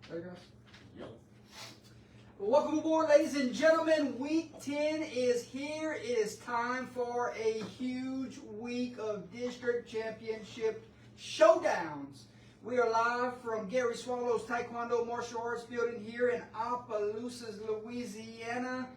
There you go. Yep. Welcome aboard, ladies and gentlemen. Week 10 is here. It is time for a huge week of district championship showdowns. We are live from Gary Swallow's Taekwondo Martial Arts building here in Opelousas, Louisiana.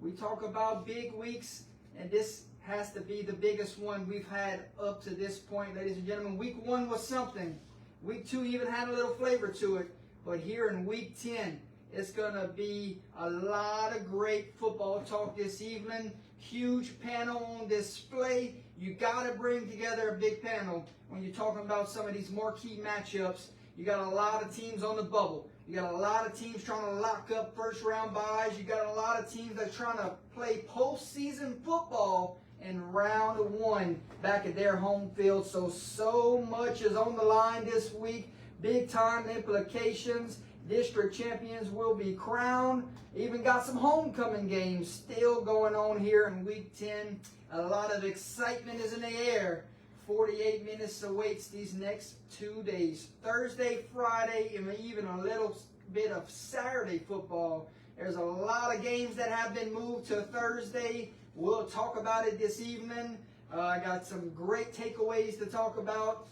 We talk about big weeks, and this has to be the biggest one we've had up to this point, ladies and gentlemen. Week 1 was something. Week 2 even had a little flavor to it. But here in Week 10, it's going to be a lot of great football talk this evening. Huge panel on display. You got to bring together a big panel when you're talking about some of these marquee matchups. You got a lot of teams on the bubble. You got a lot of teams trying to lock up first-round buys. You got a lot of teams that are trying to play postseason football in round 1 back at their home field. So much is on the line this week. Big-time implications. District champions will be crowned. Even got some homecoming games still going on here in Week 10. A lot of excitement is in the air. 48 minutes awaits these next 2 days. Thursday, Friday, and even a little bit of Saturday football. There's a lot of games that have been moved to Thursday. We'll talk about it this evening. I got some great takeaways to talk about.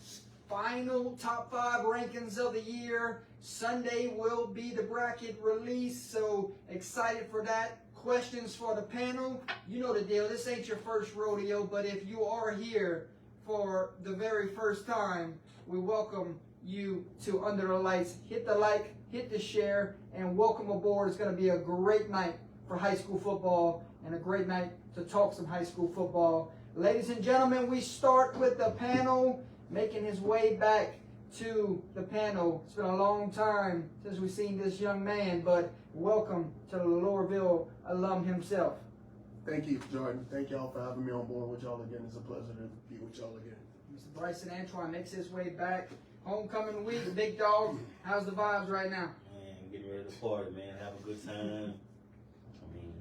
Final top 5 rankings of the year. Sunday will be the bracket release, so excited for that. Questions for the panel. You know the deal. This ain't your first rodeo, but if you are here for the very first time, we welcome you to Under the Lights. Hit the like, hit the share, and welcome aboard. It's going to be a great night for high school football and a great night to talk some high school football. Ladies and gentlemen, we start with the panel. Making his way back to the panel. It's been a long time since we've seen this young man, but welcome to the Lowerville alum himself. Thank you, Jordan. Thank y'all for having me on board with y'all again. It's a pleasure to be with y'all again. Mr. Bryson Antoine makes his way back. Homecoming week, big dog. How's the vibes right now? Man, getting ready to party, man. Have a good time. I mean,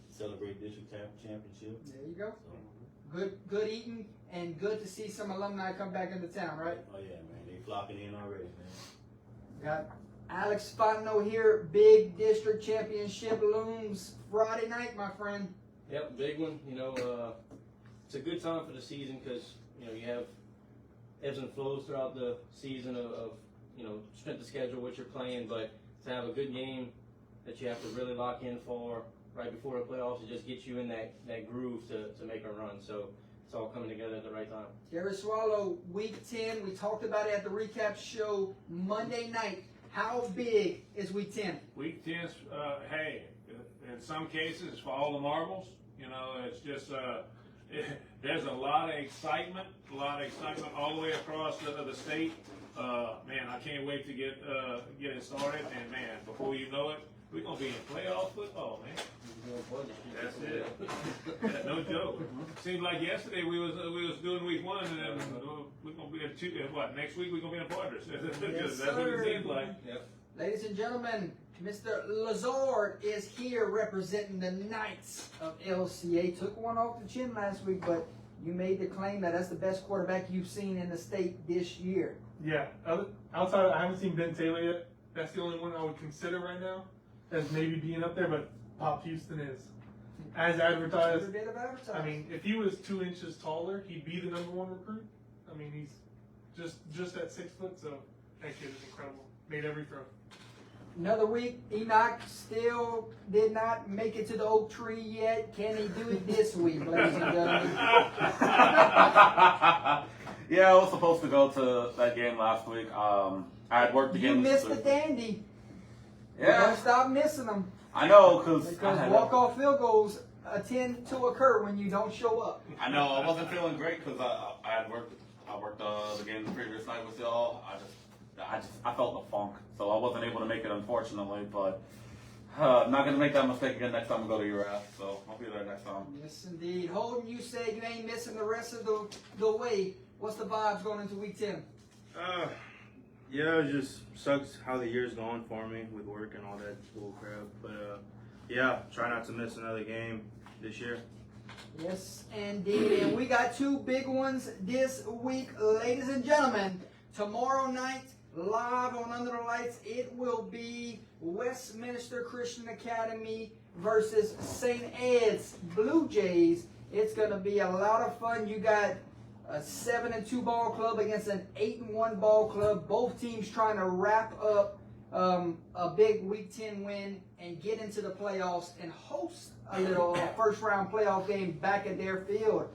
celebrate district championship. There you go. So, Good eating, and good to see some alumni come back into town, right? oh yeah, man. They flocking in already, man. Got Alex Fontenot here. Big district championship looms Friday night, my friend. Yep, big one. You know, it's a good time for the season because, you know, you have ebbs and flows throughout the season of you know, strength of schedule, what you're playing, but to have a good game that you have to really lock in for right before the playoffs, it just gets you in that groove to make a run. So it's all coming together at the right time. Gary Swallow, Week 10. We talked about it at the recap show Monday night. How big is Week 10? Week 10's, hey, in some cases, for all the marbles, you know, it's just, there's a lot of excitement all the way across the state. Man, I can't wait to get it started, and man, before you know it, we're gonna be in playoff football, man. That's it. No joke. Seems like yesterday we was doing Week 1, and then we're gonna be at next week we're gonna be in partners. Yes, That's what it seems like. Yep. Ladies and gentlemen, Mr. Lazard is here representing the Knights of LCA. Took one off the chin last week, but you made the claim that that's the best quarterback you've seen in the state this year. Yeah, outside, I haven't seen Ben Taylor yet. That's the only one I would consider right now as maybe being up there, but Pop Houston is. As advertised, Every bit of advertising. I mean, if he was 2 inches taller, he'd be the #1 recruit. I mean, he's just at 6 foot, so that kid is incredible. Made every throw. Another week, Enoch still did not make it to the oak tree yet. Can he do it this week, ladies and gentlemen? Yeah, I was supposed to go to that game last week. I had worked You again. missed the dandy. Yeah, Don't stop missing them. I know, because Walk-off field goals tend to occur when you don't show up. I know I wasn't feeling great because I had worked. I worked the game the previous night with y'all. I felt the funk, so I wasn't able to make it, unfortunately. But I'm not gonna make that mistake again next time I go to URAS. So I'll be there next time. Yes, indeed. Holden, you said you ain't missing the rest of the way. What's the vibes going into Week 10? Yeah, it just sucks how the year's going for me with work and all that bull crap. But yeah, try not to miss another game this year. Yes, indeed. And we got 2 big ones this week, ladies and gentlemen. Tomorrow night, live on Under the Lights. It will be Westminster Christian Academy versus St. Ed's Blue Jays. It's going to be a lot of fun. You got a 7-2 ball club against an 8-1 ball club. Both teams trying to wrap up a big Week 10 win and get into the playoffs and host a little first round playoff game back at their field.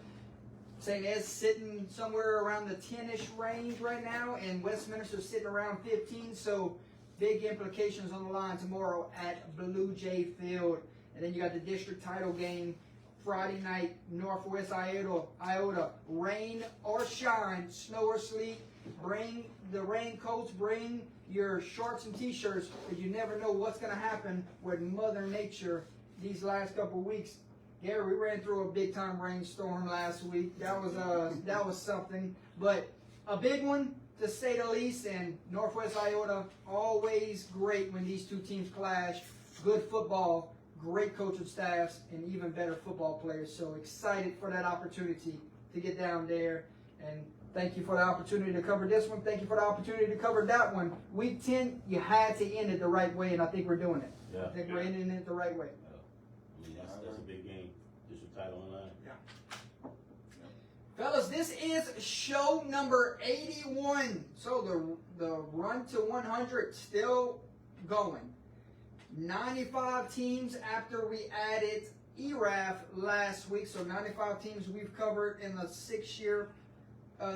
St. Ed's sitting somewhere around the 10-ish range right now, and Westminster sitting around 15. So big implications on the line tomorrow at Blue Jay Field. And then you got the district title game Friday night, Northwest Iota. Rain or shine, snow or sleet. Bring the raincoats, bring your shorts and t-shirts, because you never know what's going to happen with Mother Nature these last couple of weeks. Gary, we ran through a big-time rainstorm last week. That was something. But a big one, to say the least, and Northwest Iota, always great when these two teams clash. Good football, great coaching staffs, and even better football players. So excited for that opportunity to get down there. And thank you for the opportunity to cover this one. Thank you for the opportunity to cover that one. Week 10, you had to end it the right way, and I think we're doing it. Yeah. I think we're ending it the right way. I mean, that's a big game. District title online. Fellas, this is show number 81. So the run to 100 still going. 95 teams after we added ERAF last week. So 95 teams we've covered in the 6-year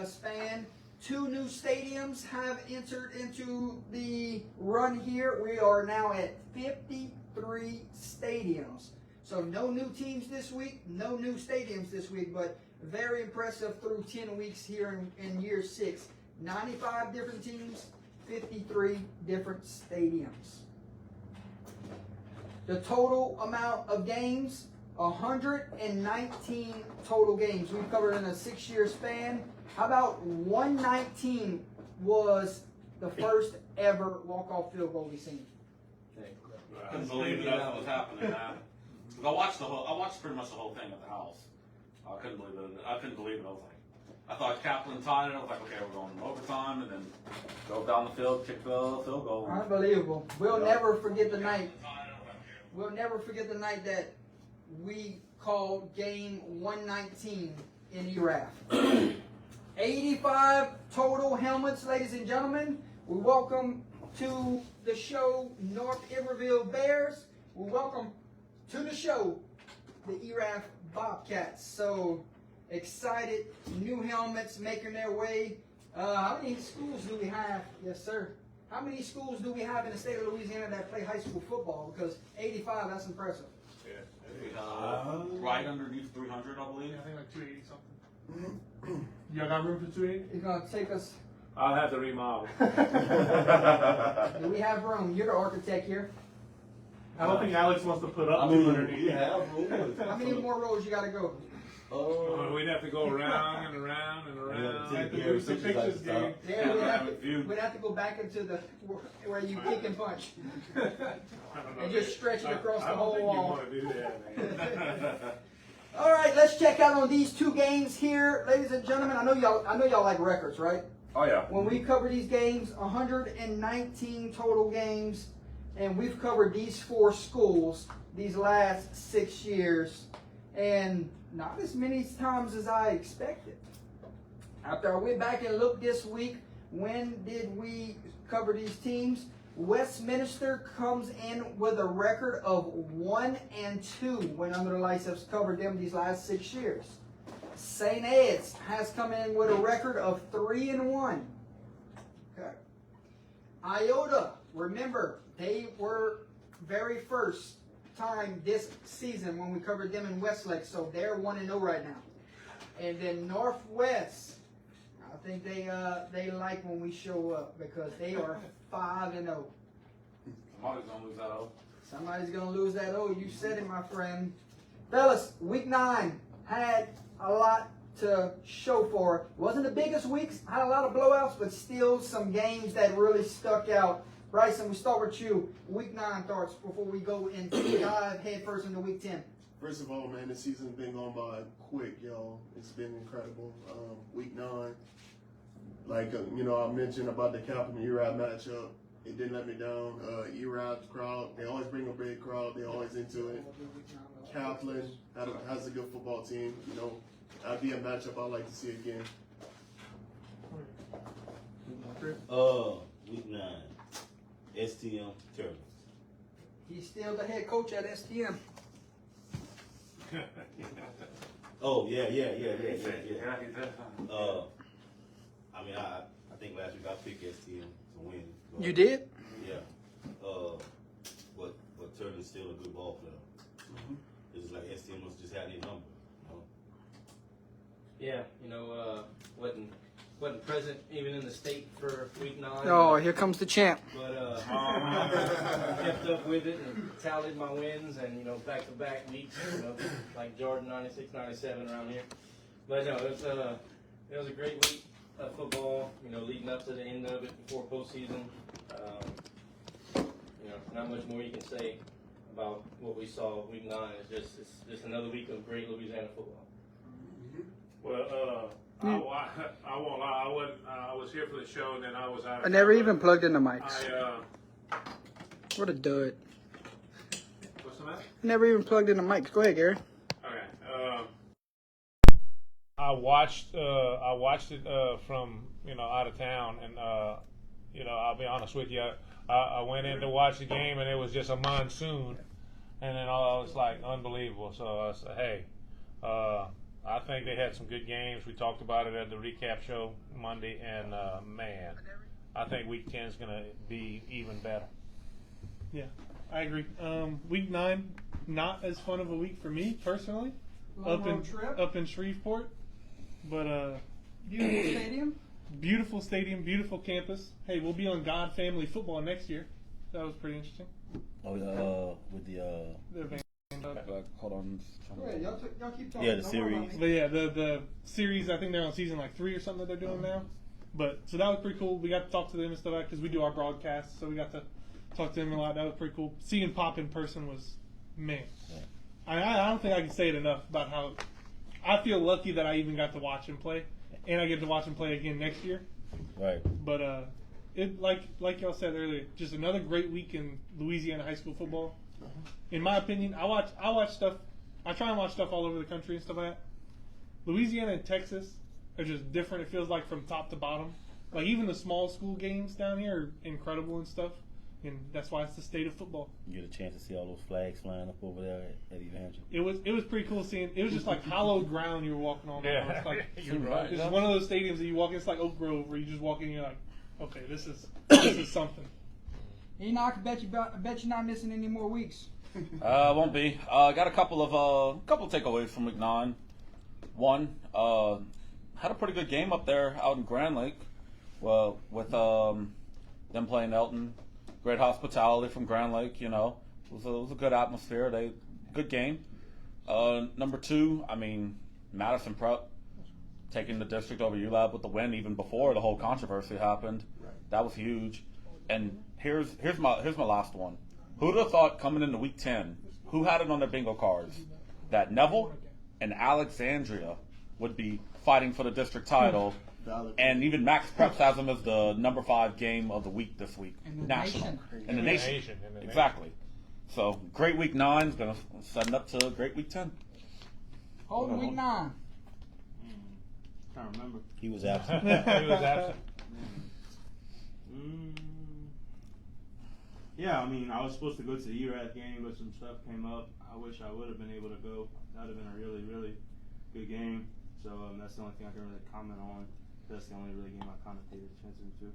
span. 2 new stadiums have entered into the run here. We are now at 53 stadiums. So no new teams this week, no new stadiums this week, but very impressive through 10 weeks here in year 6. 95 different teams, 53 different stadiums. The total amount of games, 119 total games we've covered in a 6-year span. How about 119 was the first ever walk-off field goal we've seen? I couldn't believe that was happening, man. 'Cause I watched pretty much the whole thing at the house. I couldn't believe it. I was like, I thought Kaplan tied it. I was like, okay, we're going to overtime, and then drove down the field, kicked the field goal. Unbelievable. We'll never forget the night. We'll never forget the night that we called game 119 in ERAF. 85 total helmets, ladies and gentlemen. We welcome to the show North Iberville Bears. We welcome to the show the ERAF Bobcats. So excited, new helmets making their way. How many schools do we have? Yes, sir. How many schools do we have in the state of Louisiana that play high school football? Because 85, that's impressive. Right underneath 300, I believe. I think like 280 something. Y'all got room for 280? It's going to take us. I'll have to remodel. Do we have room? You're the architect here. I don't think Alex wants to put up I mean, 280. we have room. How many more rows you got to go? We'd have to go around and around and around. Have to do some pictures, Gabe. Yeah, Yeah, we'd have to go back into the where you kick and punch. I don't know. And just stretch it across the I don't whole think wall. you want to do that, man. All right, let's check out on these 2 games here, ladies and gentlemen. I know y'all like records, right? Oh yeah. When we cover these games, 119 total games, and we've covered these 4 schools these last 6 years, and not as many times as I expected. After I went back and looked this week, when did we cover these teams? Westminster comes in with a record of 1-2 when Under the Lights has covered them these last 6 years. St. Ed's has come in with a record of 3-1. Okay. Iota, remember, they were very first time this season when we covered them in Westlake, so they're 1-0 right now. And then Northwest, I think they like when we show up because they are 5-0. Somebody's gonna lose that O. Somebody's gonna lose that. Oh, you said it, my friend. Fellas, week 9 had a lot to show for. It wasn't the biggest weeks, had a lot of blowouts, but still some games that really stuck out. Bryson, we start with you. Week 9 thoughts before we go and dive head first into week 10. First of all, man, this season's been going by quick, y'all. It's been incredible. Week 9, Like, I mentioned about the Kaplan Erod matchup. It didn't let me down. Erod's crowd, they always bring a big crowd. They always into it. Kaplan has a good football team. That'd be a matchup I'd like to see again. Week 9, STM Turtles. He's still the head coach at STM. Oh yeah. Yeah. I mean, I think last week I picked STM to win. But, You did? Yeah. But Turtles still a good ball player. It's like STM was just had their number. Yeah, wasn't present even in the state for week 9. Oh, here comes the champ. But kept up with it and tallied my wins and back-to-back weeks, like Jordan 96, 97 around here. But no, it was a great week of football. Leading up to the end of it before postseason. Not much more you can say about what we saw week 9. It's just another week of great Louisiana football. Well, I won't lie. I was here for the show, and then I was out. I never even plugged in the mics. What a dud. What's the matter? Never even plugged in the mics. Go ahead, Gary. Okay. I watched it from out of town, and I'll be honest with you. I went in to watch the game, and it was just a monsoon, and then I was like unbelievable. So I said, hey. I think they had some good games. We talked about it at the recap show Monday, and man, I think Week 10 is going to be even better. Yeah, I agree. Week 9, not as fun of a week for me personally. Long road trip. Up in Shreveport, but Beautiful stadium. Beautiful stadium, beautiful campus. Hey, we'll be on God Family Football next year. That was pretty interesting. With the The hold on. Go ahead, y'all keep talking. Yeah, the Don't worry about series. me. But yeah, the series, I think they're on season like 3 or something that they're doing now. But so that was pretty cool. We got to talk to them and stuff because we do our broadcasts, so we got to talk to them a lot. That was pretty cool. Seeing Pop in person was, man. I don't think I can say it enough about how I feel lucky that I even got to watch him play, and I get to watch him play again next year. Right. But it like y'all said earlier, just another great week in Louisiana high school football. In my opinion, I watch stuff. I try and watch stuff all over the country and stuff like that. Louisiana and Texas are just different. It feels like from top to bottom. Like even the small school games down here are incredible and stuff, and that's why it's the state of football. You get a chance to see all those flags flying up over there at Evangel. It was pretty cool seeing. It was just like hallowed ground you were walking on. Yeah. It's like You're right. It's one of those stadiums that you walk in. It's like Oak Grove, where you just walk in and you're like, okay, this is something. Enoch, I bet you're not missing any more weeks. Won't be. Got a couple of takeaways from week 9. One, had a pretty good game up there out in Grand Lake. Well, with them playing Elton, great hospitality from Grand Lake. It was a good atmosphere. Good game. Number 2, I mean, Madison Prep taking the district over ULAB with the win even before the whole controversy happened. That was huge. And here's my last one. Who'd have thought coming into week 10, who had it on their bingo cards, that Neville and Alexandria would be fighting for the district title, and even Max Preps has them as the number 5 game of the week this week, In the national, nation. in the nation, exactly. So great week 9 is going to set up to a great week 10. Hold week 9. Can't remember. He was absent. He was absent. Yeah, I mean, I was supposed to go to the ERAD game, but some stuff came up. I wish I would have been able to go. That would have been a really, really good game. So that's the only thing I can really comment on. That's the only really game I kind of paid attention to.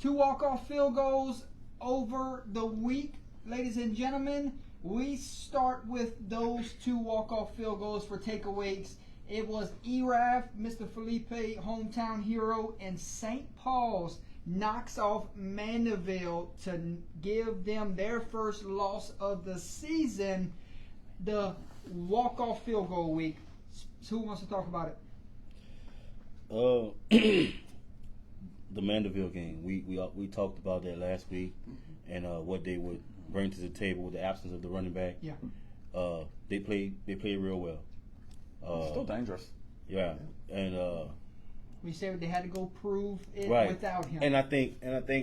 2 walk-off field goals over the week. Ladies and gentlemen, we start with those 2 walk-off field goals for takeaways. It was Eraf, Mr. Felipe, hometown hero, and St. Paul's knocks off Mandeville to give them their first loss of the season. The walk-off field goal week. Who wants to talk about it? The Mandeville game. We talked about that last week, and what they would bring to the table with the absence of the running back. Yeah. They played real well. Still dangerous. Yeah, and We said they had to go prove it Right. without him. And I think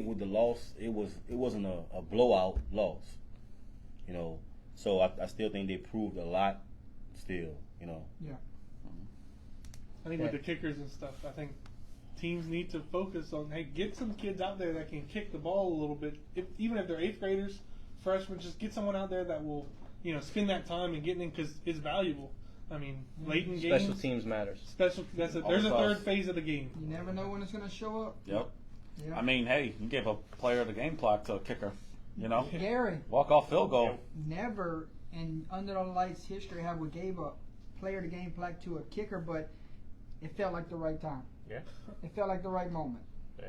with the loss, it wasn't a blowout loss, you know. So I still think they proved a lot. Still, you know. Yeah. I think with the kickers and stuff, I think teams need to focus on, hey, get some kids out there that can kick the ball a little bit. Even if they're 8th graders, freshmen, just get someone out there that will, you know, spend that time and getting in because it's valuable. I mean, late in games. Special teams matters. There's a third phase of the game. You never know when it's going to show up. Yep. Yeah. I mean, hey, you gave a player of the game plaque to a kicker. You know, Gary, walk-off field goal. never in Under the Lights history have we gave a player of the game plaque to a kicker, but it felt like the right time. Yeah. It felt like the right moment.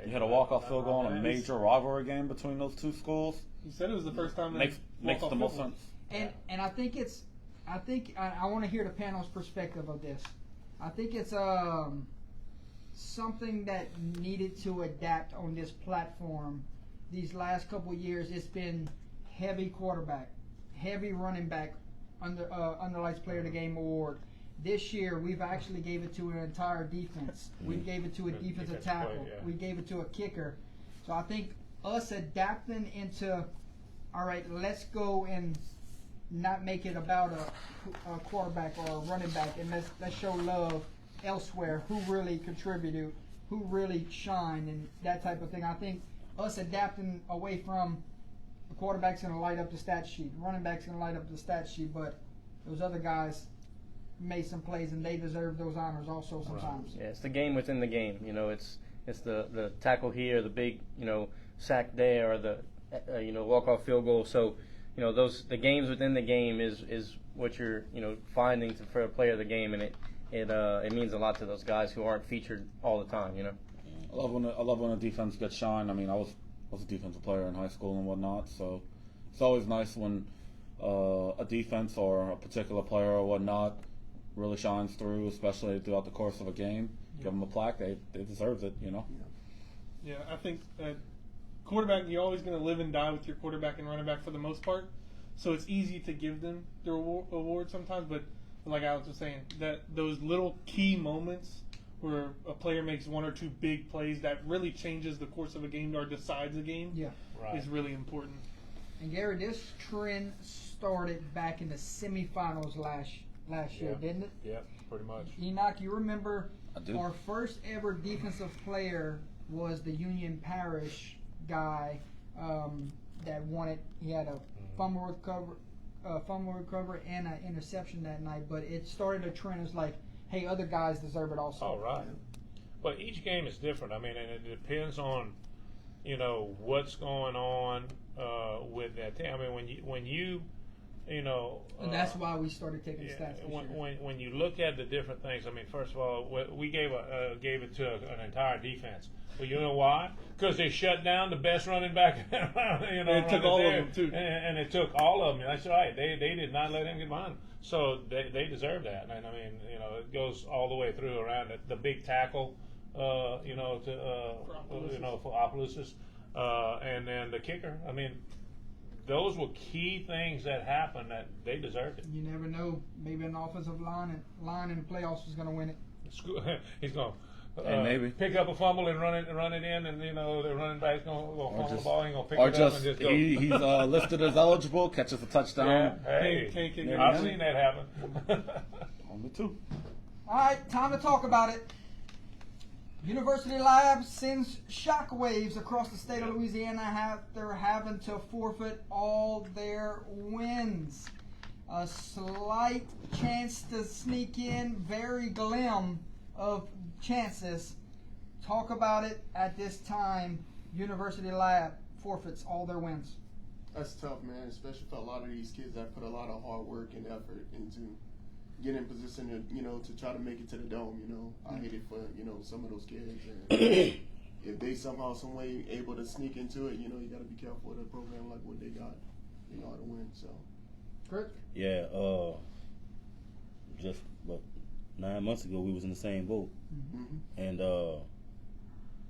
You had a walk-off field goal in a major rivalry game between those two schools. You said it was the first time Makes the most sense. And I think I want to hear the panel's perspective of this. I think it's something that needed to adapt on this platform. These last couple years, it's been heavy quarterback, heavy running back, under Lights Player of the Game award. This year, we've actually gave it to an entire defense. We gave it to a defensive tackle. play, yeah. We gave it to a kicker. So I think us adapting into, all right, let's go and not make it about a quarterback or a running back, and let's show love elsewhere. Who really contributed, who really shined, and that type of thing. I think us adapting away from the quarterback's going to light up the stat sheet, running back's going to light up the stat sheet, but those other guys made some plays, and they deserve those honors also sometimes. Yeah, it's the game within the game. You know, it's the tackle here, the big, you know, sack there, or the walk-off field goal. So, you know, the games within the game is what you're, you know, finding for a player of the game, and it means a lot to those guys who aren't featured all the time. You know. I love when a defense gets shine. I mean, I was a defensive player in high school and whatnot, so it's always nice when a defense or a particular player or whatnot really shines through, especially throughout the course of a game. Give them a plaque; they deserve it, you know. Yeah, I think quarterback, you're always going to live and die with your quarterback and running back for the most part. So it's easy to give them the award sometimes, but like Alex was saying, that those little key moments where a player makes one or two big plays that really changes the course of a game or decides a game Yeah. is really important. And Gary, this trend started back in the semifinals last year, didn't it? Yeah, pretty much. Enoch, you remember I do. our first ever defensive player was the Union Parish guy that won it. He had a fumble recovery and an interception that night, but it started a trend. It's like, hey, other guys deserve it also. All right. But each game is different. I mean, and it depends on, you know, what's going on with that team. I mean, when you know. And that's why we started taking Yeah, stats this year. when you look at the different things, I mean, first of all, we gave it to an entire defense. Well, you know why? Because they shut down the best running back around. You know, And it took all of them, too. and it took all of them. That's right. They did not let him get behind. So they deserve that. And I mean, you know, it goes all the way through around the big tackle. You know, for Opelousas, and then the kicker. I mean, those were key things that happened that they deserved it. You never know. Maybe an offensive line in the playoffs is going to win it. He's going And maybe. pick up a fumble and run it in, and you know the running back's going to fumble the ball. He's going to pick Or it up just and just go. he's listed as eligible, catches a touchdown. Yeah, hey, Can I've seen that happen. Only two. All right, time to talk about it. University Lab sends shockwaves across the state of Louisiana after having to forfeit all their wins. A slight chance to sneak in, very glim of chances. Talk about it at this time. University Lab forfeits all their wins. That's tough, man, especially for a lot of these kids that put a lot of hard work and effort into getting in position to, you know, to try to make it to the dome, you know. I hate it for, you know, some of those kids. And if they somehow, some way able to sneak into it, you know, you got to be careful with a program like what they got, you know, how to win, so. Correct? Yeah, just about 9 months ago, we was in the same boat, Mm-hmm. and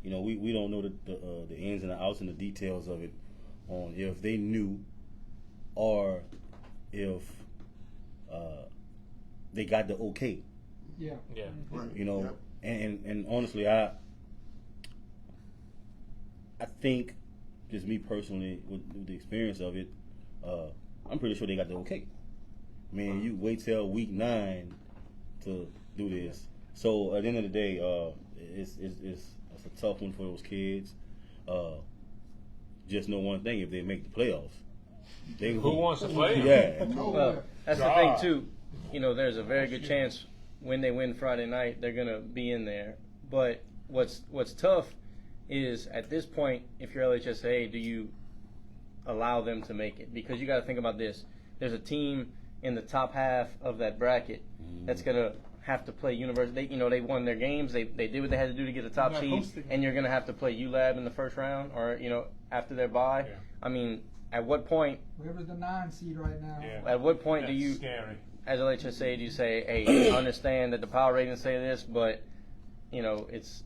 you know, we don't know the ins and the outs and the details of it, on if they knew, or if they got the okay. Yeah. Yeah. Right. You know, Yep. and honestly, I think, just me personally, with the experience of it, I'm pretty sure they got the okay. I mean, you wait till week 9 to do this. So at the end of the day, it's a tough one for those kids. Just know one thing: if they make the playoffs, they Who wants to play 'em? Yeah. Oh, That's the thing too. You know, there's a very good chance when they win Friday night, they're gonna be in there. But what's tough is at this point, if you're LHSA, do you allow them to make it? Because you got to think about this. There's a team in the top half of that bracket that's gonna have to play University. They won their games. They did what they had to do to get the top They're seed, hosting. and you're gonna have to play ULAB in the first round, or after their bye. Yeah. I mean, at what point? Whoever's the 9 seed right now. Yeah. At what point That's do you? scary. As LHSA, do you say, hey, I understand that the power ratings say this, but it's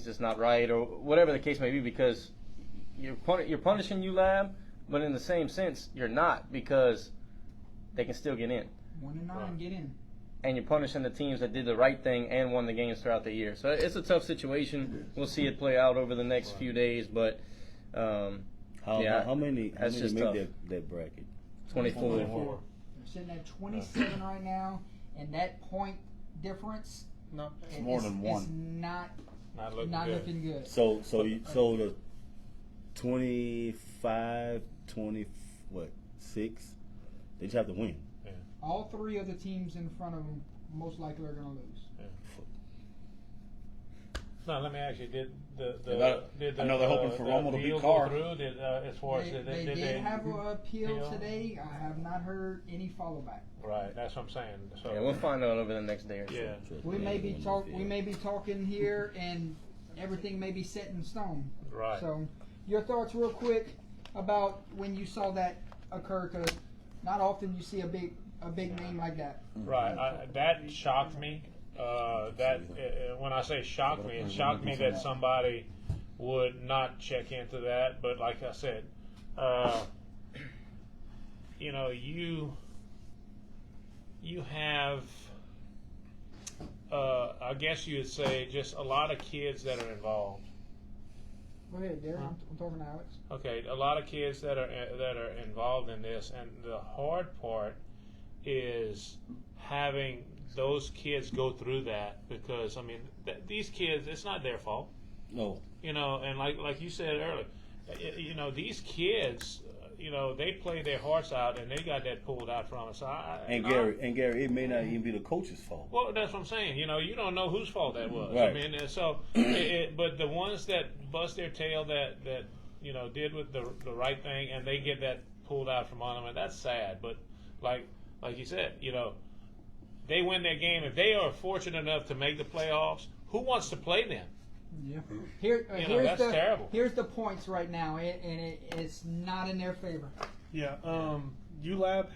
just not right, or whatever the case may be, because you're punishing ULAB, but in the same sense, you're not, because they can still get in, 1-9, get in. and you're punishing the teams that did the right thing and won the games throughout the year. So it's a tough situation. We'll see it play out over the next few days, but yeah, How many that's make just tough. that bracket? 24. We're sitting at 27 right now, and that point difference No. is more than one. Is not Not looking good. looking good. So the 25, 20, what 6? They just have to win. All 3 of the teams in front of them most likely are going to lose. Now let me ask you: Did I know they're hoping for Romo to beat Carr. Go through? As far as They did have an appeal today. I have not heard any follow back. Right, that's what I'm saying. So Yeah, we'll find out over the next day or so. yeah. We may be talking here, and everything may be set in stone. Right. So, your thoughts, real quick, about when you saw that occur? Because not often you see a big name like that. Right, that shocked me. When I say shocked me, it shocked me that somebody would not check into that. But like I said, you have, I guess you would say, just a lot of kids that are involved. Go ahead, Darren. I'm talking to Alex. Okay, a lot of kids that are involved in this, and the hard part is having those kids go through that, because I mean these kids, it's not their fault, No. and like you said earlier, these kids, they play their hearts out and they got that pulled out from us. Gary, it may not even be the coach's fault. Well, that's what I'm saying. You don't know whose fault that was. Right. I mean, so, but the ones that bust their tail, that did with the right thing, and they get that pulled out from on them, and that's sad. But like you said, they win their game. If they are fortunate enough to make the playoffs, who wants to play them? Yeah. Here's that's terrible. Here's the points right now, and it's not in their favor. Yeah. ULAB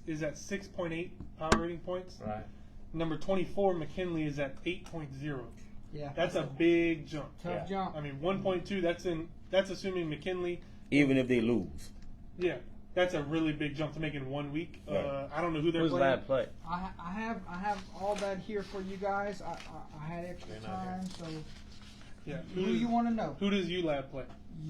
is at 6.8 power rating points. Right. Number 24, McKinley, is at 8.0. Yeah. That's a big jump. Tough jump. I mean, 1.2. That's assuming McKinley. Even if they lose. Yeah. That's a really big jump to make in 1 week. Right. I don't know who they're Who's playing. Lab play? I have all that here for you guys. I had extra They're not time, so Yeah. who do you want to know? Who does ULAB play?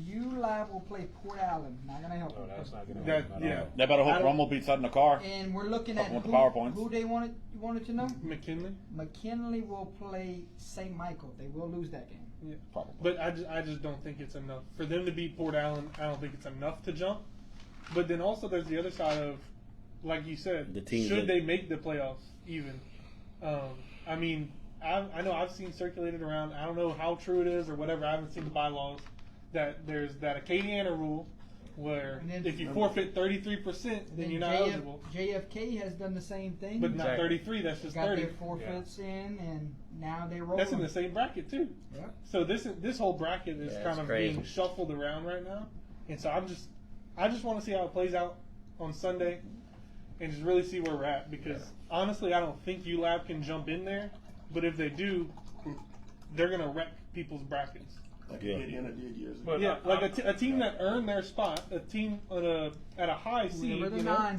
ULAB will play Port Allen. Not gonna help No, them. that's not going to That, happen. yeah. They better I hope don't- Romo beats that in the car. And we're looking at With the who, PowerPoints. who they wanted to know. McKinley. McKinley will play St. Michael. They will lose that game. Yeah. Probably. But I just don't think it's enough for them to beat Port Allen. I don't think it's enough to jump. But then also there's the other side of, like you said, The teams should that- they make the playoffs even? I mean, I know I've seen circulated around. I don't know how true it is or whatever. I haven't seen the bylaws that there's that Acadiana rule where And then- if you forfeit 33%, then you're not eligible. JFK has done the same thing. But not Exactly. 33. That's just got 30. their forfeits in, and now they're rolling. That's in the same bracket too. Yeah. So this whole bracket is Yeah, kind it's of crazy. being shuffled around right now, and so I just want to see how it plays out on Sunday, and just really see where we're at. Because honestly, I don't think ULAB can jump in there, but if they do, they're gonna wreck people's brackets. Like Yeah. Indiana did years ago. But Yeah, like a team that earned their spot, a team at a high seed, Remember the you know, nine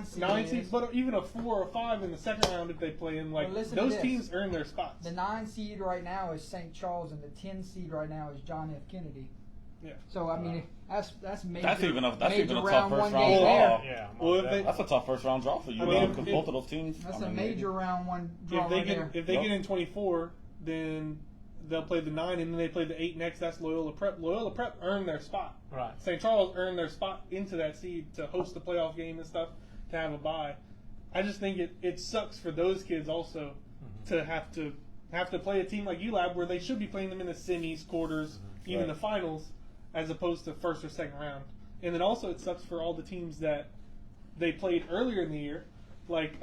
seed. nine is. seeds, but even a 4 or 5 in the second round if they play in, like Well, listen to those this. teams earn their spots. The 9 seed right now is St. Charles, and the 10 seed right now is John F. Kennedy. Yeah. So I mean, that's major. That's even a tough major first round round game draw. there. Yeah. Well, if they, That's a tough first round draw for you, I mean, because if- both of those teams. That's I a mean, major round one draw if they right get there. if they Yep. get in 24, then they'll play the 9, and then they play the 8 next. That's Loyola Prep. Loyola Prep earned their spot. Right. St. Charles earned their spot into that seed to host the playoff game and stuff, to have a bye. I just think it sucks for those kids also to have to play a team like ULAB where they should be playing them in the semis, quarters, even Right. the finals, as opposed to first or second round. And then also it sucks for all the teams that they played earlier in the year, like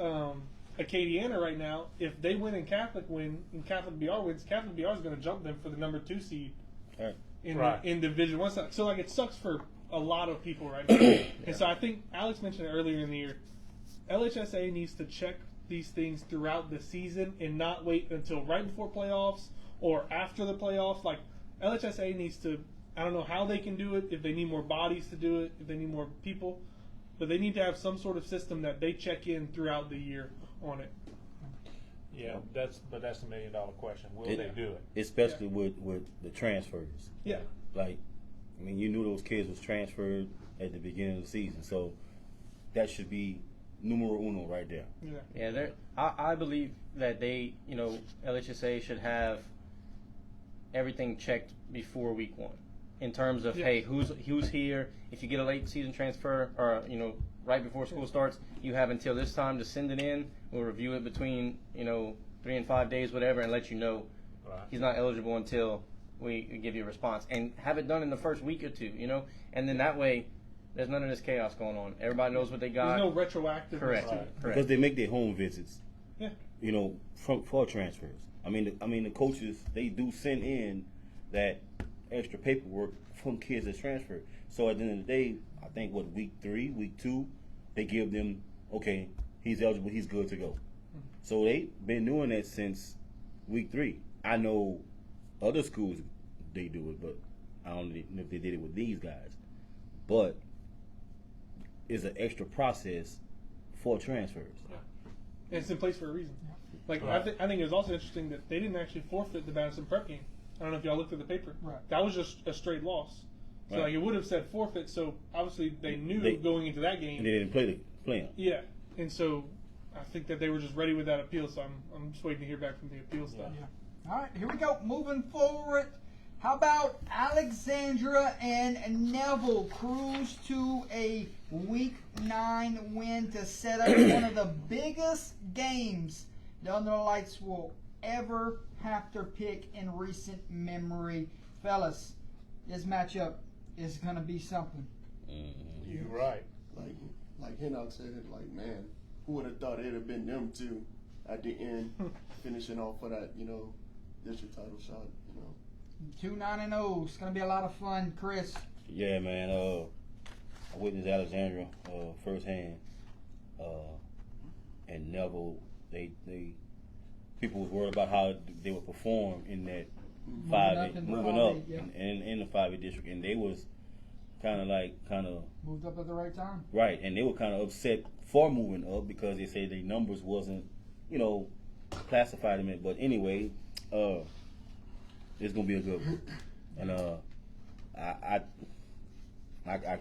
Acadiana right now. If they win and Catholic win and Catholic BR wins, Catholic BR is going to jump them for the number 2 seed Right. in Right. in Division 1. So like it sucks for a lot of people right now. And so I think Alex mentioned it earlier in the year. LHSA needs to check these things throughout the season and not wait until right before playoffs or after the playoffs. Like LHSA needs to, I don't know how they can do it, if they need more bodies to do it, if they need more people, but they need to have some sort of system that they check in throughout the year on it. Yeah, that's the $1 million question. Will It- they do it? Especially with the transfers. Yeah. Like, I mean, you knew those kids was transferred at the beginning of the season, so that should be numero uno right there. Yeah. Yeah, I believe that they, LHSA should have everything checked before week 1, in terms of Yeah. hey, who's here. If you get a late season transfer, or right before school starts, you have until this time to send it in. We'll review it between 3 and 5 days, whatever, and let you know Right. he's not eligible until we give you a response, and have it done in the first week or two. And then that way, there's none of this chaos going on. Everybody knows what they got. There's no retroactive. Correct. to it. Because they make their home visits. Yeah. For transfers. I mean, the coaches, they do send in that extra paperwork from kids that transfer. So at the end of the day, I think week 3, week 2, they give them, okay, he's eligible, he's good to go. So they've been doing that since week 3. I know other schools they do it, but I don't know if they did it with these guys. But it's an extra process for transfers. And it's in place for a reason. Like Right. I think it was also interesting that they didn't actually forfeit the Madison Prep game. I don't know if y'all looked at the paper. Right. That was just a straight loss. So Right. like it would have said forfeit. So obviously they knew They- going into that And game. they didn't play them. Yeah, and so I think that they were just ready with that appeal. So I'm just waiting to hear back from the appeal stuff. All right, here we go. Moving forward, how about Alexandra and Neville cruise to a Week 9 win to set up one of the biggest games the Under the Lights will ever have to pick in recent memory. Fellas, this matchup is going to be something. You're right. Like Hinnock said, man, who would have thought it'd have been them two at the end, finishing off for that, district title shot, 2-9-0. It's going to be a lot of fun, Chris. Yeah, man. I witnessed Alexandra firsthand, and Neville. They people was worried about how they would perform in that moving up yeah. in the 5A district, and they was kind of Moved up at the right time. right, and they were kind of upset for moving up because they say their numbers wasn't, classified them in. But anyway, it's gonna be a good one, and I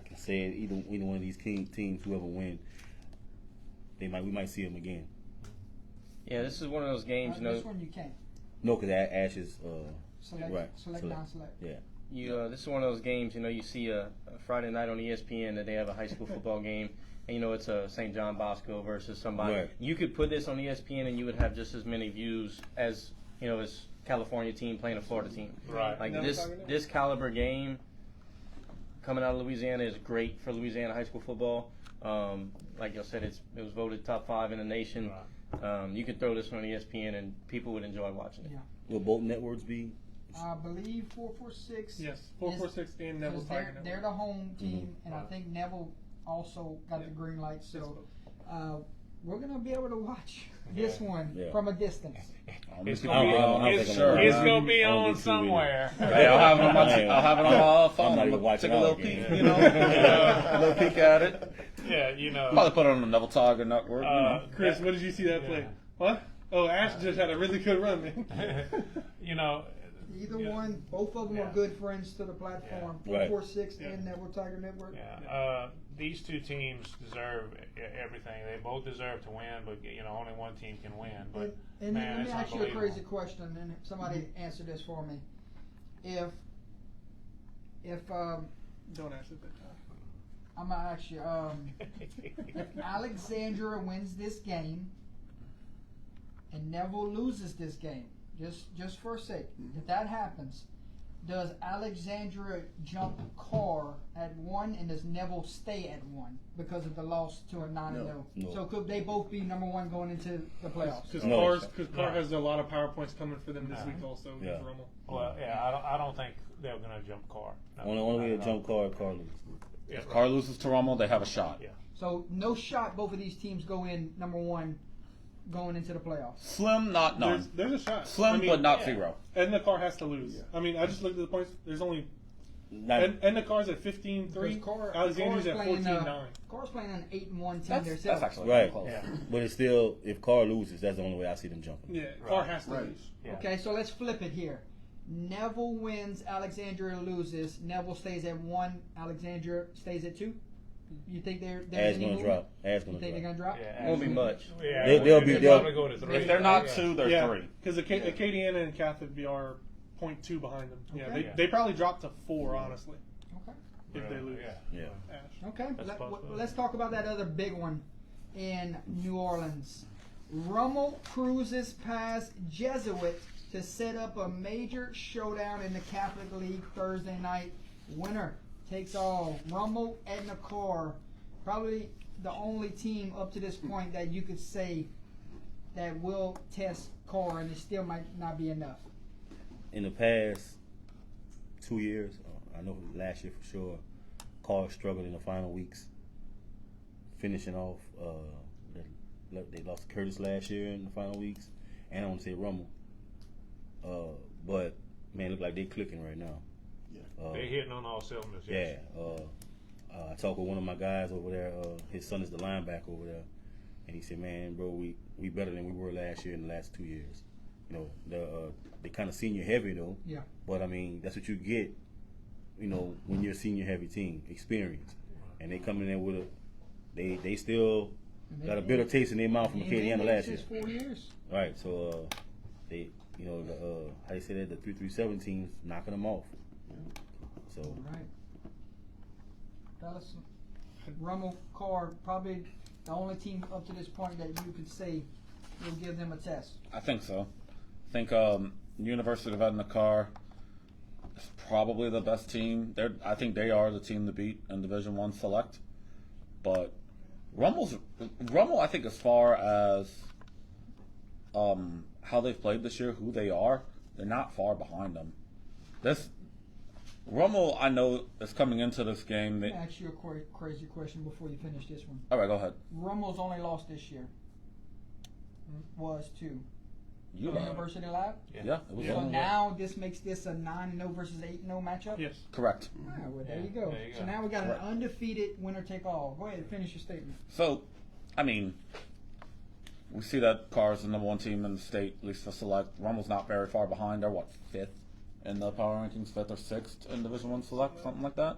can say it, either one of these teams, whoever win, we might see them again. Yeah, this is one of those games. This one you can't. No, because Ash is Select, right. select, non-select. Yeah. This is one of those games. You see a Friday night on ESPN that they have a high school football game, and it's a St. John Bosco versus somebody. Right. You could put this on ESPN, and you would have just as many views as as California team playing a Florida team. Right. Like Never talking about this caliber game coming out of Louisiana is great for Louisiana high school football. Like I said, it was voted top 5 in the nation. You could throw this on ESPN, and people would enjoy watching it. Yeah. Will both networks be? I believe 446. Yes, 446 and Neville Because Tiger they're Network. the home team, and I Right. think Neville also got the green light. So we're gonna be able to watch this one from a distance. It's I don't think I'm gonna- it's gonna be on somewhere. Hey, I'll have it on my I'll have it on my phone. I'm gonna Take take a little peek, peek, you you know, a little peek at it. Yeah, you know. Probably put it on the Neville Tiger Network. Chris, what did you see that play? What? Oh, Ash just had a really good run, man. You know, Either one, both of them are good friends to the platform. Right. 446 and Network Tiger Network. these two teams deserve everything. They both deserve to win, but only one team can win. But And man, let me it's ask you a unbelievable. crazy question, and somebody answer this for me. If Don't ask it that time. I'm gonna ask you, if Alexandria wins this game and Neville loses this game, just for a sake, if that happens, does Alexandria jump Carr at 1 and does Neville stay at 1 because of the loss to a 9-0? No. So could they both be number 1 going into the playoffs? Because No. Carr has a lot of power points coming for them this week also. Yeah. Against Rummel. Well, I don't think they're going to jump Carr. No, Only way to not at jump Carlos. all. If Carr loses to Rommel, they have a shot. Yeah. So no shot both of these teams go in number 1 going into the playoffs. Slim, not none. There's a shot. Slim, I mean, but not zero. Edna Carr has to lose. I mean, I just looked at the points. There's only Not, Edna Carr's at 15-3. Alexandria's at 14-9. Carr's playing on 8-1 team That's themselves. actually right. close. Yeah. But it's still, if Carr loses, that's the only way I see them jumping. Yeah, Carr has to lose. Yeah. Okay, so let's flip it here. Neville wins, Alexandria loses. Neville stays at 1, Alexandria stays at 2. You think there's Ash any gonna movement? drop. Ash You gonna think they're drop. gonna drop? Yeah, Won't be much. Yeah, They'll probably go to 3. If they're not two, they're Yeah, three. because Acadiana and Catholic are 0.2 behind them. Yeah, Okay. they probably drop to 4, honestly, Okay. if they lose. Yeah. Yeah. Ash. Okay. That's possible. Let's talk about that other big one in New Orleans. Rummel cruises past Jesuit to set up a major showdown in the Catholic League Thursday night. Winner takes all. Rummel, Edna Carr, probably the only team up to this point that you could say that will test Carr, and it still might not be enough. In the past 2 years, I know last year for sure, Carr struggled in the final weeks, finishing off. They lost to Curtis last year in the final weeks, and I want to say Rummel. But man, look like they clicking right now. They're hitting on all cylinders. Yeah. Yes. I talked with one of my guys over there. His son is the linebacker over there, and he said, "Man, bro, we better than we were last year in the last 2 years. They kind of senior heavy though. Yeah. But I mean, that's what you get. When you're a senior heavy team, experience, and they come in there with they still got a bitter taste in their mouth from Acadiana last year. Just 4 years. Right. So they, how they say that, the 337 teams knocking them off. So Right. Fellas, Rummel, Carr, probably the only team up to this point that you could say will give them a test. I think so. I think University of Edna Carr is probably the best team. I think they are the team to beat in Division I Select. But Rummel, I think, as far as how they've played this year, who they are, they're not far behind them. Rummel, I know, is coming into this game. Let me ask you a crazy question before you finish this one. All right, go ahead. Rummel's only loss this year was to ULab. University Lab. Yeah, it was So Rummel. now this makes this a 9-0 versus 8-0 matchup? Yes. Correct. Ah, well, there Yeah, you go. there you So go. now we got Right. an undefeated winner take all. Go ahead, finish your statement. So, I mean, we see that Carr is the number 1 team in the state, at least for select. Rummel's not very far behind. They're, 5th in the power rankings, 5th or 6th in Division I select, something like that.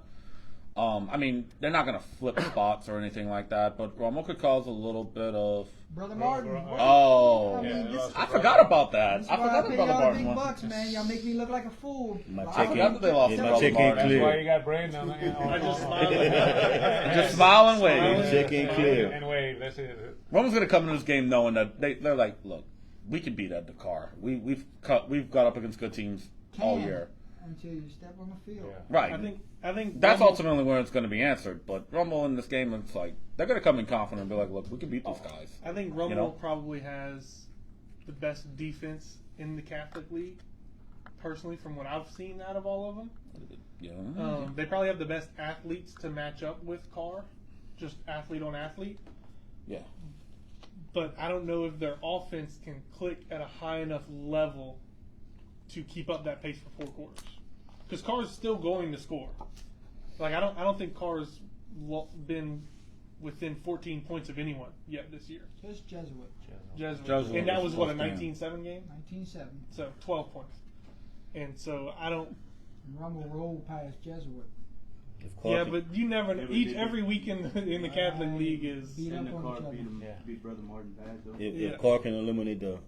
I mean, they're not going to flip spots or anything like that, but Rummel could cause a little bit of... Brother Martin. Oh, I mean, this, I forgot about that. this is I why I forgot pay about the y'all the Martin big one. bucks, man. Y'all make me look like a fool. my I check forgot that they lost ain't, to my Brother check Martin. ain't That's why you clear. got Braden on the. I just smiled. Just smile and wave. Check ain't clear. And wave. That's it. Rummel's going to come into this game knowing that they're like, look, we can beat Edna Carr. We've got up against good teams all Can. year. Until you step on the field. Yeah. Right. I think That's Rummel- ultimately where it's going to be answered. But Rummel in this game, it's like they're going to come in confident and be like, "Look, we can beat these guys." I think Rummel know? probably has the best defense in the Catholic League, personally, from what I've seen out of all of them. Yeah. They probably have the best athletes to match up with Carr, just athlete on athlete. Yeah. but I don't know if their offense can click at a high enough level to keep up that pace for 4 quarters. Because Carr's still going to score. Like I don't think Carr's been within 14 points of anyone yet this year. Just Jesuit. Jesuit. And that was what, a close game. 19-7 game? 19-7. So 12 points. And so I don't. Rumble rolled past Jesuit. If Clark Yeah, can- but you never. Yeah, but Every week in the Catholic League is. Beat And up the on car each other. beat Brother Martin bad though. if Yeah. Clark can eliminate the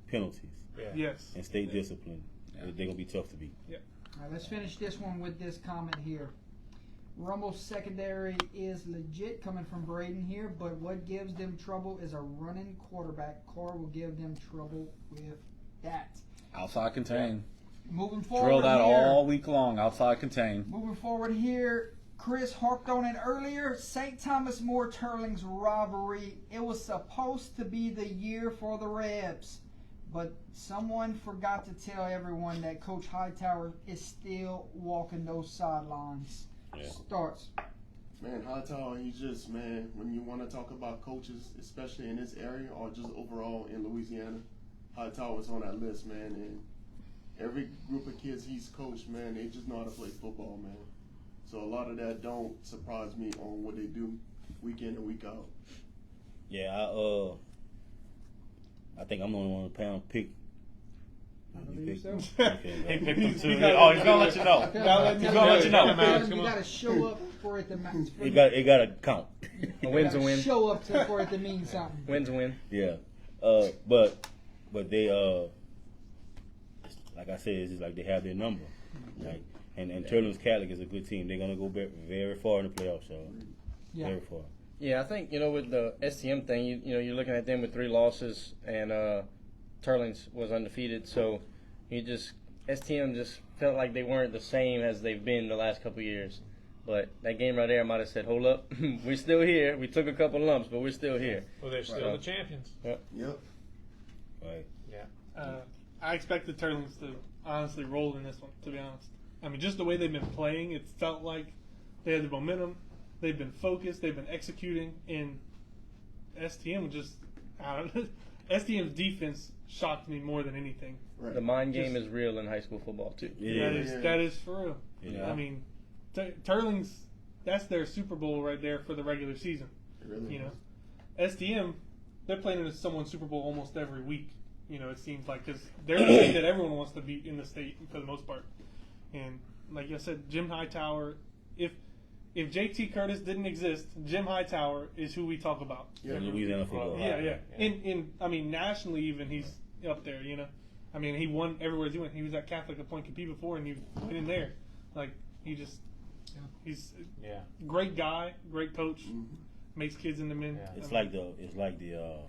penalties Yes. and stay disciplined, they're gonna be tough to beat. All right, let's finish this one with this comment here. Rumble's secondary is legit coming from Braden here, but what gives them trouble is a running quarterback. Carr will give them trouble with that. Outside contain. Moving forward Drill that here. all week long. Outside contain. Moving forward here, Chris harped on it earlier. St. Thomas More Turlings rivalry. It was supposed to be the year for the Rebs, but someone forgot to tell everyone that Coach Hightower is still walking those sidelines. Yeah. Starts. Man, Hightower, he's just, man, when you want to talk about coaches, especially in this area or just overall in Louisiana, Hightower's on that list, man. And every group of kids he's coached, man, they just know how to play football, man. So a lot of that don't surprise me on what they do week in and week out. Yeah, I think I'm the only one to pound pick. I You believe pick- so. Okay, He no. picked him too. He got- Oh, he's gonna let you know. He's gonna let you know. You got to show up for it to match. It got to count. A win's a win. Show up for it to mean something. Win's a win. Yeah, but they like I said, it's just like they have their number. Like and Turner's Catholic is a good team. They're gonna go very far in the playoffs, so Yeah. very far. Yeah, I think with the STM thing, you're looking at them with 3 losses, and Turlings was undefeated. So STM just felt like they weren't the same as they've been the last couple of years. But that game right there might have said, "Hold up, we're still here. We took a couple lumps, but we're still here." Well, they're still the champions. Yep. Right. I expect the Turlings to honestly roll in this one, to be honest. I mean, just the way they've been playing, it felt like they had the momentum. They've been focused. They've been executing. And STM just, I don't know. STM's defense shocked me more than anything. Right. The mind game is real in high school football too. Yeah. That is for real. Yeah. I mean, Turlings, that's their Super Bowl right there for the regular season. It really You know, is. STM, they're playing in someone's Super Bowl almost every week. It seems like, because they're the team that everyone wants to beat in the state for the most part. And like I said, Jim Hightower, if JT Curtis didn't exist, Jim Hightower is who we talk about. Yeah. Louisiana football. Yeah. I mean, nationally even, he's up there, I mean, he won everywhere he went. He was at Catholic at Point Compe before, and he went in there. Like, he's a great guy, great coach, makes kids into men. It's like the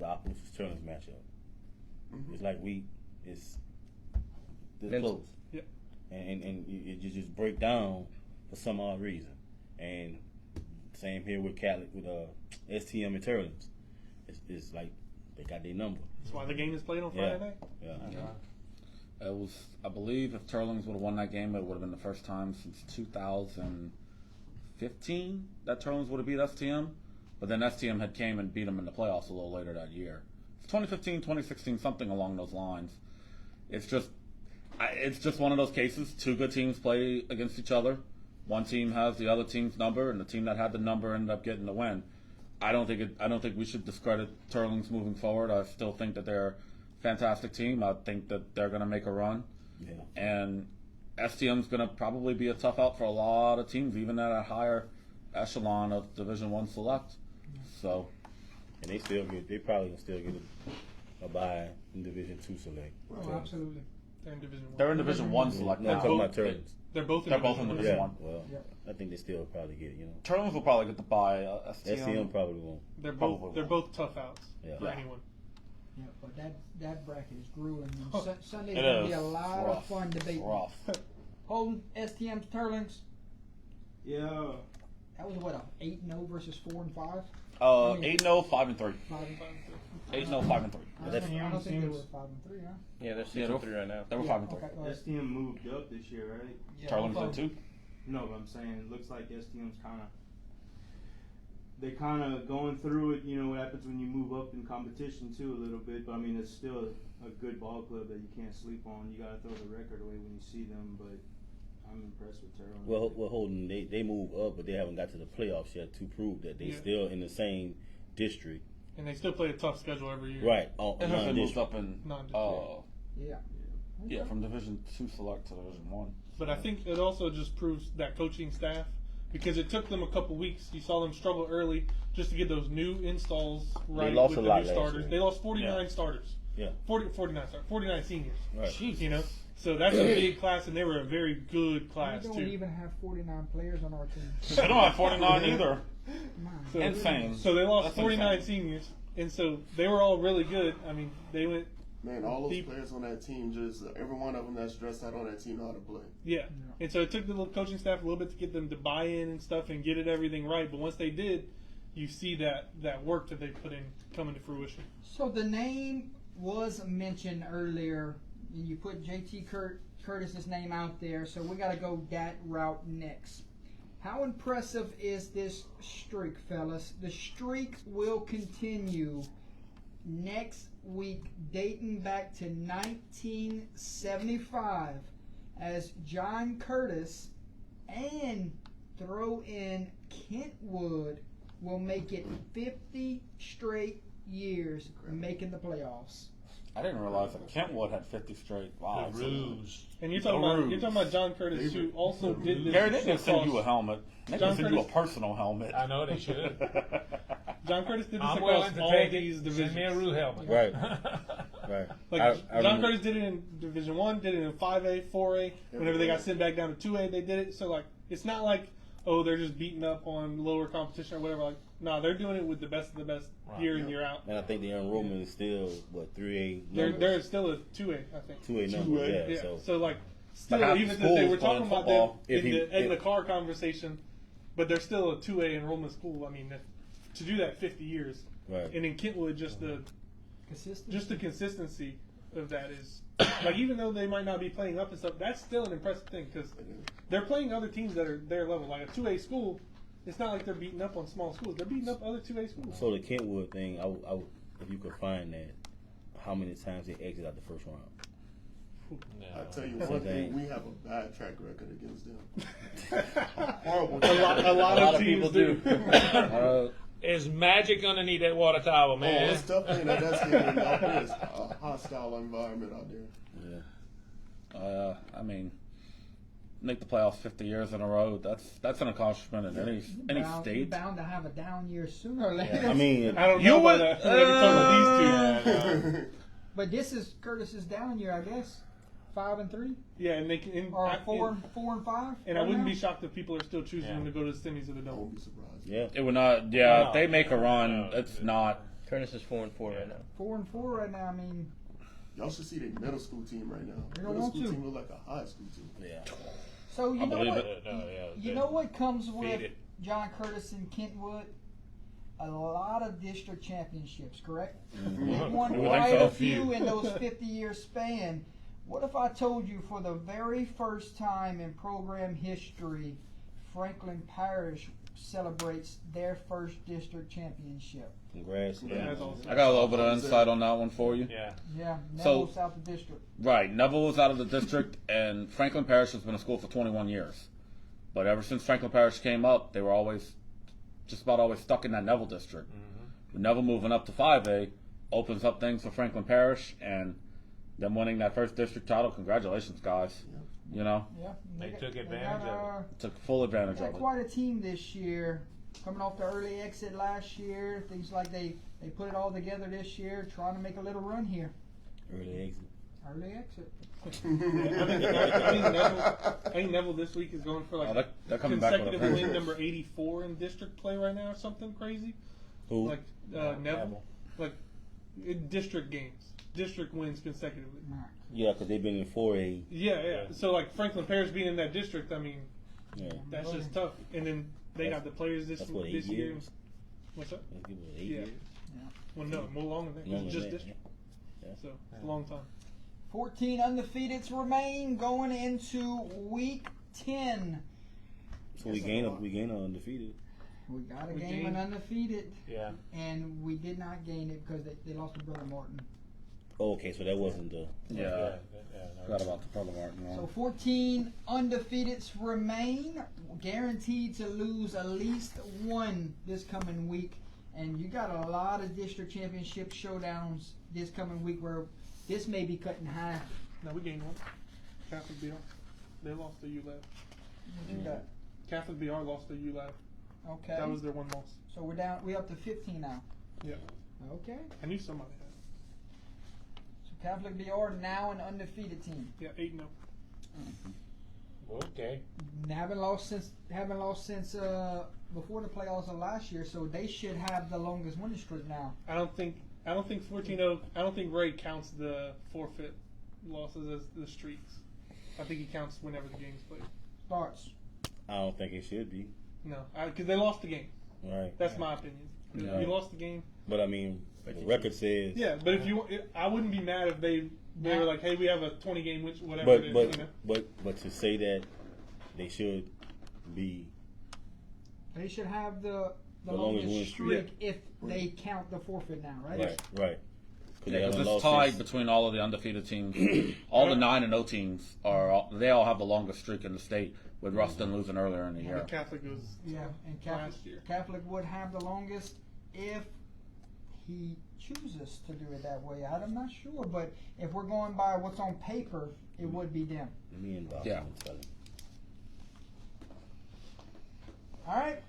Opposites Turner's matchup. It's like it's this Mental. close. Yeah. And it just break down for some odd reason. And same here with Catholic with STM and Turlings. It's like they got their number. That's why the game is played on Friday night. Yeah. It was, I believe, if Turlings would have won that game, it would have been the first time since 2015 that Turlings would have beat STM. But then STM had came and beat them in the playoffs a little later that year. It's 2015, 2016, something along those lines. It's just one of those cases. 2 good teams play against each other. One team has the other team's number, and the team that had the number ended up getting the win. I don't think we should discredit Turlings moving forward. I still think that they're a fantastic team. I think that they're going to make a run. Yeah. And STM's going to probably be a tough out for a lot of teams, even at a higher echelon of Division I Select. So, And they probably gonna still get a bye in Division II Select. Oh, absolutely. They're in Division 1. they're in Division I Select No, I'm now. talking about Turlings. They're both in They're both Division in one. Division Yeah. One. Well, I think they still probably get it. Turlings will probably get the bye. STM probably won't. They're Probably both tough outs Yeah. for Yeah. anyone. Yeah, but that bracket is grueling. Sunday's It going to is. be a lot of Rough. fun debating. Rough. Holding STM's Turlings, Yeah. that was what, a 8-0 versus 4-5? 8-0, 5-3. 5-5. 8-0, 5-3. I don't think they were 5-3, huh? Yeah, they're 6-3 right now. They were 5-3. Okay, all right. STM moved up this year, right? Oh, Yeah, Turlings no did too. No, but I'm saying it looks like STM's kind of they kind of going through it. You know what happens when you move up in competition too a little bit. But I mean, it's still a good ball club that you can't sleep on. You gotta throw the record away when you see them. But I'm impressed with Terrell. Well, Holden, they move up, but they haven't got to the playoffs yet to prove that they still in the same district. And they still play a tough schedule every year. Right. And they moved up in Yeah. from Division 2 select to Division 1. But I think it also just proves that coaching staff, because it took them a couple weeks. You saw them struggle early just to get those new installs right lost with a the lot new last starters. year. They lost 49 starters. Yeah. 49 seniors. Right. You know, so that's a big class, and they were a very good class We don't too. even have 49 players on our team. They don't have 49 either. So, Insane. So they lost That's 49 insane. seniors, and so they were all really good. I mean, they went. Man, all those Deep. players on that team, just every one of them that's dressed out on that team know how to play. Yeah. And so it took the little coaching staff a little bit to get them to buy in and stuff and get everything right. But once they did, you see that work that they put in coming to fruition. So the name was mentioned earlier, and you put JT Curtis's name out there, so we got to go that route next. How impressive is this streak, fellas? The streak will continue next week, dating back to 1975, as John Curtis and throw in Kentwood will make it 50 straight years making the playoffs. I didn't realize that Kentwood had 50 straight. Wow. And you're talking about John Curtis, who also did this. Gary, they didn't send you a helmet. They John didn't send you a Curtis- personal helmet. I know they should. John Curtis did this I'm across willing to all take these it. divisions. Send me a Rue helmet. Right. Right. Like I John remember- Curtis did it in Division 1, did it in 5A, 4A. Whenever they got sent back down to 2A, they did it. So like, it's not like, oh, they're just beating up on lower competition or whatever. Like, no, they're doing it with the best of the best year in, year out. And I think the enrollment is still, 3A numbers? They're still a 2A, I think. 2A numbers, yeah. So like, still, half the even though they were schools talking playing about them football. in the car conversation, but they're still a 2A enrollment school. I mean, to do that 50 years. Right. And in Kentwood, just the consistency of that is like, even though they might not be playing up and stuff, that's still an impressive thing because they're playing other teams that are their level. Like a 2A school, it's not like they're beating up on small schools. They're beating up other 2A schools. So the Kentwood thing, I if you could find that, how many times they exit out the first round? I tell you That's one the thing, thing. we have a bad track record against them. Horrible. A lot of teams do. There's magic underneath that water tower, Oh, man. it's definitely in that stadium. It's a hostile environment out there. Yeah. I mean, make the playoffs 50 years in a row. That's an accomplishment in any You're state. bound to have a down year sooner or later. I mean, I don't know about that. These two. But this is Curtis's down year, I guess. 5 and 3, Yeah, and they can. or 4 and 5. And I right wouldn't now? be shocked if people are still choosing them to go to the semis of the I dome. won't be surprised. yeah. It would not. Yeah, No. if they make a run, No. it's not. Curtis is 4-4 right now. 4 and 4 right now. I mean, Y'all should see their middle school team right now. They don't Middle want school to. team look like a high school team. Yeah. so you I know believe what? it. You know what comes with Feed it. John Curtis and Kentwood? A lot of district championships, correct? Mm-hmm. They won You would quite think so. a few in those 50-year span. What if I told you for the very first time in program history, Franklin Parish celebrates their first district championship? Congrats. Yeah, that's awesome. I got a little bit of insight on that one for you. Yeah. Yeah, So- Neville's out the district. Right, Neville was out of the district, and Franklin Parish has been a school for 21 years. But ever since Franklin Parish came up, they were just about always stuck in that Neville district. With Neville moving up to 5A opens up things for Franklin Parish, and them winning that first district title. Congratulations, guys. You know, Yeah, They got- took advantage of it. took full advantage Got of it. quite a team this year. Coming off the early exit last year, things like they put it all together this year, trying to make a little run here. Early exit. Early exit. I think Neville this week is going for like they're coming back with a consecutive win vengeance. number 84 in district play right now, or something crazy. Who? Like Neville, like in district games, district wins consecutively. Yeah, because they've been in 4A. Yeah. So like Franklin Parish being in that district, I mean, Yeah. that's just tough. And then they got the players this That's what, 8 this year. years? What's up? Let's give it 8 Yeah. years. Well, no, more longer than that. Longer It's just than that, district. yeah. So it's a long time. 14 undefeateds remain going into week 10. So we gain undefeated. We got a We game gained- and undefeated, Yeah. and we did not gain it because they lost to Brother Martin. Oh, okay, so that wasn't the. Yeah. no. Forgot about the Brother Martin one. So 14 undefeateds remain, guaranteed to lose at least one this coming week. And you got a lot of district championship showdowns this coming week where this may be cut in half. No, we gained one. Catholic BR. They lost to ULAB. What you got? Catholic BR lost to ULAB. Okay. That was their one loss. So we up to 15 now. Yeah. Okay. I knew somebody had. So Catholic BR now an undefeated team. Yeah, 8-0. Okay. Haven't lost since before the playoffs of last year, so they should have the longest winning streak now. I don't think 14-0. I don't think Ray counts the forfeit losses as the streaks. I think he counts whenever the game's played. Starts. I don't think it should be. No, because they lost the game. Right. That's my opinion. Yeah. You lost the game. But I mean, the record says. Yeah, but if you, I wouldn't be mad if they were like, hey, we have a 20-game win, whatever it is. You know? But to say that they should be. They should have the longest winning longest streak. streak if they count the forfeit now, right? Right. Yeah, they because haven't it's lost tied since- between all of the undefeated teams. All the 9-0 teams they all have the longest streak in the state, with Ruston losing earlier in the I year. think Catholic was Yeah, and last year. Catholic would have the longest if he chooses to do it that way. I'm not sure, but if we're going by what's on paper, it would be them. Me and Bob Yeah. will tell him. All right,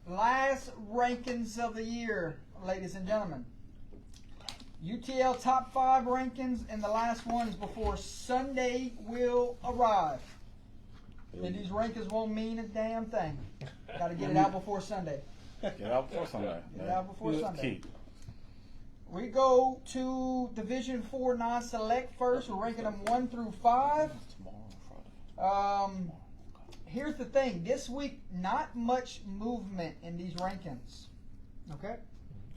last rankings of the year, ladies and gentlemen. UTL top 5 rankings, and the last ones before Sunday will arrive. And these rankings won't mean a damn thing. Got to get it out before Sunday. Get out before Sunday. Get it out before That's Sunday. key. We go to Division 4 non-select first. We're ranking them 1 through 5. Here's the thing. This week, not much movement in these rankings. Okay?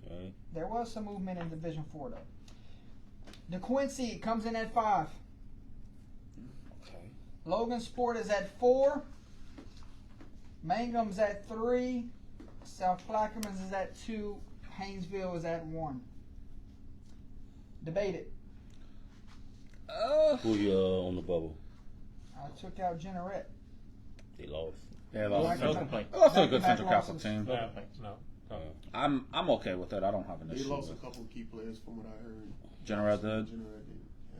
Right. There was some movement in Division 4, though. DeQuincy comes in at 5. Okay. Logan Sport is at 4. Mangum's at 3. South Plaquemines is at 2. Haynesville is at 1. Debate it. Who you on the bubble? I took out Generette. They lost. Yeah, No that's complaint. also a good Back-to-back Central Catholic losses. team. No. No. I'm okay with it. I don't have an They issue lost a with it. couple of key players from what I heard. Generette did. Generette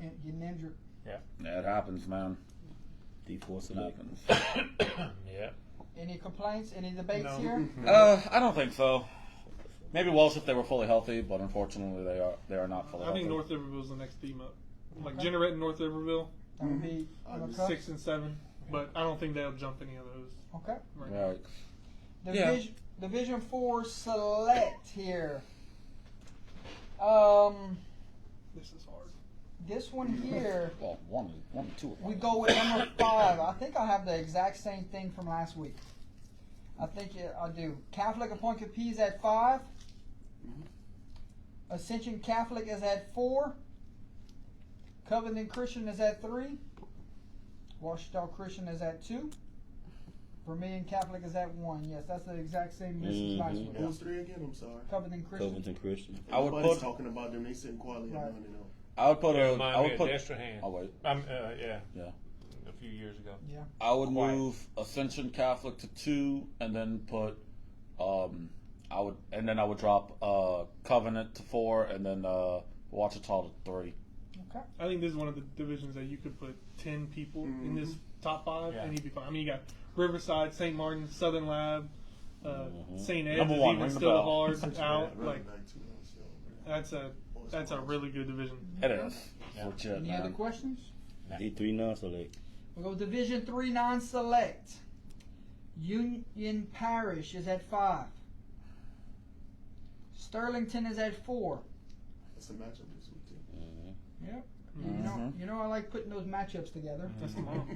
did. Getting injured. Yeah, it happens, man. D4 It select. happens. Yeah. Any complaints? Any debates No. here? I don't think so. Maybe Welsh if they were fully healthy, but unfortunately they are not fully I healthy. think North Liverpool's the next team up. Like Okay. Generette and North Liverpool, That would be on the cusp. 6 and 7. But I don't think they'll jump any of those. Okay. Right. Division 4 select here. This is hard. This one here, Well, one and two. we go with number 5. I think I have the exact same thing from last week. I think I do. Catholic of Punkapee's at 5. Ascension Catholic is at 4. Covenant Christian is at 3. Washita Christian is at 2. Vermilion Catholic is at 1. Yes, that's the exact same list as last week. Who was 3 again? I'm sorry. Covenant Christian. Covington Christian. I would Nobody's put. talking about them. They sitting quietly Right. at 9-0. I would put a. Remind I me would of put. Destrehan. Oh wait. Yeah. Yeah. A few years ago. Yeah. I would Quiet. move Ascension Catholic to 2, and then put. I would drop Covenant to 4, and then Ouachita to 3. Okay. I think this is one of the divisions that you could put 10 people in this top 5, Yeah. and you'd be fine. I mean, you got Riverside, St. Martin, Southern Lab, St. Ed's Number is one, even ring the still bell. hard out. Really Like back to us, yo. that's a really good division. It is. Legit, Any other man. questions? D3 non-select. We'll go Division 3 non-select. Union Parish is at 5. Sterlington is at 4. That's a matchup this week too. Yep. Mhm. You know I like putting those matchups together. That's tomorrow.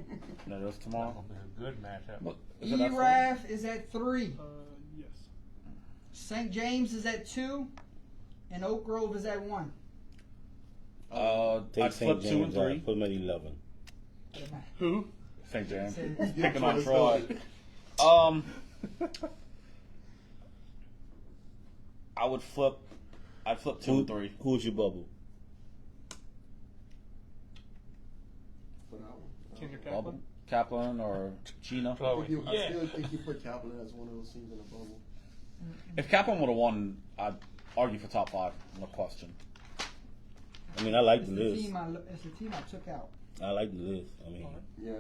That is tomorrow. That'll be a good matchup. What, is it at 4? ERAF is at 3. Yes. St. James is at 2. And Oak Grove is at 1. Take I'd St. flip 2 and James out. 3. Put them at 11. Who? St. James. Say- Picking on let's Troy. go. I would flip. I'd flip 2 and 3. Who's your bubble? For that one. Kendrick Bubble? Kaplan. Kaplan or Gina. I Chloe. Yeah. still think you put Kaplan as one of those teams in the bubble. If Kaplan would have won, I'd argue for top 5, no question. I mean, I like It's the the list. it's the team I took out. I like the list. I mean, Yeah.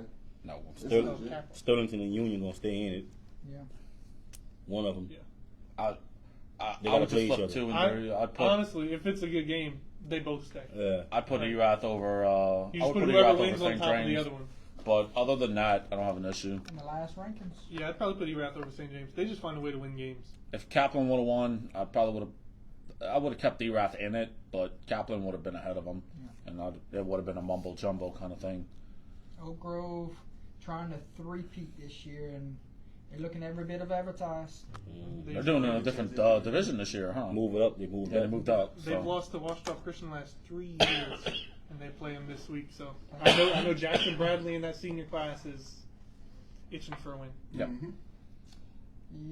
No. Sterling, Kaplan. Sterlington and Union gonna stay in it. Yeah. One of them. Yeah. I They I gotta would play just each flip other. 2 and 3. I'd put Honestly, if it's a good game, they both stay. Yeah. I'd put Erath over. You I just would put put whoever Erath over wins on St. top of the James. other one. But other than that, I don't have an issue. In the last rankings. Yeah, I'd probably put Erath over St. James. They just find a way to win games. If Kaplan would have won, I probably would have. I would have kept Erath in it, but Kaplan would have been ahead of him, and it would have been a mumble jumbo kind of thing. Oak Grove trying to three-peat this year, and they're looking every bit of advertised. They're doing it in a different division this year, huh? Move it up. They moved Yeah, up. they moved up. They've So. lost to Washington Christian the last 3 years, and they play them this week. So I know Jackson Bradley in that senior class is itching for a win. Yep.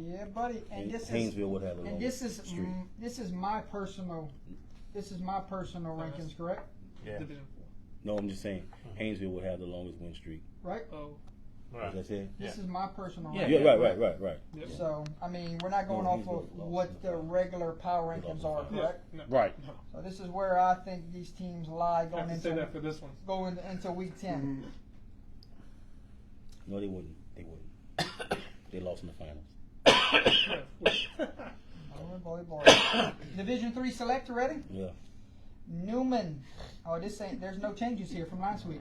Yeah, buddy. And this is Haynesville would have a and long this is streak. this is my personal rankings, correct? Yeah. Division No, I'm just saying Haynesville would have the longest win streak. Right. 4. Oh, As I said. This is my personal. Yeah, ranking. Yeah, right. yep. So I mean, we're not going No, off he's of lost. what the regular power rankings are, Yeah. correct? No. Right. So this is where I think these teams lie I going have to say into that for this one. into week 10. No, they wouldn't. They wouldn't. They lost in the finals. Boy. Division 3 select ready? Yeah. Newman. Oh, there's no changes here from last week.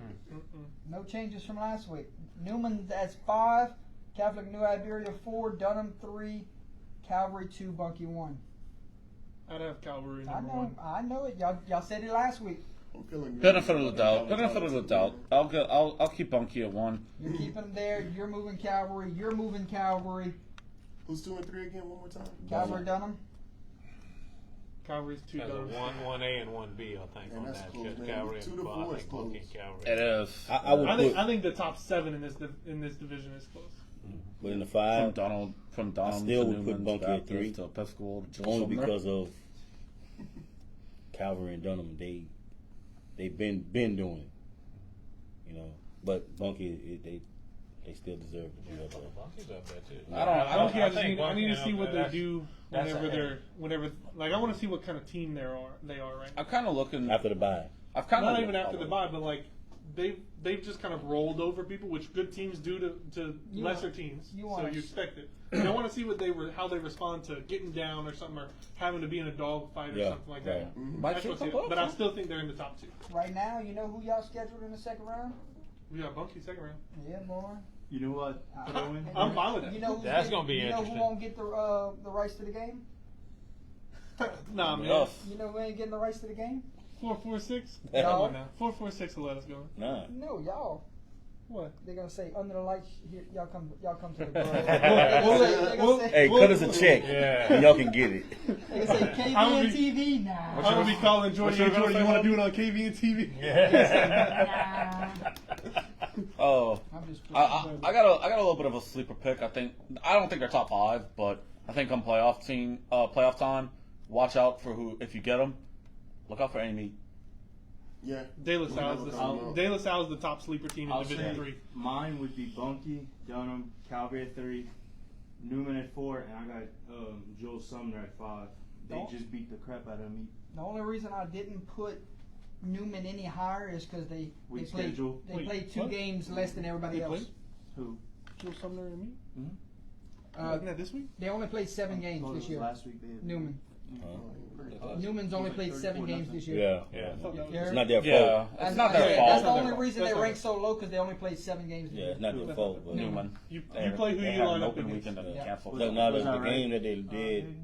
No changes from last week. Newman that's 5, Catholic New Iberia 4, Dunham 3, Calvary 2, Bunkie 1. I'd have Calvary I number know, 1. I know it. Y'all said it last week. I'm feeling good. Benefit of the doubt. Benefit of the doubt. I'll keep Bunky at 1. You're keeping them there. You're moving Calvary. You're moving Calvary. Who's 2 and 3 again? One more time. Calvary Dunham. Calvary's 2 There's a Dunham. 1A and 1B, I think, Man, on that's that. close, Just man. Calvary 2 and to 4, 4 I is think Bunkie close. Calvary. It is. I would put, I think the top 7 in this division is close. but in the From 5, Donald I still would put Bunky at 3. to Episcopal to only Sumner. because of Calvary and Dunham. They've been doing it, you know. But Bunky, they still deserve to be up there. Bunkie's up there, too. I need to see what they that's- do that's whenever like I want to see what kind of team they are right now. I'm kind of looking. After the bye. I've kind of Not even after the bye, but like they've just kind of rolled over people, which good teams do to You lesser want- teams. you So want- you expect it. And I want to see how they respond to getting down or something, or having to be in a dog fight or Yeah, something like right. that. Might That's see a what's it. couple But I upsets. still think they're in the top 2. Right now, you know who y'all scheduled in the second round? We got Bunky second round. Yeah, boy. You know what? Owen? I'm fine with that. You know who's That's getting- gonna be You know interesting. who won't get the rights to the game? Nah, man. Rough. You know who ain't getting the rights to the game? 446. No. Come on now. 446 will let us go. Nah. No, y'all. What? They're gonna say under the lights. Here, y'all come to the club. They're gonna say, Hey, cut us a check. Yeah. And y'all can get it. they're gonna say I would KVN TV now. I'm gonna be calling Jordan. you Hey, gonna Jordan, say, you want to Mom? do it on KVN TV? Oh, I'm just I got a little bit of a sleeper pick. I don't think they're top 5, but I think come playoff time, watch out for if you get them. Look out for Amy. Yeah. De La Salle is the top sleeper team in I'll Division say 3. mine would be Bunky, Dunham, Calvary at 3, Newman at 4, and I got Joel Sumner at 5. They Don't- just beat the crap out of me. The only reason I didn't put Newman any higher is because they Weak played schedule. they Wait, played 2 what? games less than everybody They else. played? Who? Joe Sumner and me? Uh, Isn't that this week? they only played 7 games Oh, it this was year. last week. They had Newman. Huh? Newman's only played 7 games this year. Yeah. Yeah. Yeah. It's not their Yeah, fault. it's not That's their the fault. only reason they That's not ranked so low because they only played 7 games. This Yeah, year. it's not their fault. But Newman. You They play who they you had line an up open against. weekend and Yeah. canceled. no, no, Was the that game right? that they did.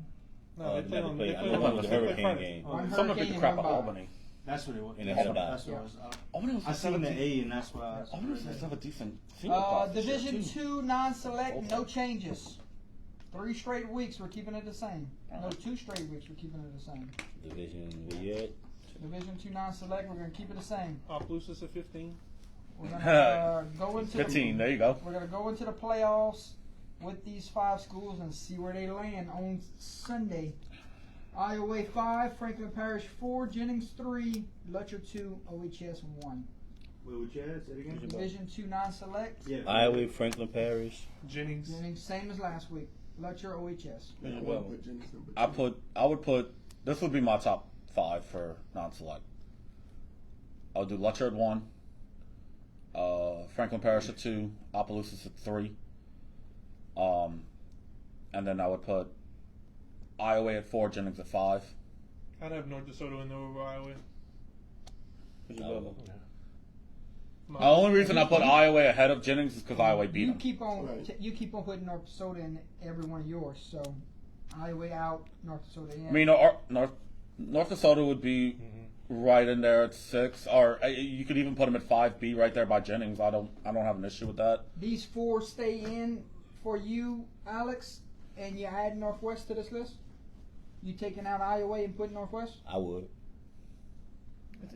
No, they played on. I They know played it was the on Hurricane Friday. game. One Sumner beat hurricane the and crap one out of bye. Albany. That's what it was. And they That's had what, a that's what I was. Albany was I seen the 17. A, and that's why. Albany was have a decent senior class this year, Division too. 2 non-select, no changes. 3 straight weeks, we're keeping it the same. No, 2 straight weeks, we're keeping it the same. Division where you at? Division 2 non-select, we're gonna keep it the same. Opelousas at 15. We're gonna go into 15. There you go. We're gonna go into the playoffs with these 5 schools and see where they land on Sunday. Iowa 5, Franklin Parish 4, Jennings 3, Lutcher 2, OHS 1. What would you add? Say it again. Division 2 non-select. Yeah. Iowa, Franklin Parish. Jennings. Jennings, same as last week. Lutcher, OHS. I Well, would put Jennings number two. I would put this would be my top 5 for non-select. I'll do Lutcher at 1, Franklin Parish at 2, Opelousas at 3, and then I would put Iowa at 4, Jennings at 5. I'd have North DeSoto in there over Iowa. The only reason I put Iowa ahead of Jennings is because Iowa beat You them. keep on Right. you keep on putting North Dakota in every one of yours. So Iowa out, North Dakota in. I mean, North Dakota would be right in there at 6, or you could even put them at 5B right there by Jennings. I don't have an issue with that. These 4 stay in for you, Alex, and you add Northwest to this list. You taking out Iowa and putting Northwest. I would.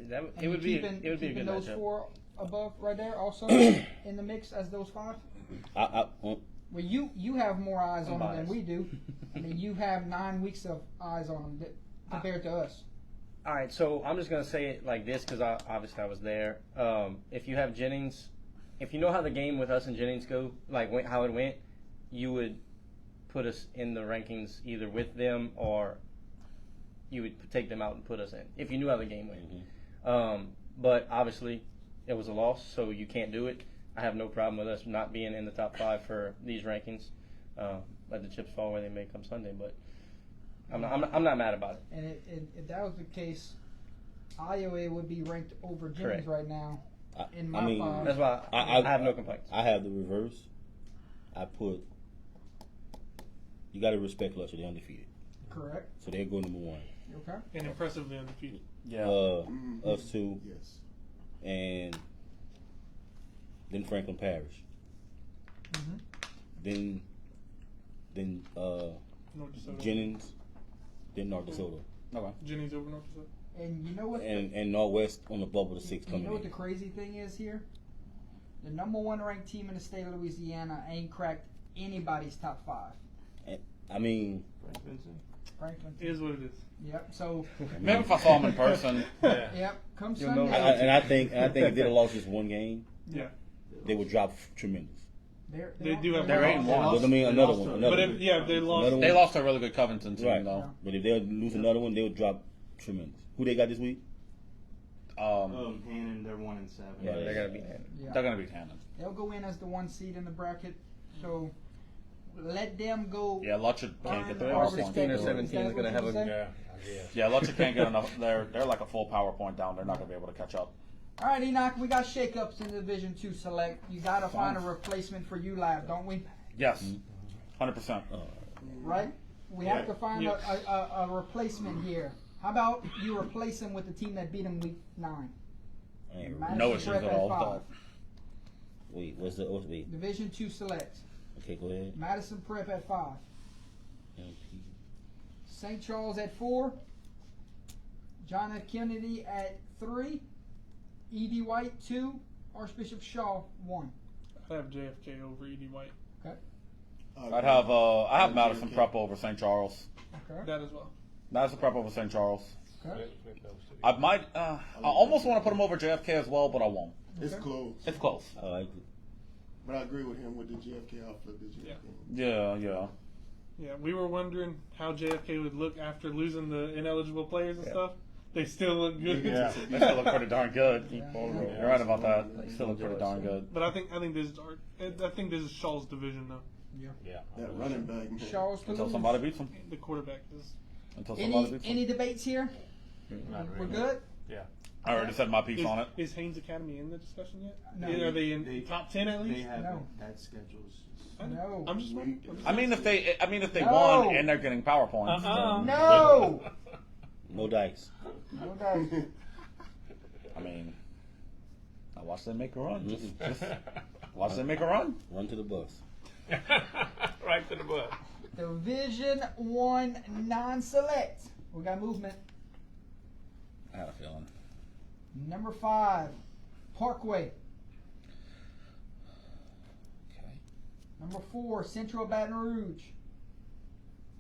That, And it you would be keeping, it would be a keeping good those matchup. 4 above right there also in the mix as those 5. Well, you have more eyes I'm on them than biased. we do. I mean, you have 9 weeks of eyes on them compared to us. All right, so I'm just gonna say it like this because obviously I was there. If you have Jennings, if you know how the game with us and Jennings go, like how it went, you would put us in the rankings either with them or you would take them out and put us in if you knew how the game went. But obviously, it was a loss, so you can't do it. I have no problem with us not being in the top 5 for these rankings. Let the chips fall where they may come Sunday, but I'm not mad about it. And if that was the case, Iowa would be ranked over Jennings Correct. right now. In my I mean, 5. That's why I have no complaints. I have the reverse. I put. You got to respect Lutcher. They're undefeated, Correct. so they're going number 1. Okay. And impressively undefeated. Yeah. Us 2, Yes. and then Franklin Parish. Then North DeSoto. Jennings, then North DeSoto, Okay. Jennings over North DeSoto. And you know what? and Northwest on the bubble to 6 You coming know what the in. crazy thing is here? The number 1 ranked team in the state of Louisiana ain't cracked anybody's top 5. I mean, Frank Vincent. Franklin. It is what it is. Yep. So. Maybe if I saw him in person. Yep. Come You'll know Sunday. and I think if they'd have lost just 1 game, Yeah. they would drop tremendous. They do have- They're 8-1. But I mean, another one. But Another if they lost, Another They one. lost a really good Covington team, Right. though. But if they lose another one, they would drop tremendous. Who they got this week? Hannon, they're 1-7. Yeah, They're gonna beat him. Yeah. They're gonna beat Hammond. They'll go in as the 1 seed in the bracket. So let them go. Yeah, Lutcher can't get the Burn Or our PowerPoint. 16 or respect. 17 is Is gonna that have what you a. say? Yeah, Lutcher can't get enough. They're like a full PowerPoint down. They're not gonna be able to catch up. All right, Enoch, we got shakeups in Division 2 select. You got to find a replacement for ULab, don't we? Yes, 100%. Right? We have to find Yeah. a replacement here. How about you replace him with the team that beat him week 9? Madison No issues Prep at all with 5. that. Wait, wait. Division 2 select. Okay, go ahead. Madison Prep at 5. LP. St. Charles at 4. John F. Kennedy at 3. E.D. White 2. Archbishop Shaw 1. I have JFK over E.D. White. I have Madison Prep over St. Charles. Okay. That as well. Madison Prep over St. Charles. Okay. I might. I almost want to put him over JFK as well, but I won't. It's Okay. close. It's close. I like it. But I agree with him with the GFK outfit. The GFK. Yeah. Yeah, we were wondering how JFK would look after losing the ineligible players and stuff. They still look good. Yeah, they still look pretty darn good. Yeah. You're right about that. They still look pretty darn good. But I think this is this is Shaw's division though. That running back, man. Shaw's to Until lose. somebody beats them. The quarterback is. Until somebody beats them. Any debates here? We're good? I already said my piece Is, on it. is Haynes Academy in the discussion yet? No. Are they in top 10 at They least? have No. that schedule's. No. I'm just wondering. I mean, if they No. won and they're getting PowerPoints. then- No! No dice. No dice. I mean, I watch them make a run. Just watch them make a run. Run to the bus. Right to the butt. Division 1 non-select. We got movement. I had a feeling. Number 5, Parkway. Okay. Number 4, Central Baton Rouge.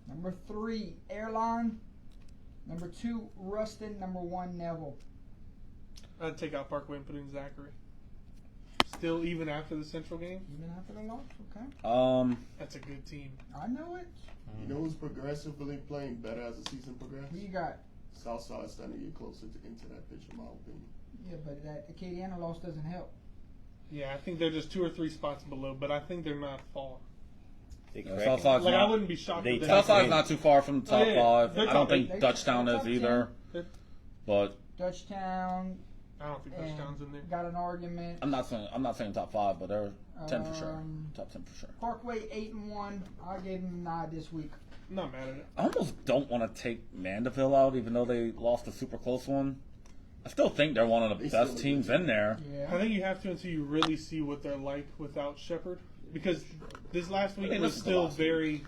Number 3, Airline. Number 2, Rustin. Number 1, Neville. I'd take out Parkway and put in Zachary. Still, even after the Central game, Even after the loss, okay. that's a good team. I know it. You know who's progressively playing better as the season progresses? Who you got? Southside's starting to get closer into that picture, in my opinion. Yeah, but that Acadiana loss doesn't help. Yeah, I think they're just 2 or 3 spots below, but I think they're not far. They Yeah, cracking. Southside's Like I not, wouldn't be shocked. they if top Southside's ten. not too far from the top Oh, yeah. 5. They're I don't top- think they- Dutchtown they're is top either, 10. but Dutchtown I don't think and Dutchtown's in there. got an argument. I'm not saying top 5, but they're 10 for sure. Um, Top 10 for sure. Parkway 8-1. I gave them a nod this week. I'm not mad at it. I almost don't want to take Mandeville out, even though they lost a super close one. I still think they're one of the They best still- teams in there. I Yeah. think you have to until you really see what they're like without Shepard, because this last week I mean, was this is the still last week. very.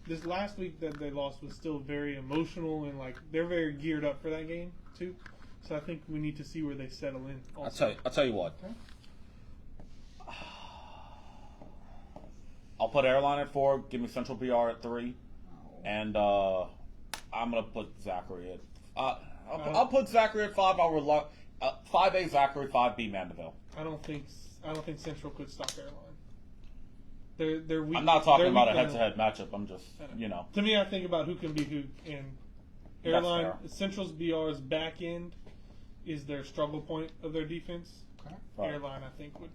This last week that they lost was still very emotional, and like they're very geared up for that game too. So I think we need to see where they settle in. Also. I'll tell you what. Okay. I'll put Airline at 4. Give me Central BR at 3, and I'm gonna put Zachary at. I'll put Zachary at 5. 5A Zachary, 5B Mandeville. I don't think Central could stop Airline. They're weak. I'm not talking they're about a weak now. head-to-head matchup. I'm just, you know. To me, I think about who can beat who, and That's Airline fair. Central's BR's back end is their struggle point of their defense. Right. Airline, I think, would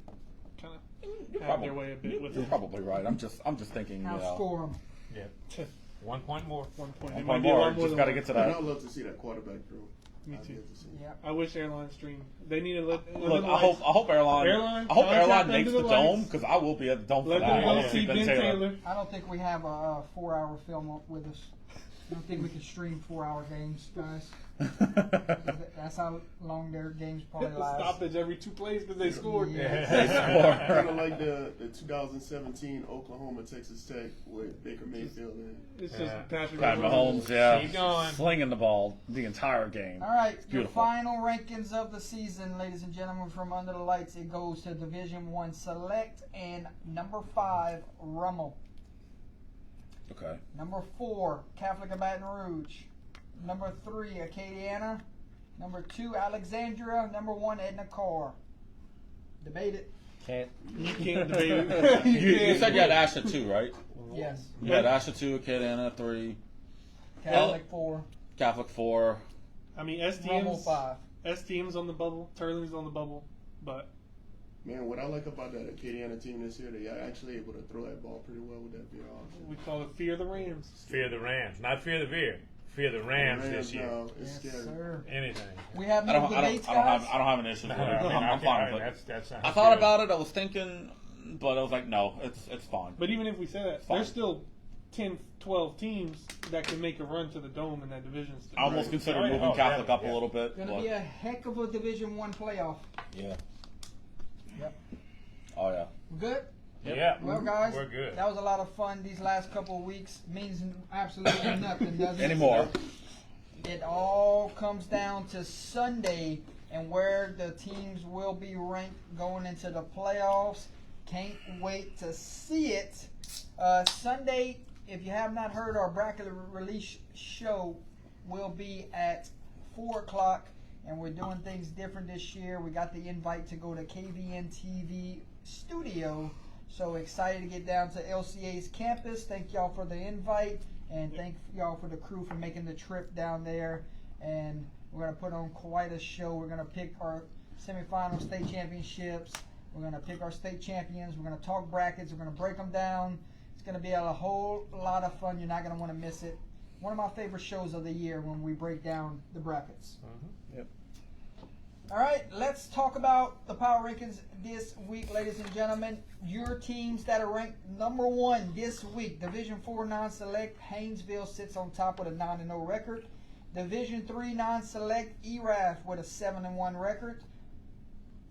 kind of You're have their way a bit with You're it. probably right. I'm just thinking. You know, Outscore them. Yeah. 1 point more. 1 point. one It might point be a more. lot more Just than got to one. get to And that. I'd love to see that quarterback throw. Me I'd too. get to see it. Yeah. I wish Airline stream. They need to let. Look, I hope Airline. Airline, I hope contact Airline under makes the the dome lights. because I will be at the dome for Let that. them I go will see Ben Taylor. I don't think we have a 4-hour film up with us. I don't think we can stream 4-hour games, guys. That's how long their games probably last. Stoppage every 2 plays because they scored. Yeah. Kind of like the 2017 Oklahoma Texas Tech with Baker Mayfield in. It's just Yeah. Patrick Pat Mahomes. Mahomes, yeah, Keep going. slinging the ball the entire game. All right, the Beautiful. final rankings of the season, ladies and gentlemen, from Under the Lights. It goes to Division 1 Select and number 5, Rummel. Okay. Number 4, Catholic of Baton Rouge. Number 3, Acadiana. Number 2, Alexandria. Number 1, Edna Carr. Debate it. Can't. You can't debate it. You said you had Asha 2, right? Yes. You had Asha 2, Acadiana 3, Catholic 4, Catholic 4. I mean, Rummel 5. STM's on the bubble. Turling's on the bubble. But Man, what I like about that Acadiana team this year, they are actually able to throw that ball pretty well with that VR. we call it Fear the Rams. Fear the Rams. Not fear the Veer. Fear the Rams this year. now, it's Yes, scary. sir. Anything. We have I no don't debates, guys. have an issue with it. I'm fine with it. That's I thought about it. I was thinking, but I was like, no, it's fine. But even if we say that, Fine. there's still 10, 12 teams that can make a run to the dome in that division. Still. I almost Right. considered Oh, yeah. moving Oh, Catholic yeah, up yeah. a little bit. Gonna But, be a heck of a Division 1 playoff. yeah. Yep. Oh yeah. Good? Yeah. Well, guys, We're good. that was a lot of fun these last couple of weeks. Means absolutely nothing, does it? Anymore. It all comes down to Sunday and where the teams will be ranked going into the playoffs. Can't wait to see it. Sunday, if you have not heard, our bracket release show will be at 4 o'clock, and we're doing things different this year. We got the invite to go to KVN TV studio. So excited to get down to LCA's campus. Thank y'all for the invite, and thank y'all for the crew for making the trip down there. And we're going to put on quite a show. We're going to pick our semifinal state championships. We're going to pick our state champions. We're going to talk brackets. We're going to break them down. It's going to be a whole lot of fun. You're not going to want to miss it. One of my favorite shows of the year when we break down the brackets. All right, let's talk about the power rankings this week, ladies and gentlemen. Your teams that are ranked number 1 this week. Division 4 non-select, Haynesville sits on top with a 9-0 record. Division 3 non-select, ERAF with a 7-1 record.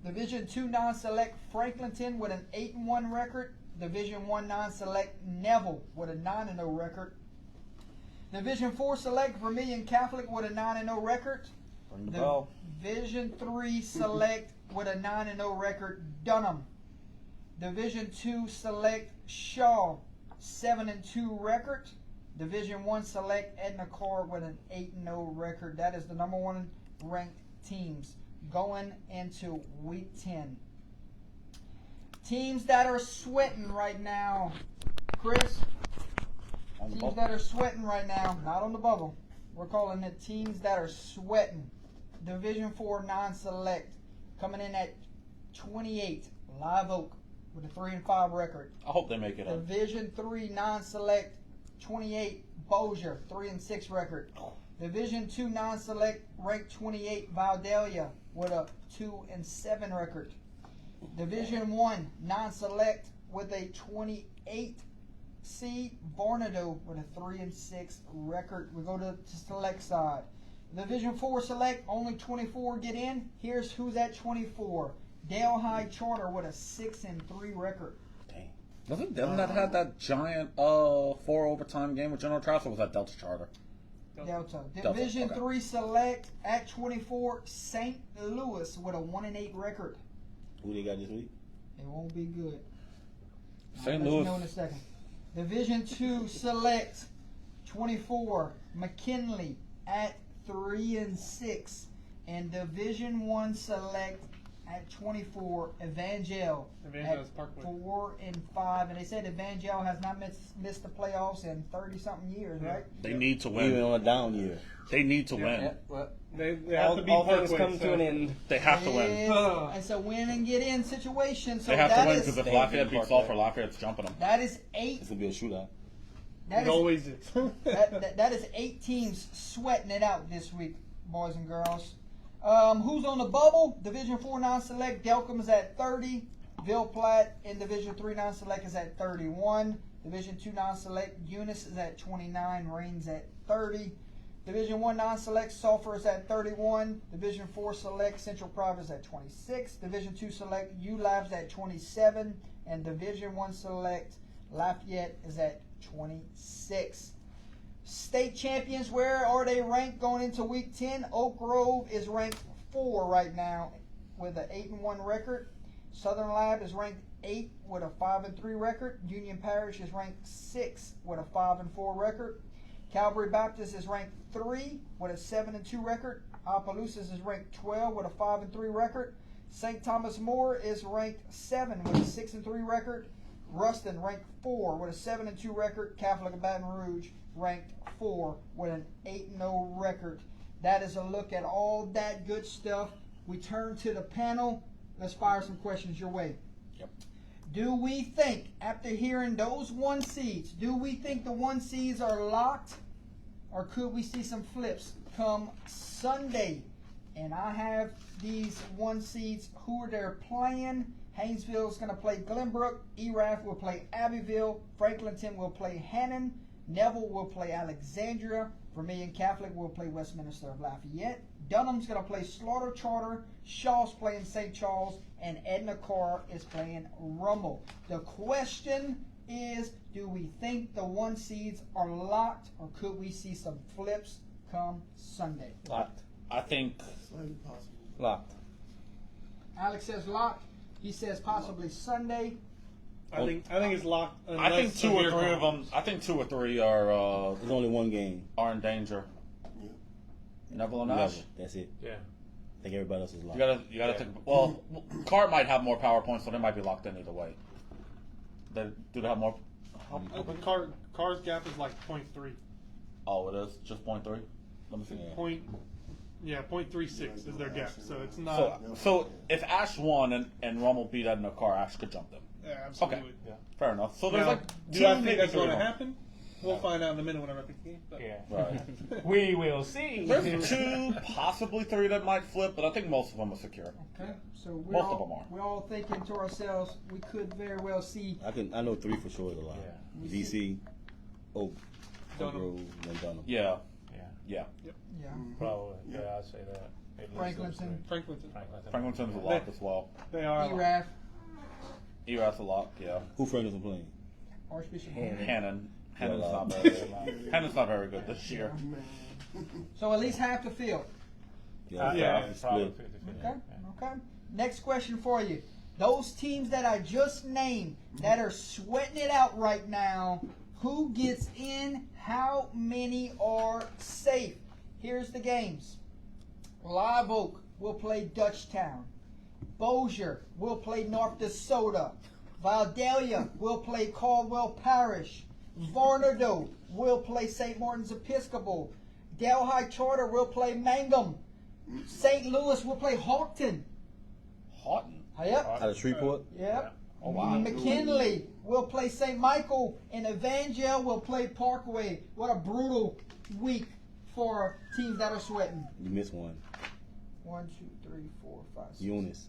Division 2 non-select, Franklinton with an 8-1 record. Division 1 non-select, Neville with a 9-0 record. Division 4 select, Vermilion Catholic with a 9-0 record. Ring the bell. Division 3 select with a 9-0 record, Dunham. Division 2 select, Shaw, 7-2 record. Division 1 select Edna Carr with an 8-0 record. That is the number 1 ranked teams going into Week 10. Teams that are sweating right now, Chris. On the Teams bubble. that are sweating right now, not on the bubble. We're calling it teams that are sweating. Division 4 non-select coming in at 28. Live Oak with a 3-5 record. I hope they make it up. Division 3 non-select 28. Bossier 3-6 record. Division 2 non-select ranked 28. Vidalia with a 2-7 record. Division 1 non-select with a 28 seed. Vornado with a 3-6 record. We go to the select side. Division 4 select, only 24 get in. Here's who's at 24. Dale High Charter with a 6-3 record. Wasn't them that had that giant 4 overtime game with General Travis, or was that Delta Charter? Delta. Delta, Division okay. 3 select at 24. St. Louis with a 1-8 record. Who they got this week? It won't be good. St. I'll let you Louis. know in a second. Division 2 select 24. McKinley at 3-6. And Division 1 select at 24. Evangel Evangel's at Parkway. 4-5. And they said Evangel has not missed the playoffs in 30-something years, right? They need to Even win. on a down year. They need to win. They have to beat all Parkway. things come so- to an end. They have to win. Yes, it's a win and get in situation. So They have to that win is because if Thank Lafayette you, beats Parkway. Sulphur, Lafayette's jumping them. that is 8. It's gonna be a shootout. That It is always is. that is 8 teams sweating it out this week, boys and girls. Who's on the bubble? Division 4 non-select. Delcom is at 30. Ville Platte in Division 3 non-select is at 31. Division 2 non-select. Eunice is at 29. Reigns at 30. Division 1 non-select. Sulphur is at 31. Division 4 select. Central Private is at 26. Division 2 select. ULab's at 27. And Division 1 select. Lafayette is at 26. State champions, where are they ranked going into Week 10? Oak Grove is ranked 4 right now with an 8-1 record. Southern Lab is ranked 8 with a 5-3 record. Union Parish is ranked 6 with a 5-4 record. Calvary Baptist is ranked 3 with a 7-2 record. Opelousas is ranked 12 with a 5-3 record. St. Thomas More is ranked 7 with a 6-3 record. Ruston ranked 4 with a 7-2 record. Catholic of Baton Rouge ranked 4 with an 8-0 record. That is a look at all that good stuff. We turn to the panel. Let's fire some questions your way. Yep. Do we think, after hearing those 1 seeds, do we think the 1 seeds are locked? Or could we see some flips come Sunday? And I have these 1 seeds, who are they playing. Haynesville is going to play Glenbrook. ERAF will play Abbeville. Franklinton will play Hannon. Neville will play Alexandria. Vermilion Catholic will play Westminster of Lafayette. Dunham's going to play Slaughter Charter. Shaw's playing St. Charles. And Edna Carr is playing Rummel. The question is, do we think the 1 seeds are locked, or could we see some flips come Sunday? Locked. I think Slightly possible. Locked. Alex says locked. He says possibly Sunday. I think it's locked. I think unless 2 or severe 3 of them. problems. I think 2 or 3 are There's only one game. in danger. Yeah. Neville and Never. Ash. That's it. Yeah. I think everybody else is locked. You gotta think. Well, Cart might have more power points, so they might be locked in either way. Do they have more? Car's gap is like 0.3. Oh, it is just 0.3. Let me see. Yeah. 0.36 is their gap, so it's not. So if Ash won and Rummel beat Edna Carr, Ash could jump them. Yeah, absolutely. Okay. Yeah. Fair enough. So there's Now, like do 2, I think maybe that's 3 going to of them. happen? We'll find out in a minute when I record the game. But. Yeah. Right. We will see. There's 2, possibly 3 that might flip, but I think most of them are secure. Okay, so we're Most of them all, are. we're all thinking to ourselves, we could very well see. I know 3 for sure is a lot. Yeah. VC, Oak Dunham. Grove, and Dunham. Yeah. Yeah. Yeah. Yeah, Probably. Yeah, I'd say that. At least those Franklinton. Franklinton. three. Franklinton's a lock as well. They are. ERAF, ERA's a lock. Yeah. Who Franklinton playing? Archbishop. Hannon's Yeah, not very good. Hannon's not very good this year. So at least half the field. Yeah. Probably split. 50-50. Okay, okay. Next question for you. Those teams that I just named that are sweating it out right now Who gets in? How many are safe? Here's the games. Live Oak will play Dutchtown. Bossier will play North DeSoto. Vidalia will play Caldwell Parish. Varnado will play St. Martin's Episcopal. Delhi Charter will play Mangum. St. Louis will play Houghton. Houghton. Yep. Out of Shreveport. Yep. Oh, wow. McKinley will play St. Michael, and Evangel will play Parkway. What a brutal week for teams that are sweating. You missed one. 1, 2, 3, 4, 5, 6, Eunice.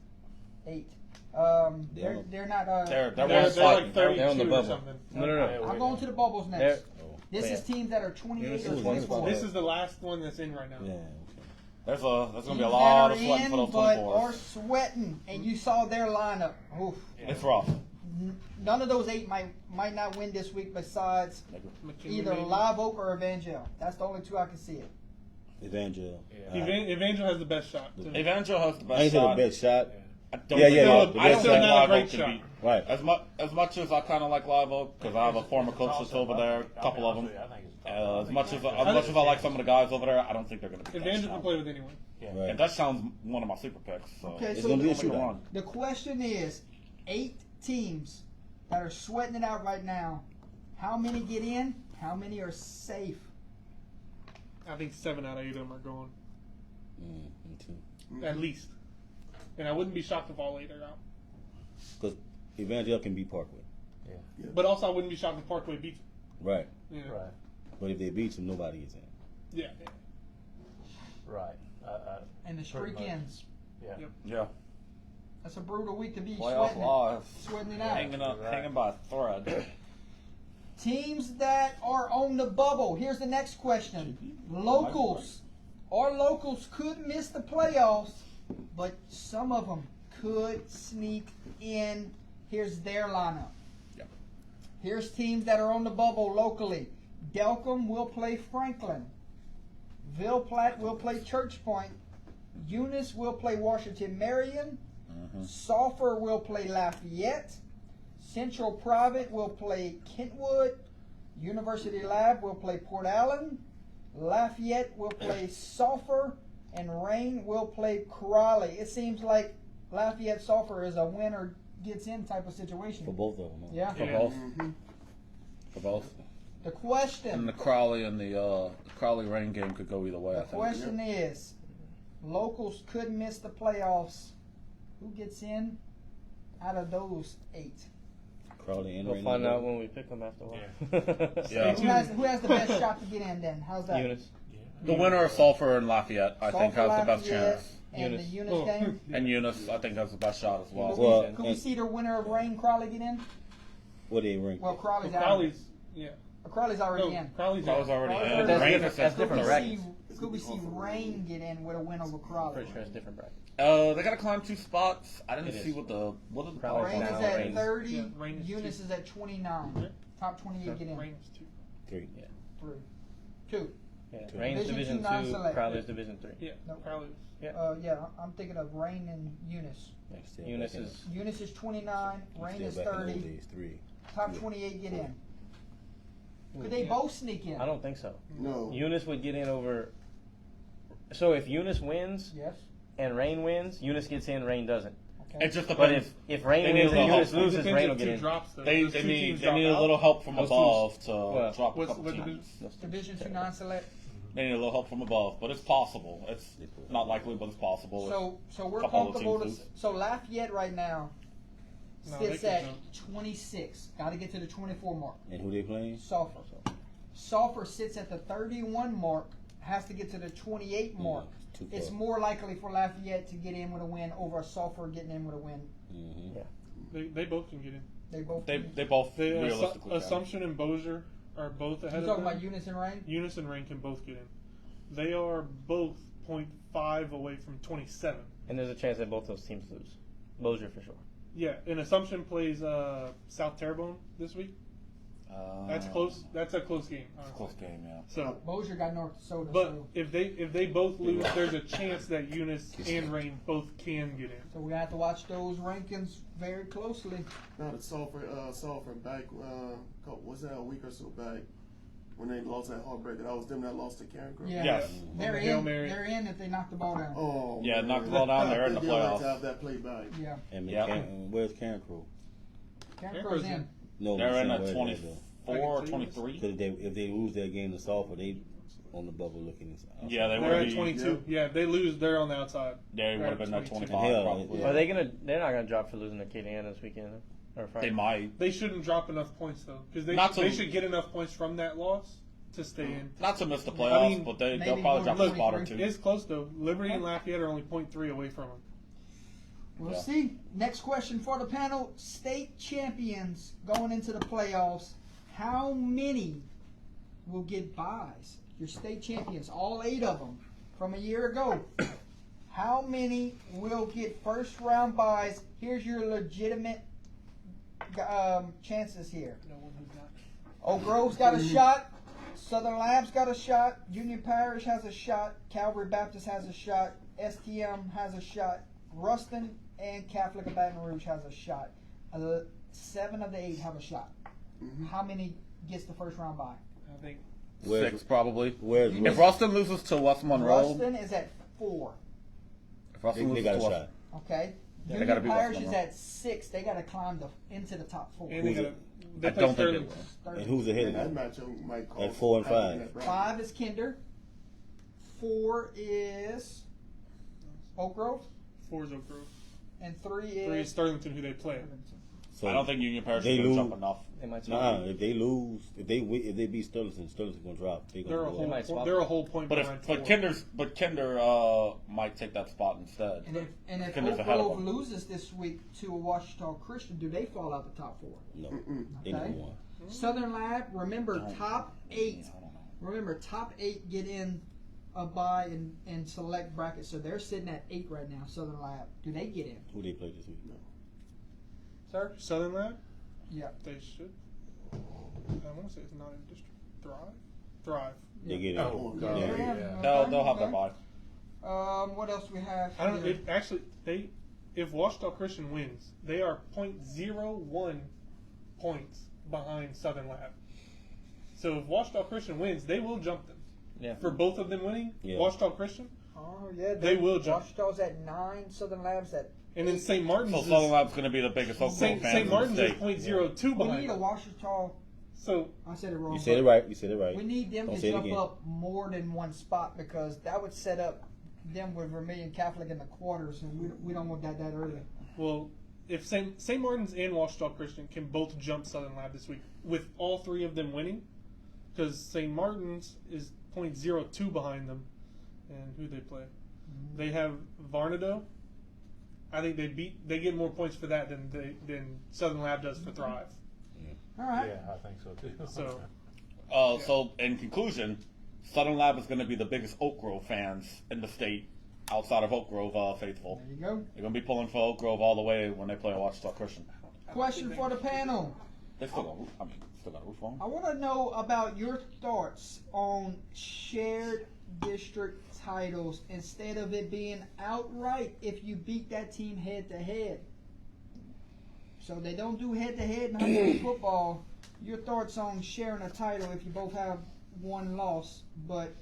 8. They're- They're not. They're They're one like fighting. 32 They're on the or bubble. something. No. I'm going to the bubbles They're- next. Oh. This Yeah. is teams that are 28 Eunice or is one 24. spot. This is the last one that's in right now. Yeah. Okay. There's going to be a Teams lot that of are sweating for in those but 24s. are sweating, and you saw their lineup. Oof. It's rough. None of those 8 might not win this week. Besides McKinley either maybe. Live Oak or Evangel. That's the only 2 I can see it. Evangel. Evangel has the best shot. too. Evangel has the best I ain't say the shot. best shot. I don't Yeah, think yeah, Live- yeah. I The don't best think shot. Not a Live great Oak can shot. beat. Right. As much as I kind of like Live Oak because I have a former coach that's over there, a couple of them. As much as I like some of the guys over there, I don't think they're going to beat Evangel can Dutchtown. play with anyone. Right. And that sounds one of my super picks. So Okay, It's so gonna be a the, Make a shootout. run. the question is 8 teams that are sweating it out right now. How many get in? How many are safe? I think 7 out of 8 of them are going, Me too. at least. And I wouldn't be shocked if all 8 are out. Because Evangel can beat Parkway. But also, I wouldn't be shocked if Parkway beats them. Right. You know? Right, But if they beat him, nobody is in. Yeah. right. And the Pretty streak much. ends. Yeah. Yep. yeah, That's a brutal week to be playoff sweating it, live, sweating it out. hanging by a thread. Teams that are on the bubble. Here's the next question. Locals. Our locals could miss the playoffs, but some of them could sneak in. Here's their lineup. Yep. Here's teams that are on the bubble locally. Delcom will play Franklin. Ville Platte will play Church Point. Eunice will play Washington Marion. Sulphur will play Lafayette. Central Private will play Kentwood. University Lab will play Port Allen. Lafayette will play Sulphur. And Rain will play Crawley. It seems like Lafayette Sulphur is a winner gets in type of situation. For both of them. Huh? Yeah. For Yeah. both. For both. The question. And the Crowley and the Crowley Rain game could go either way. The I think. question is, locals could miss the playoffs. Who gets in out of those 8? Crowley and We'll Rain. find out when we pick them after a while. Yeah. Who has the best shot to get in then? How's that? Eunice. The winner of Sulphur and Lafayette, I think, Sulphur, has the best Lafayette, chance. And Eunice. the Eunice Oh. game? And Eunice, I think, has the best shot as well. Well, Could we and- see the winner of Rain Crawley get in? What they rank? Well, Crawley's out. Crowley's, yeah. Crawley's already No, in. Crowley's That was out. already Crowley's in. already Rain in. is That's Could different we brackets. see- Could we see Rain get in with a win over Crawley? Pretty sure it's different bracket. They got to climb 2 spots. I didn't It see is. what the Crowley's Rain is now at Rain's- 30. Yeah, Rain is Eunice 2. is at 29. Yeah. Top 28 get in. Rain is 2. 3. 3. 2. Yeah. Two. Rain's Division Division two 2, non-select. Crowley's Division 3. Yeah, Nope. Crowley's. Yeah, I'm thinking of Rain and Eunice. Eunice is Eunice is 29. Rain is 30. 3. Top 28 get in. Could they Yeah. both sneak in? I don't think so. No. Eunice would get in over. So if Eunice wins Yes. and Rain wins, Eunice gets in, Rain doesn't. Okay. It just But depends. if Rain They need wins a and little Eunice help. loses, Depends Rain will if get 2 in. drops, though. They Those two need teams they drop need a out. little help from Those above to Well, drop a what's- couple what teams. Division 2 non-select. They need a little help from above, but it's possible. It's not likely, but it's possible. So we're Couple of comfortable. teams lose. So Lafayette right now No, they sits can at jump. 26. Got to get to the 24 mark. And who they playing? Sulphur. Sulphur sits at the 31 mark. Has to get to the 28 mark. too far. It's more likely for Lafayette to get in with a win over Sulphur getting in with a win. Mm-hmm. They both can get in. They both. They both They, realistically can. Assumption and Bossier are both ahead You of talking them. about Eunice and Rain? Eunice and Rain can both get in. They are both 0.5 away from 27. And there's a chance that both those teams lose. Bossier for sure. Yeah, and Assumption plays South Terrebonne this week. That's close. That's a close game. It's a close game, yeah. So, Bossier got North Dakota. but so, if they both lose, there's a chance that Eunice and Rain both can get in. so we have to watch those rankings very closely. Now the Salford back, was that a week or so back when they lost that heartbreaker? That was them that lost to Carencro. Yeah, Yes. they're Hail in. Mary. They're in if they knock the ball down. Oh, Yeah, man. knock the ball down, they're in the They'll have playoffs. to have that play back. Yeah, And Yeah. where's Cancro? Carencro's in. No, They're in at at 24 or 23. Because if they lose their game to Salford, they on the bubble looking. Outside. Yeah, they They're would at be. 22. Yeah, if they lose, they're on the outside. They would They're have been at at 22. 25 Hell, probably. yeah. Are they gonna? They're not gonna drop for losing to Acadiana this weekend or Friday. They might. They shouldn't drop enough points though, because Not they to- should get enough points from that loss to stay in. Not to miss the playoffs, I mean, but they'll maybe probably go drop to a spot or 23. two. It's close though. Liberty and Lafayette are only 0.3 away from them. We'll Yeah. see. Next question for the panel: state champions going into the playoffs. How many will get buys? Your state champions, all 8 of them from a year ago. How many will get first round buys? Here's your legitimate chances here. No one who's not. Oak Grove's got a shot. Southern Labs got a shot. Union Parish has a shot. Calvary Baptist has a shot. STM has a shot. Ruston and Catholic of Baton Rouge has a shot. 7 of the 8 have a shot. How many gets the first round bye? I think 6 probably. Where's If Ruston loses to West Monroe, Ruston is at 4. if Ruston they loses got to a West, shot. Okay. Yeah, they gotta Union beat West Parish is Monroe. at 6. They got to climb into the top 4. and they Who's got. They I play don't think they Sterling. will. And who's ahead And of that them? matchup might cause At 4 and havoc 5. in that bracket. 5 is Kinder. 4 is Oak Grove. 4 is Oak Grove. And 3 3 is is Sterlington, who they play. So I don't think Union Parish they is going to lose. jump enough. They might. Nah, if they lose, if they beat Sterling, Sterling's gonna drop. They They're a gonna go whole. up. They're a whole point But behind. if Kinder might take that spot instead. And if Kinder's Oak ahead of Grove them. loses this week to a Washita Christian, do they fall out the top 4? No, Okay. they number 1. Southern Lab, remember top 8. I don't know. Remember top 8 get in a bye and select bracket, so they're sitting at 8 right now. Southern Lab, do they get in? Who they play this week? No. Sir? Southern Lab, Yeah. they should. I want to say it's not in district. Thrive. They get in. Oh, Yeah, God. they're in. They'll Okay, have their okay. bye. What else we have? I don't. here? It, actually, if Washita Christian wins, they are 0.01 points behind Southern Lab. So if Washita Christian wins, they will jump them. Yeah. For both of them winning, Yeah. Washita Christian, Oh yeah, They will jump. Washita's at 9. Southern Labs at. and then St. Martin's. So is- Southern Lab's going to be the biggest Oak Grove St. fans in the Martin's is state. 0.02 We behind need a them. Washita. So I said it wrong. You said but it right. You said it right. We need them Don't to say it jump again. up more than one spot because that would set up them with Vermilion Catholic in the quarters, and we don't want that early. well, if St. Martin's and Washita Christian can both jump Southern Lab this week, with all 3 of them winning, because St. Martin's is 0.02 behind them, and who they play, they have Varnado. I think they get more points for that than Southern Lab does for Thrive. All right. Yeah, I think so too. So So, in conclusion, Southern Lab is going to be the biggest Oak Grove fans in the state outside of Oak Grove faithful. There you go. They're going to be pulling for Oak Grove all the way when they play Washita Christian. Question for the panel. They still got, still got a roof on. I want to know about your thoughts on shared district titles instead of it being outright if you beat that team head to head. So they don't do head to head in high school football. Your thoughts on sharing a title if you both have one loss, but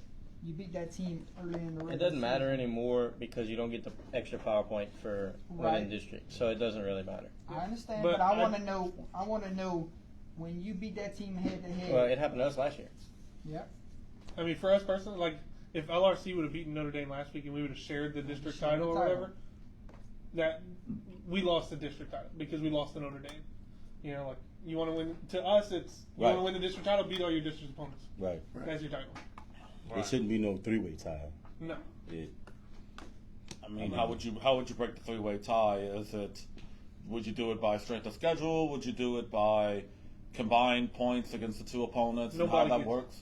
you beat that team early in the regular It doesn't matter season? anymore because you don't get the extra PowerPoint for Right. winning district, so it doesn't really matter. I understand, But but I I- want to know. I want to know when you beat that team head to head. Well, it happened to us last year. Yep. I mean, for us personally, like if LRC would have beaten Notre Dame last week and we would have shared the district Shared the title or title. whatever, that we lost the district title because we lost to Notre Dame. You know, like you want to win. To us, it's you Right. want to win the district title, beat all your district opponents. Right. That's your title. There shouldn't be no 3-way tie. No. It, I mean, how would you break the 3-way tie? Would you do it by strength of schedule? Would you do it by combined points against the 2 opponents? Nobody and how that gets- works?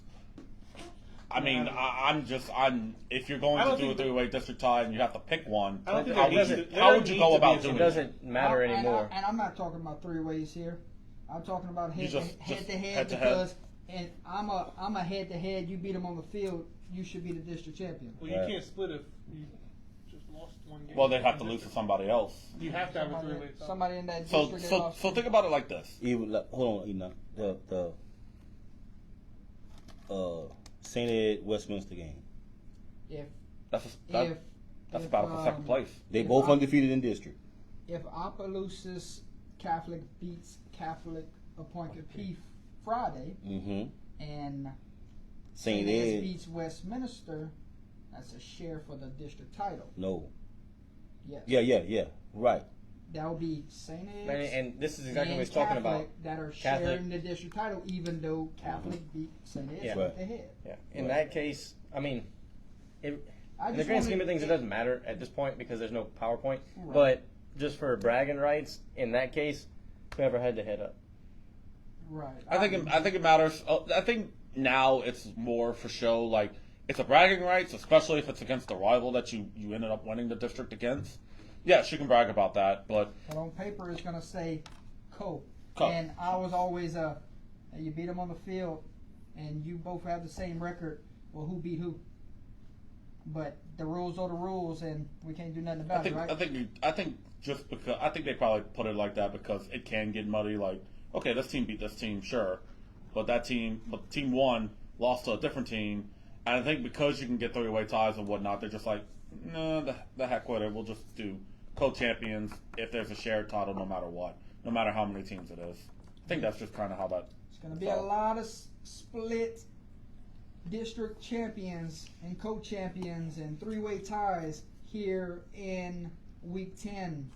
I mean, I'm. If you're going I to don't do a think that- 3-way district tie and you have to pick one, I don't think how that would doesn't- you there how would doesn't you need go to be about a doing It it? doesn't matter and anymore. I'm not talking about 3 ways here. I'm talking about head just to head head to head? because, and I'm a head to head. You beat them on the field, you should be the district champion. Well, you Right. can't split if you just lost one game. Well, they'd have to lose to somebody else. You have to have a Somebody, three-way tie. somebody in that So, district. that so, lost so to- think about it like this. Even like, hold on, Enoch. The St. Ed Westminster game. if That's if that's if, about for second place. They If both I- undefeated in district. if Opelousas Catholic beats Catholic appointed P Friday Mm-hmm. and St. Ed's Ed. beats Westminster, that's a share for the district title. No. Yes. Yeah. Right. That will be St. Ed's And this is exactly and what he's talking about. Catholic that are Catholic. sharing the district title, even though Catholic beat St. Ed's Yeah. with the head. Yeah. In that case, I mean, I in the just grand scheme wanted- of things, it doesn't matter at this point because there's no PowerPoint. Right. But just for bragging rights, in that case, whoever had to head up. Right. I think it matters. I think now it's more for show. Like it's a bragging rights, especially if it's against a rival that you ended up winning the district against. Yes, you can brag about that, but But on paper, it's going to say Co. Co. And I was always you beat them on the field, and you both have the same record. Well, who beat who? But the rules are the rules, and we can't do nothing about it, right? I think just because I think they probably put it like that because it can get muddy. Like, okay, this team beat this team, sure, but team one lost to a different team, and I think because you can get three-way ties and whatnot, they're just like, no, the heck with it. We'll just do co-champions if there's a shared title, no matter what, no matter how many teams it is. I think that's just kind of how that. It's going to be a lot of split district champions and co-champions and three-way ties here in Week 10.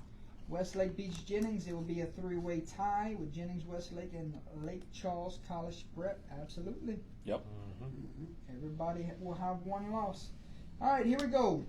Westlake beats Jennings. It will be a three-way tie with Jennings, Westlake, and Lake Charles College Prep. Absolutely. Yep. Everybody will have one loss. All right, here we go.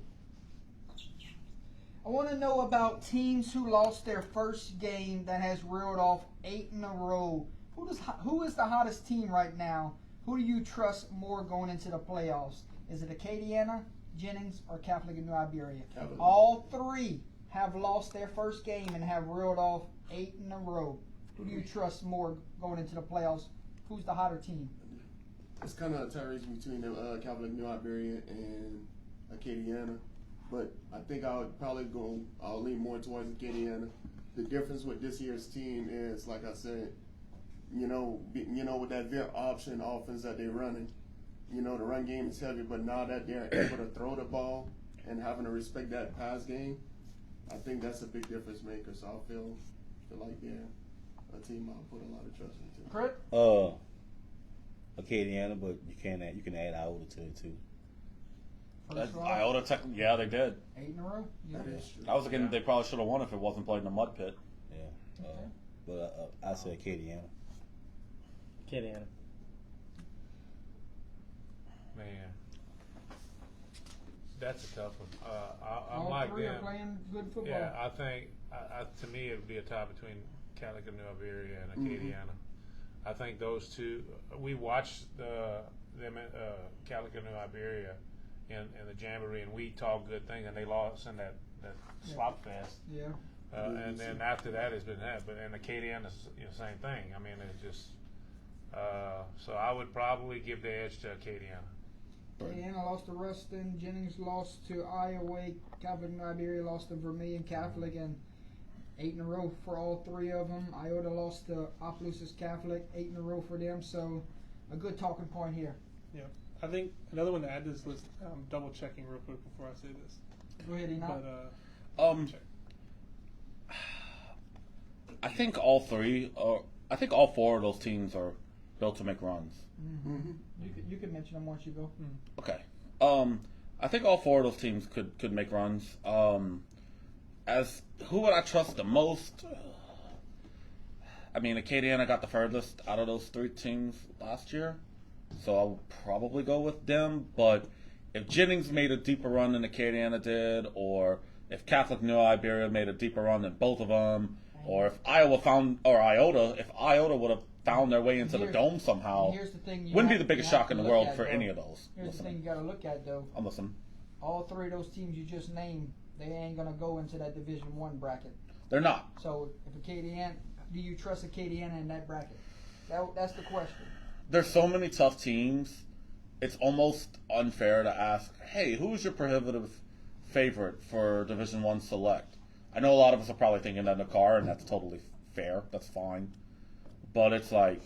I want to know about teams who lost their first game that has reeled off 8 in a row. Who is the hottest team right now? Who do you trust more going into the playoffs? Is it Acadiana, Jennings, or Catholic of New Iberia? Catholic. All three have lost their first game and have reeled off 8 in a row. Who do you trust more going into the playoffs? Who's the hotter team? It's kind of a tie race between Catholic New Iberia and Acadiana, but I think I'll lean more towards Acadiana. The difference with this year's team is, like I said, with that veer option offense that they're running, the run game is heavy, but now that they're able to throw the ball and having to respect that pass game, I think that's a big difference maker. So I feel like they're a team I'll put a lot of trust into. Crit? Acadiana, but you can add Iota to it too. First round, Iota, yeah, they did. 8 in a row? Yeah. That is true. I was thinking they probably should have won if it wasn't played in the mud pit. Yeah. But I say Acadiana. Acadiana. Man, that's a tough one. I'm All like three are them. playing good football. Yeah, I think to me it would be a tie between Catholic of New Iberia and Acadiana. I think those two. We watched them at Catholic of New Iberia in the Jamboree, and we talked good things, and they lost in that slop fest. Yeah. And then after that, it's been that. But in Acadiana, same thing. I mean, it's just. So I would probably give the edge to Acadiana. Acadiana lost to Ruston. Jennings lost to Iowa. Catholic New Iberia lost to Vermilion Catholic, and 8 in a row for all three of them. Iota lost to Opelousas Catholic, 8 in a row for them. So a good talking point here. Yeah. I think another one to add to this list, double checking real quick before I say this. Go ahead, Enoch. But, check. I think all four of those teams are built to make runs. You can mention them once you go. Okay. I think all four of those teams could make runs. As who would I trust the most? I mean, Acadiana got the furthest out of those three teams last year, so I'll probably go with them. But if Jennings made a deeper run than Acadiana did, or if Catholic New Iberia made a deeper run than both of them, or if Iota would have found their way into the dome somehow, Here's the thing. wouldn't be the biggest shock in the world for any of those. Here's the thing you got to look at, though. I'm listening. All three of those teams you just named, they ain't going to go into that Division 1 bracket. They're not. So if do you trust Acadiana in that bracket? That's the question. There's so many tough teams. It's almost unfair to ask, hey, who's your prohibitive favorite for Division I Select? I know a lot of us are probably thinking that in the car, and that's totally fair. That's fine. But it's like,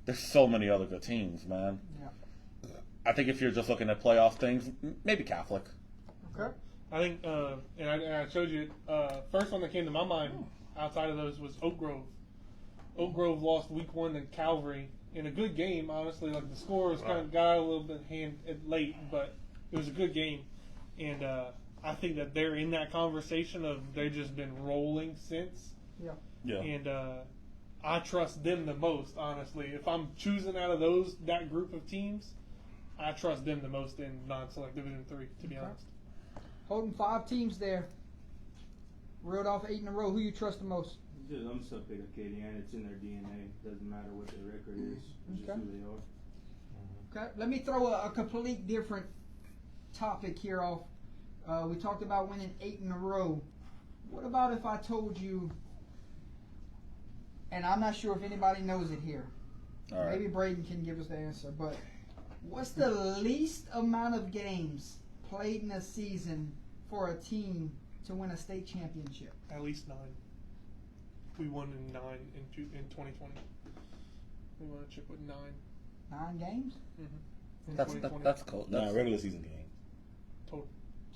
there's so many other good teams, man. Yeah. I think if you're just looking at playoff things, maybe Catholic. Okay. I think, and I showed you, first one that came to my mind outside of those was Oak Grove. Oak Grove lost week 1 to Calvary in a good game, honestly. Like the score was kind of got out a little bit late, but it was a good game. And I think that they're in that conversation of they've just been rolling since. Yeah. Yeah. And I trust them the most, honestly. If I'm choosing out of that group of teams, I trust them the most in non-select Division III, to be honest. Holding 5 teams there. Reeled off 8 in a row. Who you trust the most? I'm still picking Acadiana. It's in their DNA. Doesn't matter what their record is. It's just Okay. who they are. Okay. Let me throw a complete different topic here off. We talked about winning 8 in a row. What about if I told you, and I'm not sure if anybody knows it here. All right. Maybe Braden can give us the answer, but what's the least amount of games played in a season for a team to win a state championship? At least 9. We won in 9 in 2020. We won a chip with 9. 9 games? In That's 2020. that's cool. Nah, regular season game.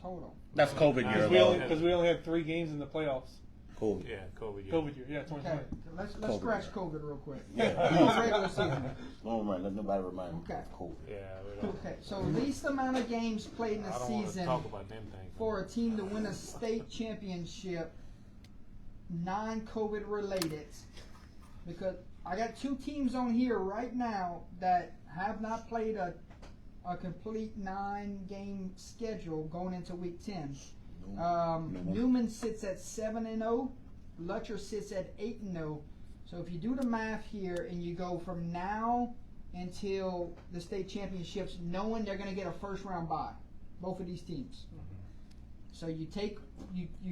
Total. That's COVID year, Because we only had 3 games in the playoffs. Cool. Yeah, COVID year. COVID year, yeah, 2020. Okay. Let's COVID. scratch COVID real quick. Yeah. Regular season. Don't remind. Let nobody remind me. Okay. Cool. Yeah, we don't, Okay, so least amount of games played in I a don't want to season talk about them things. for a team to win a state championship, non-COVID related, because I got 2 teams on here right now that have not played a complete 9-game schedule going into week 10. Newman sits at 7-0. Lutcher sits at 8-0. So if you do the math here and you go from now until the state championships, knowing they're going to get a first round bye, both of these teams. So you're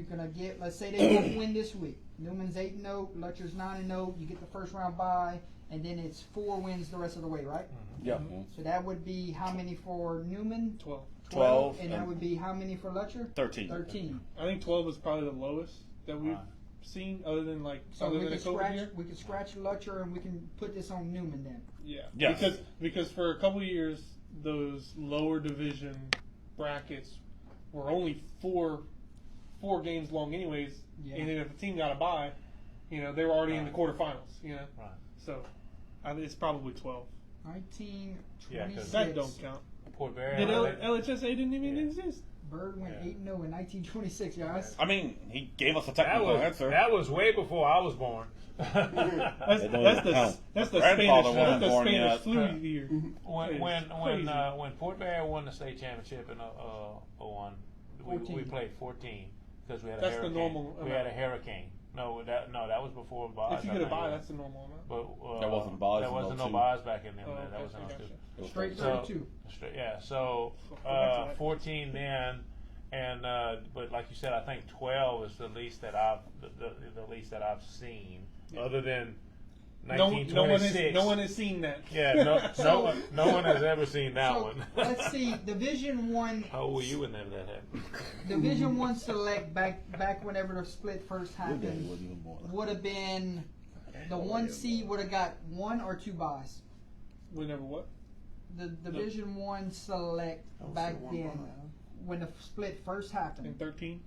going to get, let's say they both win this week. Newman's 8-0, Lutcher's 9-0. You get the first round bye, and then it's 4 wins the rest of the way, right? Yeah. So that would be how many for Newman? 12. 12, And that would be how many for Lutcher? 13. 13. I think 12 is probably the lowest that we've seen, other than So other we than a could COVID scratch. year. We could scratch Lutcher, and we can put this on Newman then. Yeah. Yes. Because for a couple of years, those lower division brackets were only four games long, anyways. Yeah. And then if a team got a bye, they were already in the quarterfinals. Right. So it's probably 12. 1926. That don't count. Port Barry. Did LHSA didn't even exist? Bird went 8-0 in 1926, guys. I mean, he gave us a That technical was answer. that was way before I was born. That's don't the even count. that's the Grandfather Spanish wasn't born Spanish yet. flu year. When Port Barry won the state championship in 01, we 14. played 14 because we had a That's the hurricane. normal We had a amount. hurricane. No, that was before buys. If you get a bye, that's the normal amount. But There wasn't buys There in wasn't no 02. buys back in there. Oh, Man. That okay, was in gotcha. 02. It was Straight 13. 32. Yeah, so back to that. 14 then, and but like you said, I think 12 is the least that I've the least that I've seen, other than No one 1926. has seen that. Yeah, no one has ever seen that So one. let's see, Division One. How old were you whenever that happened? Division One select back whenever the split first Your daddy happened wasn't even born. would have been the 1 seed would have got 1 or 2 buys. Whenever what? The Division One select back then when the split first In happened, 13?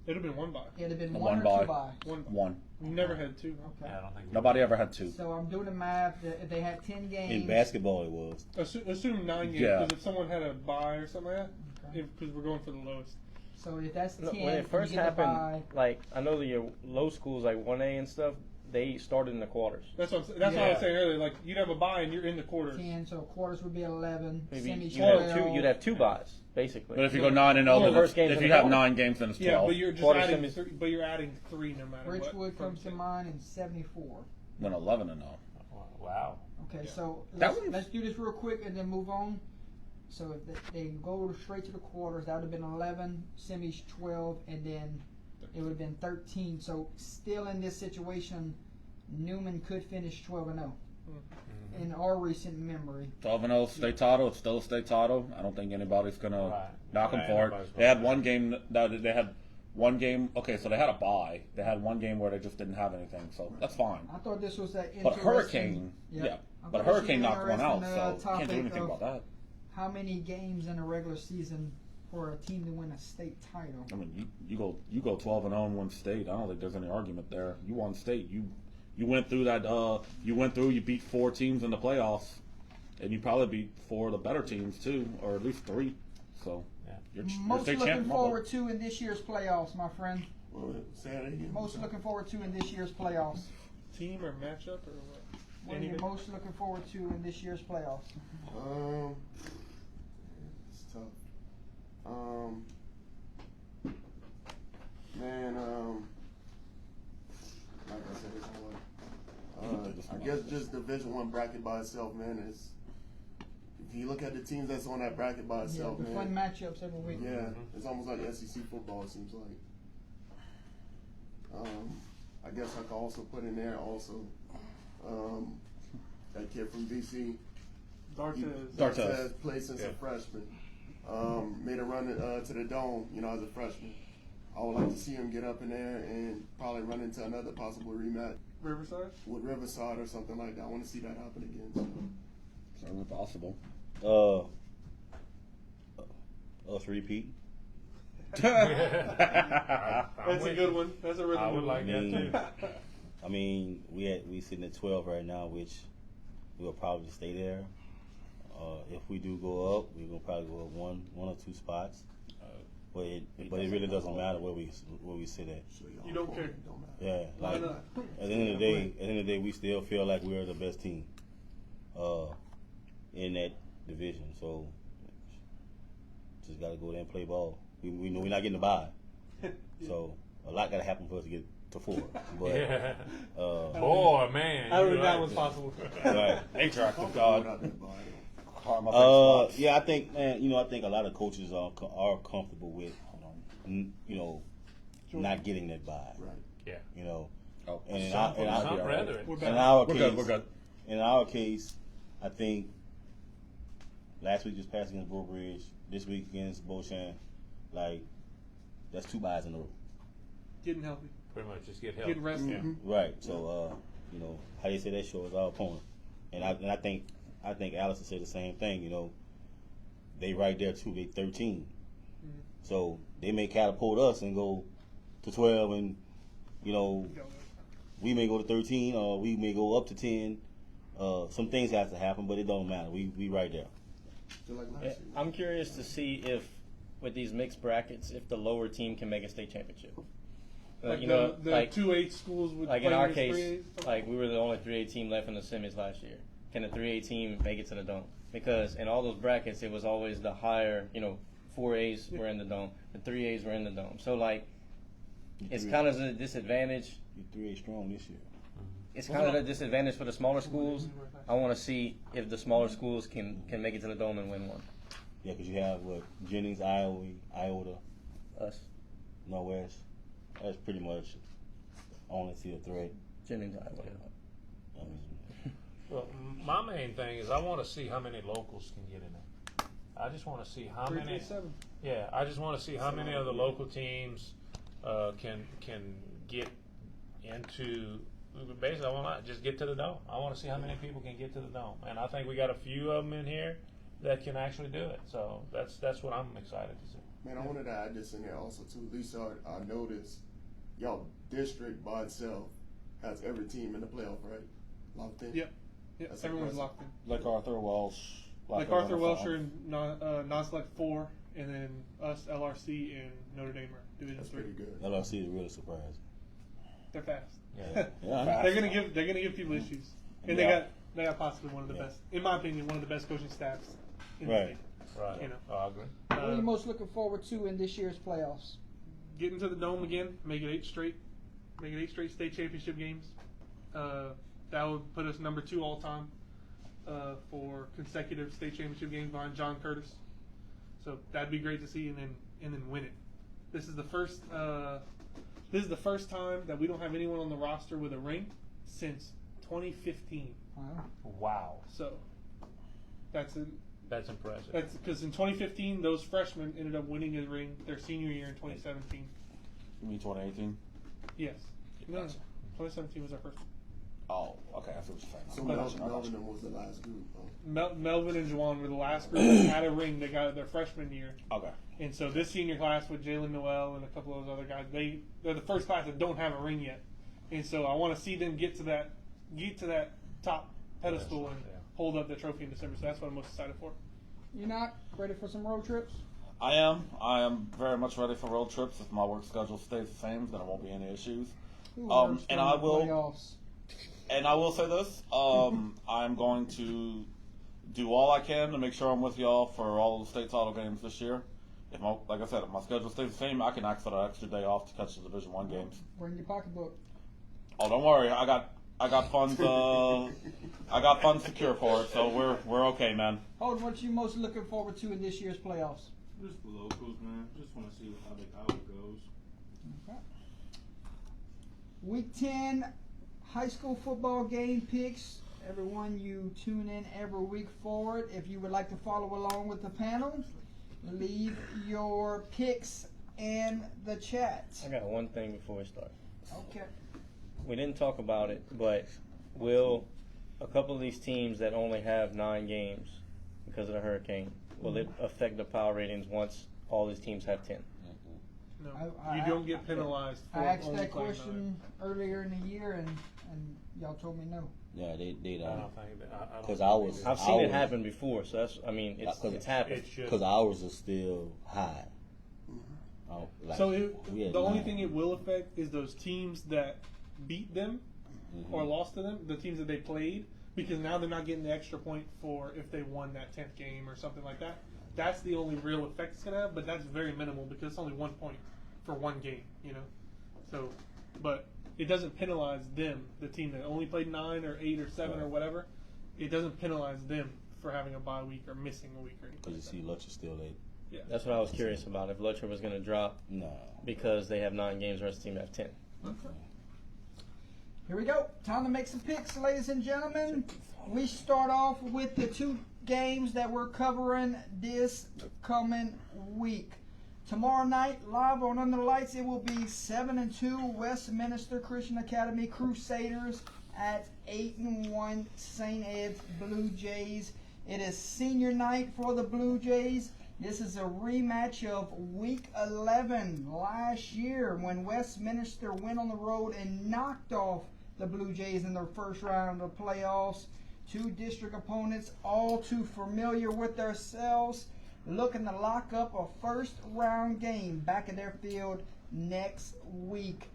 It'd have been 1 bye. it'd have been One 1 or 2 bye. buys. One. We never had 2. Okay. Yeah, I don't think. Nobody ever had 2. So I'm doing the math. If they had 10 games, In basketball, it was. Assume 9 games, Yeah. because if someone had a bye or something like that, Okay. because we're going for the lowest. So if that's 10, No, when it first you get the happened, bye. like I know your low schools like 1A and stuff, they started in the quarters. That's what I Yeah. was saying earlier. Like you'd have a bye and you're in the quarters. 10, so quarters would be 11. Maybe Semis you'd have 12. you'd have 2 buys basically. But if you go 9-0, Well, then first game's if in you the have quarter. 9 games, then it's 12. Yeah, but you're just Quarter adding semis. 3. But you're adding 3 no matter what. Bridgewood from comes to 10. mind in 74. Then 11-0. Wow. Okay, Yeah. so That let's, one's- let's do this real quick and then move on. So if they go straight to the quarters, that would have been 11, semis 12, and then it would have been 13. So still in this situation, Newman could finish 12-0 in our recent memory. 12-0 state title. It's still a state title. I don't think anybody's gonna Right. knock them Right, for it. nobody's They had gonna- one game. They had one game. Okay, so they had a bye. They had one game where they just didn't have anything. So that's fine. I thought this was that But interesting. Hurricane, Yeah. yeah. I But thought this was Hurricane an knocked one out, interesting, so can't do topic anything of about that. How many games in a regular season for a team to win a state title? I mean, you go 12-0 in one state. I don't think there's any argument there. You won state. You went through that. You beat 4 teams in the playoffs, and you probably beat 4 of the better teams too, or at least 3. So Yeah. you're Most state looking champ. forward to in this year's playoffs, my friend. Well, say that again. Most looking forward to in this year's playoffs. Team or matchup or what? What are you most looking forward to in this year's playoffs? It's tough. Man, like I said, it's hard. I guess just Division I bracket by itself, man. Is if you look at the teams that's on that bracket by Yeah, itself, the man. fun matchups every week. Yeah, it's almost like SEC football. It seems like. I guess I could also put in there that kid from DC. Dartez. Played since a freshman. Made a run to the Dome, as a freshman. I would like to see him get up in there and probably run into another possible rematch Riverside? with Riverside or something like that. I want to see that happen again. Certainly possible. Us repeat. That's a good one. That's a really I good would one. like that too. I mean, we sitting at 12 right now, which we'll probably stay there. If we do go up, we're gonna probably go up one or 2 spots. But it really doesn't matter where we sit at. You don't care. Yeah, Why like not? at the end of the day, we still feel like we're the best team in that division. So just gotta go there and play ball. We know we're not getting the bye, so a lot gotta happen for us to get to 4. But Yeah. uh, Man. I don't you think that like was it. possible. right. Interactive Without God. that bye. Yeah, I think, man. I think a lot of coaches are comfortable with, not getting that bye. Right. Yeah. Oh, And in Some our, brethren. We're in back. our We're case, good. We're good. In our case, I think last week just passed against Breaux Bridge. This week against Beauchamp, like that's 2 byes in a row. Getting healthy. Pretty much just get help. Getting rested. Yeah. Right. So, how you say that show is our opponent, and I think Allison said the same thing. They right there too. They 13, so they may catapult us and go to 12, and we may go to 13, or we may go up to 10. Some things have to happen, but it don't matter. We right there. Just like last Yeah, year. I'm curious to see if, with these mixed brackets, if the lower team can make a state championship. Like the like 2A schools would like play in our against case, 3A? like we were the only 3A team left in the semis last year. Can the 3A team make it to the dome? Because in all those brackets, it was always the higher, 4As were in the dome, the 3As were in the dome. So like, it's kind of a disadvantage. You 3A strong this year. It's kind of a disadvantage for the smaller schools. I want to see if the smaller schools can make it to the dome and win one. Yeah, because you have Jennings, Iowa, Iota, Us, Northwest. That's pretty much only see a threat. Jennings, Iowa. I mean, Well, my main thing is I want to see how many locals can get in there. I just want to see how many. 3-3-7. Yeah, I just want to see how many of the local teams can get into. Basically, I want to just get to the dome. I want to see how many people can get to the dome, and I think we got a few of them in here that can actually do it. So that's what I'm excited to see. Man, I wanted to add this in there also too. Lisa, I noticed y'all district by itself has every team in the playoff, right? Locked in. Yep. Yep. That's Everyone's impressive. locked in. Like Arthur Welsh. Like Arthur Welsh and non-select 4, and then us, LRC, and Notre Dame are Division That's 3. pretty good. LRC is really surprising. They're fast. Yeah. Yeah, they're gonna give people issues, and Yeah. they got possibly one of the Yeah. best, in my opinion, one of the best coaching staffs in the Right. state. Right. I agree. What are you most looking forward to in this year's playoffs? Getting to the dome again, make it 8 straight state championship games. That would put us number 2 all time for consecutive state championship games behind John Curtis. So that'd be great to see, and then win it. This is the first time that we don't have anyone on the roster with a ring since 2015. Wow. So that's impressive. That's because in 2015 those freshmen ended up winning a ring their senior year in 2017. You mean 2018? Yes. No, 2017 was our first. Oh, okay. I see what you're saying. So Melvin was the last group. Melvin and Juwan were the last group that had a ring they got their freshman year. Okay. And so this senior class with Jalen Noel and a couple of those other guys, they're the first class that don't have a ring yet. And so I want to see them get to that top pedestal and hold up the trophy in December. So that's what I'm most excited for. You not ready for some road trips? I am very much ready for road trips. If my work schedule stays the same, then there won't be any issues. And I will say this. I'm going to do all I can to make sure I'm with y'all for all of the state title games this year. Like I said, if my schedule stays the same, I can ask for an extra day off to catch the Division I games. Bring your pocketbook. Oh, don't worry. I got funds. I got funds secure for it, so we're okay, man. Holden, what you most looking forward to in this year's playoffs? Just the locals, man. Just want to see how it goes. Okay. Week 10 high school football game picks. Everyone, you tune in every week for it. If you would like to follow along with the panel, leave your picks in the chat. I got one thing before we start. Okay. We didn't talk about it, but will a couple of these teams that only have 9 games because of the hurricane, will it affect the power ratings once all these teams have 10? No, you don't get penalized. For I asked only that playing question earlier in the year, and y'all told me no. Yeah, they I don't think that. Because ours, I've seen it happen before, so that's. I mean, it's happened. Because ours is still high. So the only thing it will affect is those teams that beat them or lost to them, the teams that they played, because now they're not getting the extra point for if they won that 10th game or something like that. That's the only real effect it's gonna have, but that's very minimal because it's only 1 point for one game, you know. So, but it doesn't penalize them, the team that only played 9 or 8 or 7 or whatever. It doesn't penalize them for having a bye week or missing a week or anything. Because you see, Lutcher still late. Yeah, that's what I was curious about. If Lutcher was going to drop, because they have 9 games, the rest of the team have 10. Okay. Here we go. Time to make some picks, ladies and gentlemen. We start off with the 2 games that we're covering this coming week. Tomorrow night, live on Under the Lights, it will be 7-2 Westminster Christian Academy Crusaders at 8-1 St. Ed's Blue Jays. It is senior night for the Blue Jays. This is a rematch of Week 11 last year when Westminster went on the road and knocked off the Blue Jays in their first round of playoffs. 2 district opponents, all too familiar with themselves, looking to lock up a first round game back in their field next week.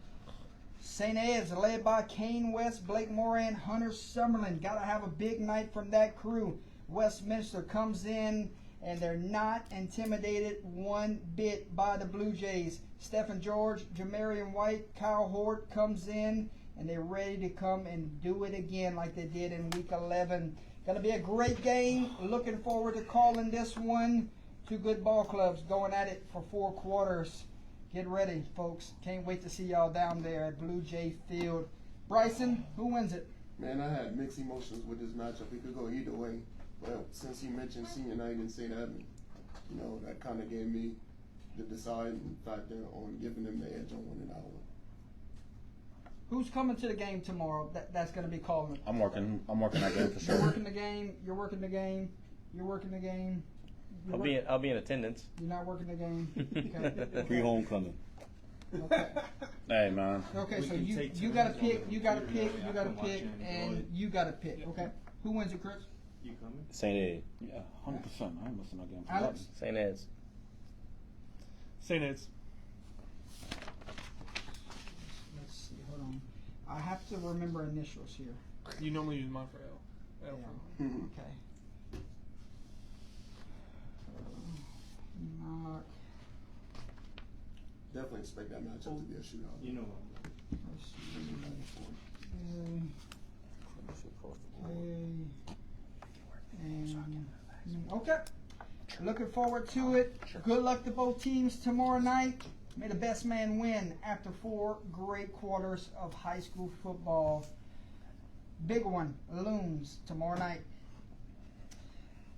St. Ed's led by Kane West, Blake Moran, Hunter Summerlin. Got to have a big night from that crew. Westminster comes in and they're not intimidated one bit by the Blue Jays. Stephen George, Jamarian White, Kyle Hort comes in and they're ready to come and do it again like they did in Week 11. Going to be a great game. Looking forward to calling this one. 2 good ball clubs going at it for 4 quarters. Get ready, folks. Can't wait to see y'all down there at Blue Jay Field. Bryson, who wins it? Man, I had mixed emotions with this matchup. It could go either way. But since you mentioned senior night in St. Edmund, that kind of gave me the deciding factor on giving them the edge on winning that one. Who's coming to the game tomorrow? That's going to be calling. I'm working that game for sure. You're working the game. You're working the game. You're working the game. I'll be in attendance. You're not working the game. Okay. Pre-homecoming. Okay. Hey, man. Okay, so you got to pick. You got to pick. You got to pick, and you got to pick. Okay. Who wins it, Chris? You coming? St. Ed. Yeah, 100%. I ain't missing that game. Alex? St. Ed's. St. Ed's. Let's see. Hold on. I have to remember initials here. You normally use mine for L. L for Okay. Knock. Definitely expect that matchup to be a shootout. You know what? Let's see. Okay. Looking forward to it. Good luck to both teams tomorrow night. May the best man win after 4 great quarters of high school football. big one looms tomorrow night.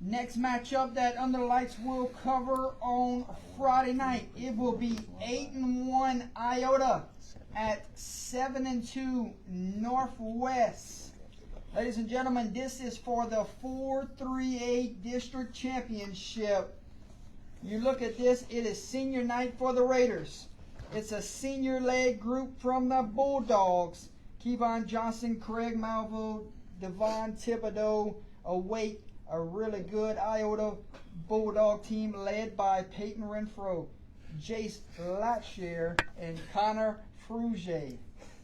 Next matchup that Under the Lights will cover on Friday night. It will be 8-1 Iota at 7-2 Northwest. Ladies and gentlemen, this is for the 4-3-8 District Championship. You look at this, it is senior night for the Raiders. It's a senior-led group from the Bulldogs. Kevon Johnson, Craig Malvo, Devon Thibodeau await a really good Iota Bulldog team led by Peyton Renfro, Jace Latshire, and Connor Frugier.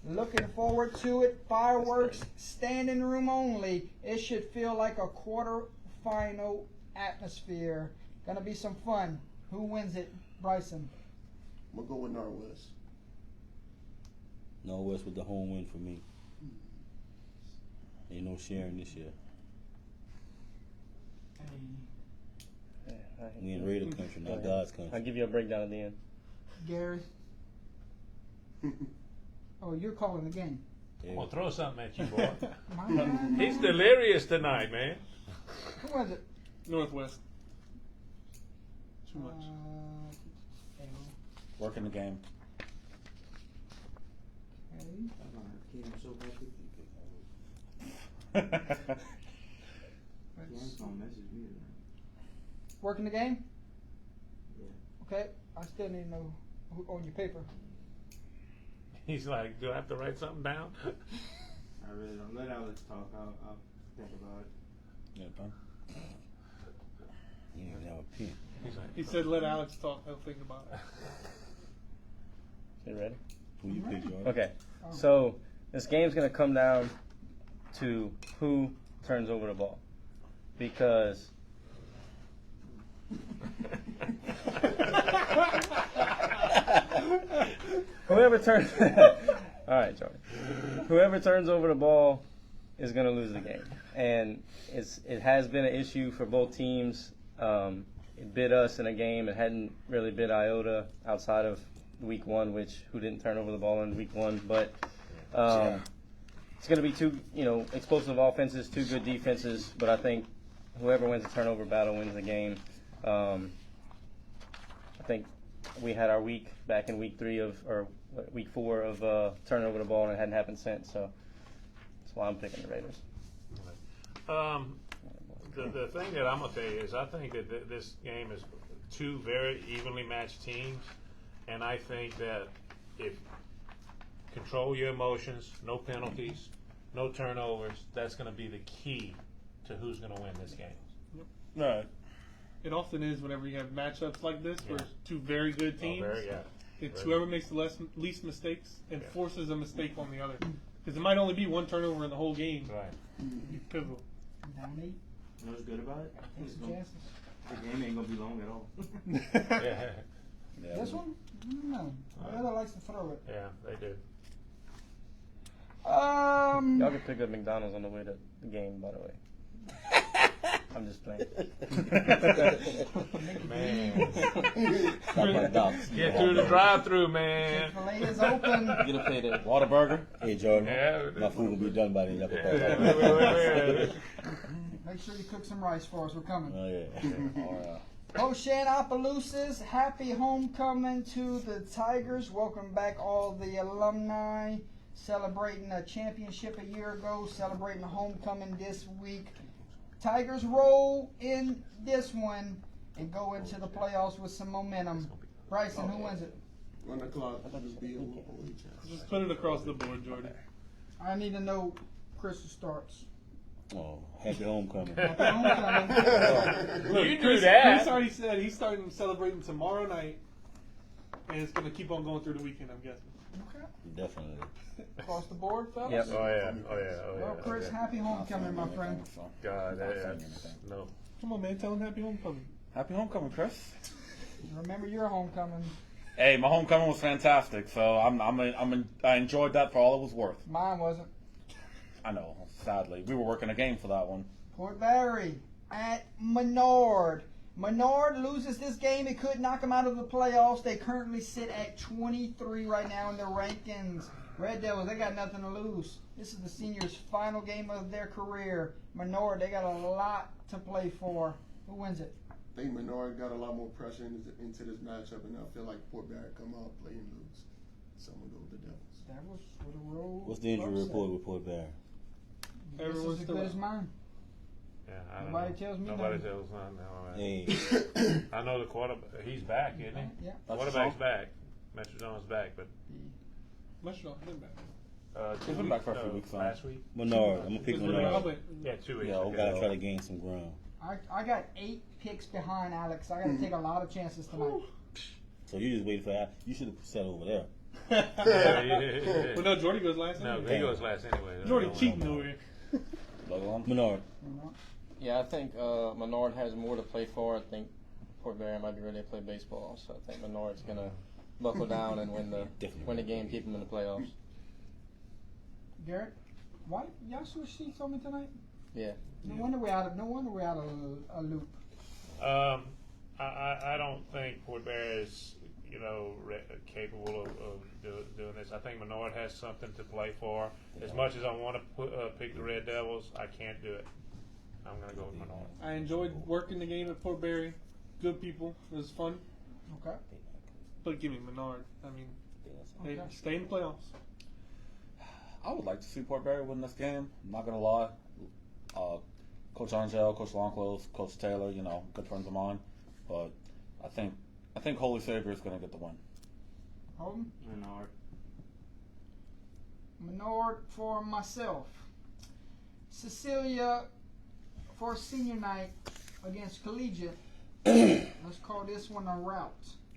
Looking forward to it. Fireworks, standing room only. It should feel like a quarterfinal atmosphere. Gonna be some fun. Who wins it, Bryson? I'm gonna go with Northwest. Northwest with the home win for me. Ain't no sharing this year. We in Raider country, not God's country. I'll give you a breakdown at the end. Gary? Oh, you're calling the game. I'm gonna throw something at you, boy. My bad. He's delirious tonight, man. Who was it? Northwest. Too much. Working the game. Working the game? Okay, I still need to know who on your paper. He's like, do I have to write something down? I really don't. Let Alex talk. I'll think about it. Yeah, bro. You didn't even have a pen. He's like, He said, "Let Alex talk. I'll think about it." You ready? Who you pick, Jordan? Okay. So this game's gonna come down to who turns over the ball, because whoever turns all right, Jordan. Whoever turns over the ball is gonna lose the game, and it has been an issue for both teams. It bit us in a game. It hadn't really bit Iota outside of week one, who didn't turn over the ball in week one, but it's going to be two, explosive offenses, two good defenses, but I think whoever wins the turnover battle wins the game. I think we had our week back in week four of turning over the ball, and it hadn't happened since, so that's why I'm picking the Raiders. The thing that I'm going to tell you is I think that this game is two very evenly matched teams, and I think that if control your emotions, no penalties, no turnovers, that's going to be the key to who's going to win this game. Right. It often is whenever you have matchups like this, where it's two very good teams. It's whoever makes the least mistakes and forces a mistake on the other. Because it might only be one turnover in the whole game. Right. Be pivotal. Down 8. You know what's good about it? Take some chances. The game ain't gonna be long at all. Yeah, This one? No. Iota likes to throw it. yeah, they do. Y'all can pick up McDonald's on the way to the game, by the way. I'm just playing. Man. McDonald's. Get through the drive-through, man. Chick-fil-A is open. Get a plate of Whataburger. Hey, Jordan. Yeah. My food will be done by then. Y'all can Wait. Make sure you cook some rice for us. We're coming. Oh, yeah. All right. Oceanopolis, happy homecoming to the Tigers. Welcome back all the alumni. Celebrating a championship a year ago, celebrating a homecoming this week. Tigers roll in this one and go into the playoffs with some momentum. Bryson, who wins it? 1 o'clock. Just be able to Just put it across the board, Jordan. I need to know Chris starts. Oh, happy homecoming. Happy homecoming. Look, You knew Chris that. already said he's starting celebrating tomorrow night, and it's going to keep on going through the weekend, I'm guessing. Okay. Definitely. Across the board, fellas? Yep. Oh, yeah. Well, Chris, happy homecoming, my friend. God, that's no. Come on, man. Tell him happy homecoming. Happy homecoming, Chris. Remember your homecoming. Hey, my homecoming was fantastic, so I enjoyed that for all it was worth. Mine wasn't. I know, sadly. We were working a game for that one. Port Barry at Menard. Menard loses this game. It could knock them out of the playoffs. They currently sit at 23 right now in the rankings. Red Devils, they got nothing to lose. This is the seniors' final game of their career. Menard, they got a lot to play for. Who wins it? I think Menard got a lot more pressure into this matchup, and I feel like Fort Barrett come out, play and lose. So I'm going to go with the Devils. Devils with a roll. What's the injury upset. report with Port Barrett? This Everyone's is as still good out. as mine. Yeah, I don't Nobody know. tells me Nobody nothing. tells nothing. Hey, I know the quarterback. He's back, isn't he? Yeah. Quarterback's back. Metrozone's back, but Much not been back. two He's been back for a few no, weeks, last week. Menard. I'm gonna pick I Menard. went, Yeah, 2 weeks. Yeah, ago. we gotta try to gain some ground. I got 8 picks behind Alex. I got to take a lot of chances tonight. So you just waited for that. You should have sat over there. Yeah. Well, no, Jordy goes last. No, anyway. he goes last anyway. Jordy Don't worry cheating about over it. here. Menard. Yeah, I think Menard has more to play for. I think Fort Barrett might be ready to play baseball, so I think Menard's gonna buckle down and win the game, keep them in the playoffs. Garrett, why y'all switch seats on me tonight? Yeah. No wonder we're out of a loop. I don't think Fort Barrett is, capable of doing this. I think Menard has something to play for. As much as I want to pick the Red Devils, I can't do it. I'm going to go with Menard. I enjoyed working the game at Fort Barry. Good people. It was fun. Okay. But give me Menard. I mean, Okay. stay in the playoffs. I would like to see Port Barry win this game. I'm not gonna lie. Coach Angel, Coach Longclose, Coach Taylor, good friends of mine. But I think Holy Savior is gonna get the win. Holden? Menard. Menard for myself. Cecilia for senior night against Collegiate. Let's call this one a rout.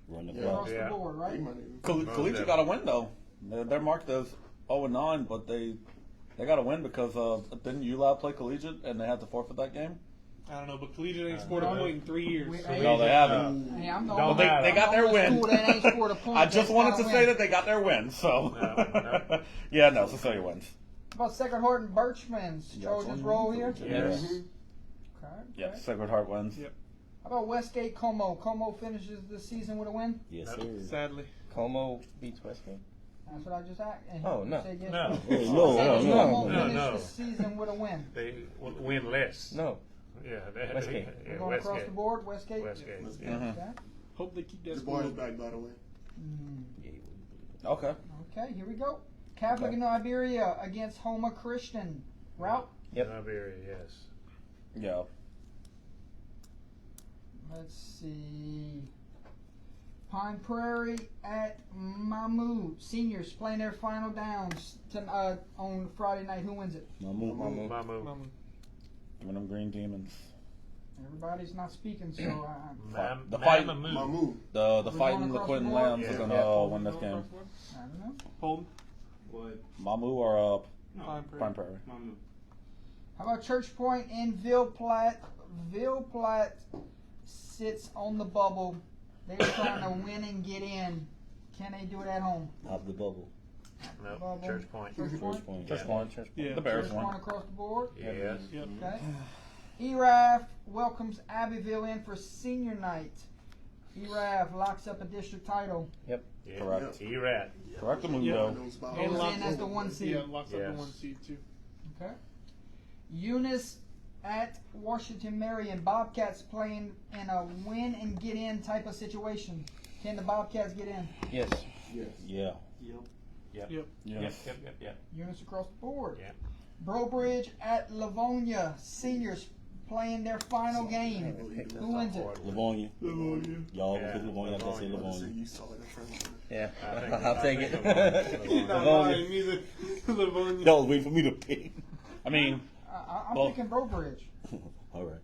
Run the Yeah. ball. Across the Yeah. board, right? Collegiate got to win though. They're marked as 0-9, but they got to win because didn't ULAB play Collegiate and they had to forfeit that game? I don't know, but Collegiate ain't scored a point in 3 years. No, they haven't. Hey, I'm the Don't only, matter. They got I'm their the only win. school that ain't scored a point. I just that's wanted gotta to say win. that they got their win. So No. yeah, no, Cecilia wins. How about Sacred Heart and Birchman's Yeah, Trojans it's roll here? Yes. Okay. Yeah, Sacred Heart wins. Yep. How about Westgate Como? Como finishes the season with a win? Yes, No. sir. Sadly. Como beats Westgate. That's what I just asked. And Oh, you no. said yes. No. Oh, Said no. Como No, finished no. the season with a win. They win less. No. Yeah, Westgate. We're Yeah, going across Westgate. the board, Westgate. Westgate. Westgate. Yeah. Mhm. Okay. Hope they keep that The score. boy is back, by the way. Okay. Okay, here we go. Catholic in Iberia against Homa Christian. Route. Yep. Iberia, yes. Yeah. Let's see. Pine Prairie at Mamu. Seniors playing their final downs on Friday night. Who wins it? Mamu. Mamu. Give me them Green Demons. Everybody's not speaking, so The fight- Mamu. The We're fighting going the across Quinton the board? Lambs are Yeah. gonna win this game. I don't know. Home. What? Mamu or No. Pine Prairie. Pine Prairie. Mamu. How about Church Point in Ville Platte? Ville Platte sits on the bubble. They're trying to win and get in. Can they do it at home? Out the bubble. No, Bubble. Church Point. Church Point? First point. Church Point. Church Point. Yeah. The Bears Church won. Point across the board. Yes. Yep. Okay. ERAF welcomes Abbeville in for senior night. ERAF locks up a district title. Yeah. Correct. E-Rat. Correct the move Yeah. though. Goes in as the 1 seed. Yeah, locks up Yes. the 1 seed too. Okay. Eunice at Washington Marion. Bobcats playing in a win and get in type of situation. Can the Bobcats get in? Yes. Yes. Yeah. Yep. Yes. Yep. Eunice across the board. Yeah. Brobridge at Livonia. Seniors playing their final game. Who wins it? Livonia. Y'all Yeah, pick Livonia. I gotta say Livonia. Livonia. You saw it in front of me. Yeah. I think- I'll take I it. think Livonia. He's not Livonia. lying either. Livonia. Y'all was waiting for me to pick. I mean, I'm Well- picking Brobridge. All right.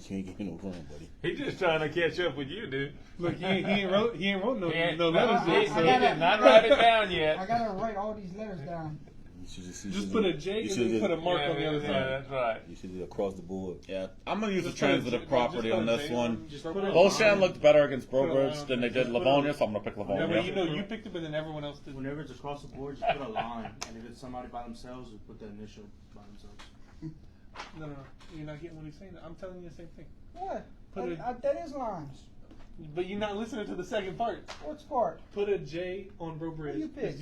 You ain't getting no run, buddy. He's just trying to catch up with you, dude. Look, he ain't wrote no He no letters he, yet. he So did not write it down I yet. gotta write all these letters down. You should just put a J and then put a mark on the other Yeah, side. that's right. You should do across the board. yeah, I'm gonna use the Just put a transitive J- property just on put a this J one. Just put a Boshan looked better against Put a line Brobridge on than they it. did Just put Livonia, a- so I'm gonna pick Yeah, Livonia. but you know you picked it, but then everyone else did. Whenever it's across the board, just put a line, and if it's somebody by themselves, just put the initial by themselves. No, you're not getting what he's saying. I'm telling you the same thing. What? Put a- That is lines. But you're not listening to the second part. What's part? Put a J on Brobridge. Who you picked?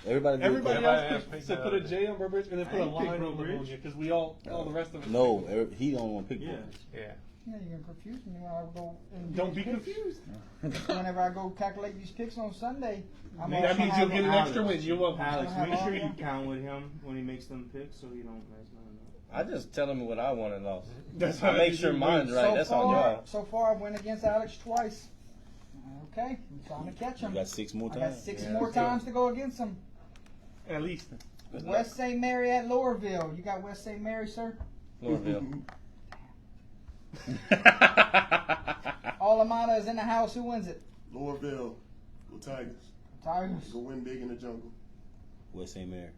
Everybody. Everybody Everybody else has picked said the put a other J on Burbridge and then put a ain't picked line on Burbridge. Livonia because we all the rest of us. No, he don't want to pick. Yeah. Yeah. Yeah, you're gonna confuse me when I go and Don't do be these picks. confused. Whenever I go calculate these picks on Sunday, I'm That also means you'll have get an a- extra win. You're welcome. Alex, Have make all sure you y'all. count with him when he makes them picks so he don't mess nothing up. I just tell them what I want and lost. That's I how make you sure do mine's wins. right. That's on y'all. So far, I went against Alex twice. Okay, I'm trying to catch You him. got 6 more I times. got six Yeah, more that's good. times to go against him. At least. West St. Mary at Lowerville. You got West St. Mary, sir? Lowerville. Alameda is in the house. Who wins it? Lowerville, go Tigers. Tigers. Go win big in the jungle. West St. Mary.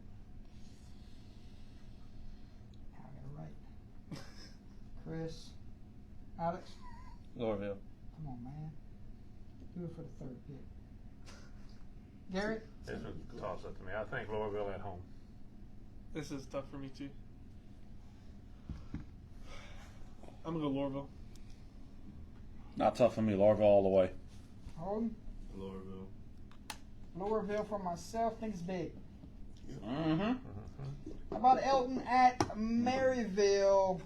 I got it right. Chris. Alex. Lowerville. Come on, man. Do it for the third pick. Garrett. This was a toss up to me. I think Louisville at home. This is tough for me too. I'm gonna go Lorville. Not tough for me. Larva all the way. Holden. Lowerville. Lowerville for myself. Think it's big. Mm-hmm. How about Elton at Maryville?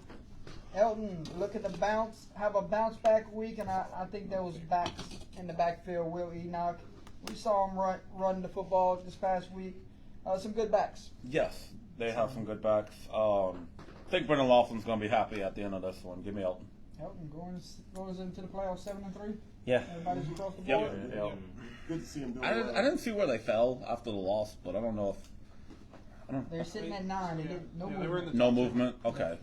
Elton looking to bounce, have a bounce back week, and I think those backs in the backfield, Will Enoch. We saw him run the football this past week. Some good backs. Yes, they have some good backs. I think Brendan Lawson's going to be happy at the end of this one. Give me Elton. Elton goes into the playoffs 7-3. Yeah. Everybody's across the Yep. board. Yep. Good to see him doing I well. didn't see where they fell after the loss, but I don't know if They're sitting at 9. They did no Yeah, they were in movement. the no top 10. movement. Okay.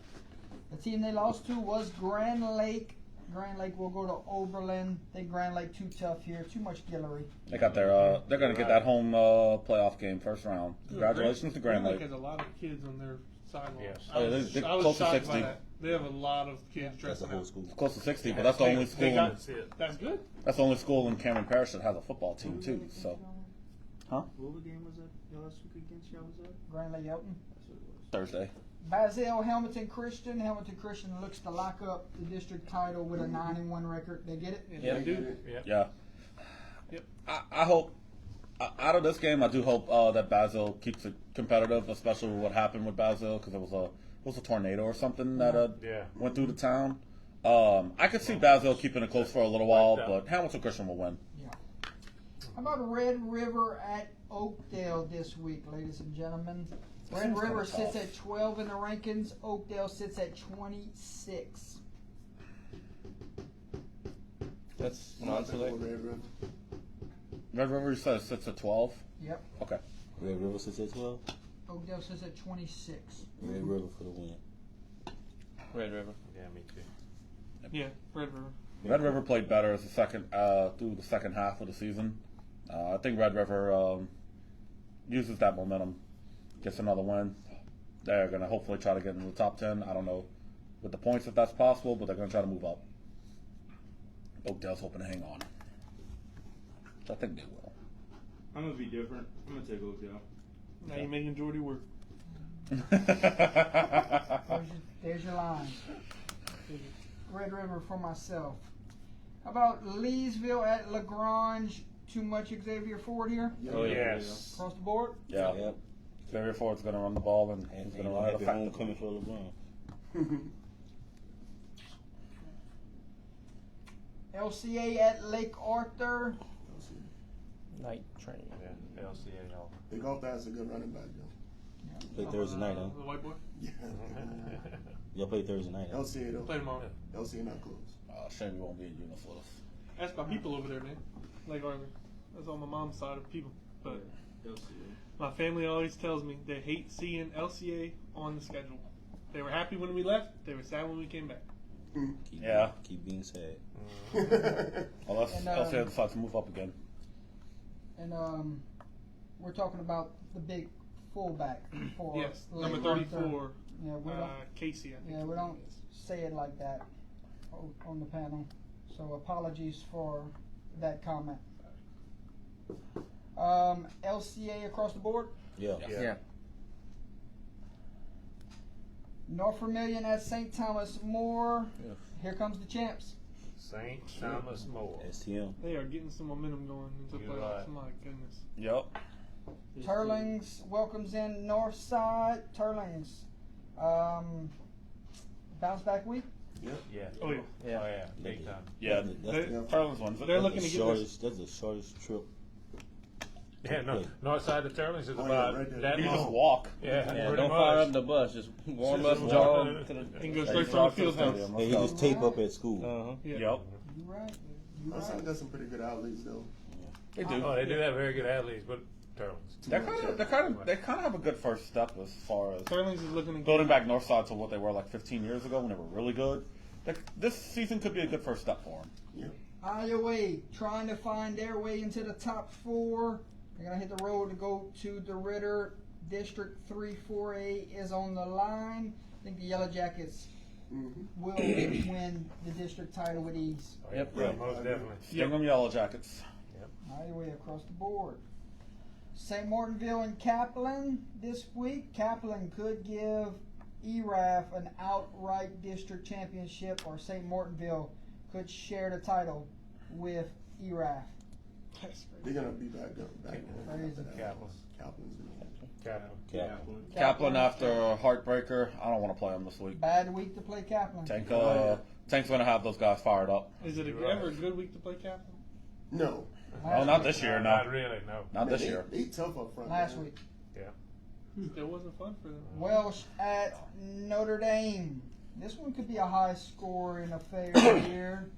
The team they lost to was Grand Lake. Grand Lake will go to Oberlin. I think Grand Lake too tough here. Too much Guillory. They got their. They're going to get that home playoff game first round. Congratulations to Grand Lake. has a lot of kids on their sideline. Yes. I Oh, was, they're I was close to shocked 60. by that. They have a lot of kids That's dressing the whole up. school. It's close to 60, but that's the only school. That's it. That's good. That's the only school in Cameron Parish that has a football team too. So What game was that? Y'all last week against y'all was that? Grand Lake Elton. That's what it was. Thursday. Basil Hamilton Christian. Hamilton Christian looks to lock up the district title with a 9-1 record. They get it? Yeah, Yeah. they do. Yeah. Yep. I hope out of this game, I do hope that Basil keeps it competitive, especially with what happened with Basil because it was a tornado or something that Yeah. went through the town. I could see Basil keeping it close for a little while, but Hamilton Christian will win. How about Red River at Oakdale this week, ladies and gentlemen? Red River sits at 12 in the rankings. Oakdale sits at 26. That's I'm not taking non-select. Red River. Red River says sits at 12. Yep. Okay. Red River sits at 12. Oakdale sits at 26. Red River for the win. Red River. Yeah, me too. Yeah, Red River. Red River played better as the second through the second half of the season. I think Red River uses that momentum, gets another win. They're going to hopefully try to get into the top 10. I don't know with the points if that's possible, but they're going to try to move up. Oakdale's hoping to hang on. I think they will. I'm gonna be different. I'm gonna take Oakdale. Now you're making Jordy work. There's your line. Red River for myself. How about Leesville at LaGrange? Too much Xavier Ford here? Oh, Yes. Across the board? Yeah. Yep. Xavier Ford's going to run the ball and And he's he's going to gonna run have it your effectively. homecoming for LeBron. LCA at Lake Arthur. Night train. Yeah, LCA all. Big Arthur has a good running back, though. Play Thursday night, huh? The white boy. Yeah. Y'all play Thursday night, huh? LCA though. Play tomorrow. LCA not close. Shame you won't be in uniforms. That's my people over there, man. Lake Arthur. That's on my mom's side of people. But my family always tells me they hate seeing LCA on the schedule. They were happy when we left. They were sad when we came back. Keep Yeah. Keep being sad. Unless And, LCA decides to move up again. And we're talking about the big fullback for Yes, Lake number Arthur. 34, Yeah, we don't. Casey, I think. Yeah, we don't say it like that on the panel. So apologies for that comment. LCA across the board. Yeah. Yeah. North Vermilion at St. Thomas More. Yeah. Here comes the champs. St. Thomas More. STM. They are getting some momentum going into You're playoffs. right. My goodness. Yep. Turlings welcomes in Northside. Turlings, bounce back week. Yeah. Oh, yeah. Yeah. Oh yeah, big time. Yeah, They- Turlings one's they're looking to get this. That's the shortest trip. Yeah, no, north side of Turlings is Oh, yeah, about right there. that You just long. walk. Yeah, Yeah, pretty don't much. fire up the bus. Just warm Just up, walk jog to to the. And go Yeah, straight you from the drive to field the house. stadium. Hey, he just tape up at school. Uh-huh. Yeah. Yep. You right. You Northside right. got some pretty good athletes though. They do. Oh, they do have very good athletes, but Turlings. They kind of have a good first step as far as Turlings is looking to building back Northside to what they were like 15 years ago when they were really good. This season could be a good first step for them. Iowa trying to find their way into the top 4. They're going to hit the road to go to the Ritter. District 3-4A is on the line. I think the Yellow Jackets will win the district title with ease. Yep. Yeah, most definitely. Sting them Yellow Jackets. Iowa across the board. St. Martinville and Kaplan this week. Kaplan could give ERAF an outright district championship, or St. Martinville could share the title with ERAF. They're gonna be back Crazy. after that. Kaplan's. Kaplan's Kaplan after a heartbreaker. I don't want to play them this week. Bad week to play Kaplan. Tank's gonna have those guys fired up. Is it ever a good week to play Kaplan? No. Oh, not this year. No, Not really, no. not this year. They tough up front. Last man. week. It wasn't fun for them. Welsh at Notre Dame. This one could be a high scoring affair here.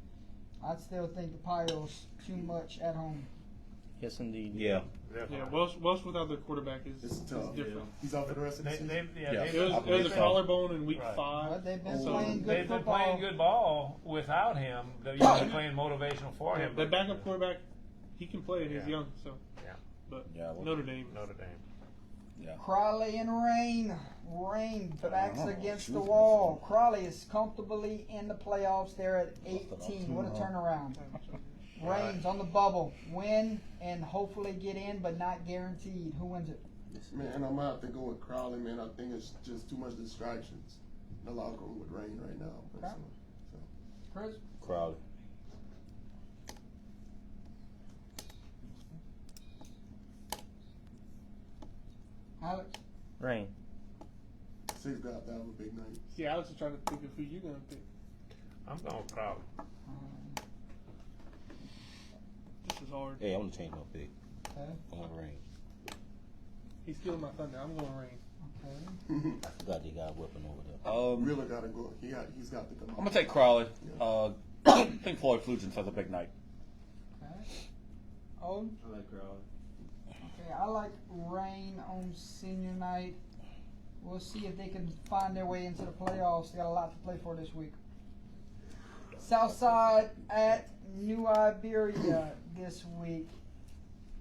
I'd still think the Pios too much at home. Yes, indeed. Yeah. Yeah, Welsh without their quarterback is It's tough. different. He's out for the rest of the season. Yeah. It was a collarbone in week Right. 5. But they've been So playing good They've been football. playing good ball without him. They're playing motivational for him. Their backup quarterback, he can play and he's Yeah. young. So, Yeah. but Yeah, well- Notre Dame. Notre Dame. Crawley and Rain. Rain backs Oh, against she the was wall. missing. Crawley is comfortably in the playoffs. They're at 18. What a turnaround. Rain's on the bubble. Win and hopefully get in, but not guaranteed. Who wins it? Man, I'm gonna have to go with Crowley, man. I think it's just too much distractions in the locker room with Rain right now. Personally. Chris? Crowley. Alex? Rain. Six got to have a big night. See, Alex is trying to think of who you're going to pick. I'm going Crowley. This is hard. Hey, I'm gonna change my pick. Okay. I'm gonna Rain. He's stealing my thunder. I'm going Rain. Okay. I forgot they got a weapon over there. Really gotta go. He's got to come I'm out. gonna take Crowley. I think Floyd Flugents has a big night. Okay. Oh, I like Crowley. okay. I like Rain on senior night. We'll see if they can find their way into the playoffs. They got a lot to play for this week. Southside at New Iberia this week.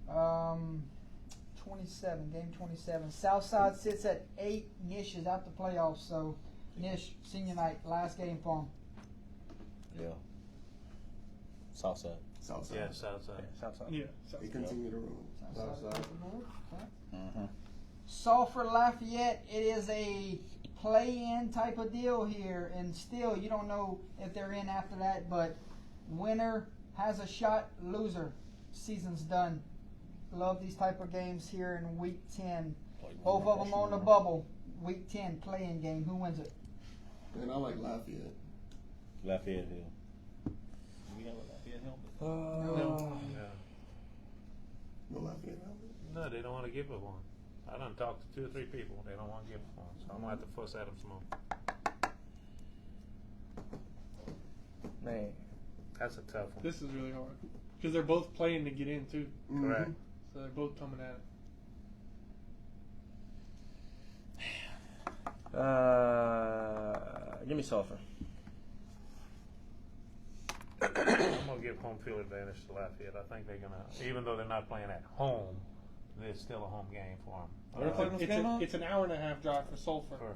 27, game 27. Southside sits at 8. Nish is out the playoffs, so Nish, senior night, last game for him. Yeah. Southside. Southside. Yeah, Southside. Southside. Yeah. They continue to roll. Southside. Okay. Mm-hmm. Sulphur Lafayette, it is a play-in type of deal here, and still you don't know if they're in after that, but winner has a shot, loser, season's done. Love these type of games here in week 10. Both of them on the bubble. Week 10 play-in game. Who wins it? Man, I like Lafayette. Lafayette Hill. We have a Lafayette Hill. No. No Lafayette. No, they don't want to give it one. I done talked to 2 or 3 people. They don't want to give it one. So I'm going to have to fuss at them some more. Man. That's a tough one. This is really hard. Because they're both playing to get in, too. Correct. So they're both coming at it. Give me Sulphur. I'm going to give home field advantage to Lafayette. I think they're going to, even though they're not playing at home, it's still a home game for them. It's an hour and a half drive for Sulphur.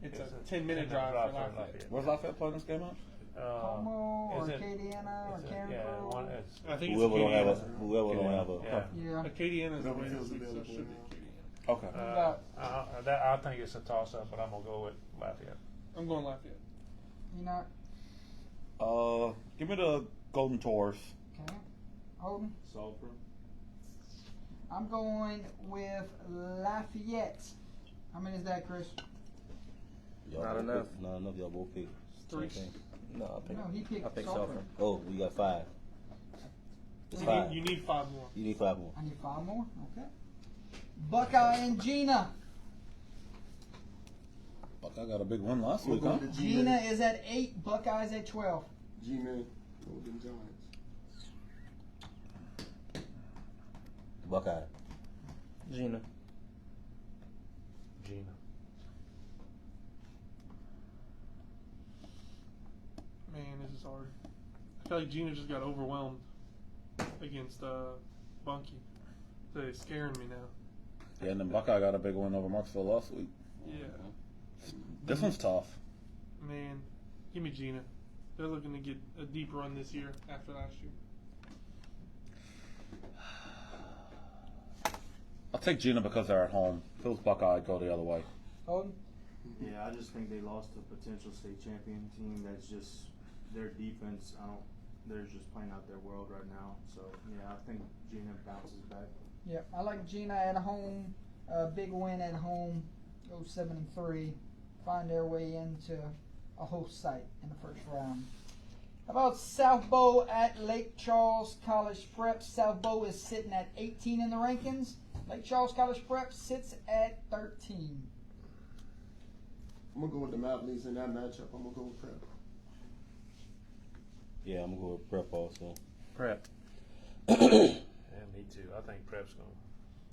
It's a 10-minute drive for Lafayette. Where's Lafayette playing this game at? Como or is it- Acadiana or Yeah, Cameron? one, it's, I think Whoever don't have a Acadiana. whoever don't have a yeah. Yeah. Acadiana's the Whoever way feels this week, so it available should be now. Acadiana. Okay. I think it's a toss-up, but I'm going to go with Lafayette. I'm going Lafayette. You know, Give me the Golden Tours. okay. Holden? Sulphur. I'm going with Lafayette. How many is that, Chris? Y'all Not both enough. pick- Not enough. Y'all both pick. Three. Same thing. No, He picked I pick Sulphur. Sulphur. Oh, we got 5. It's You 5. need, you need 5 more. You need 5 more. I need 5 more. Okay. Buckeye and Gina. Buckeye got a big one last I'm week, gonna huh? go with the Gina is at 8. Buckeyes at 12. G-Man, Golden Giants. Buckeye. Gina. Gina. Man, this is hard. I feel like Gina just got overwhelmed against Bunky. So it's scaring me now. Yeah, and then Buckeye got a big win over Marksville last week. Yeah. This one's tough. Man, give me Gina. They're looking to get a deep run this year after last year. I'll take Gina because they're at home. If it was Buckeye, I'd go the other way. Holden? Yeah, I just think they lost a potential state champion team. That's just their defense. They're just playing out their world right now. So yeah, I think Gina bounces back. Yeah, I like Gina at home. Big win at home. Go 7-3. Find their way into a host site in the first round. How about South Bow at Lake Charles College Prep? South Bow is sitting at 18 in the rankings. Lake Charles College Prep sits at 13. I'm gonna go with the Mavericks in that matchup. I'm gonna go with Prep. Yeah, I'm gonna go with Prep also. Prep. Yeah, me too. I think Prep's going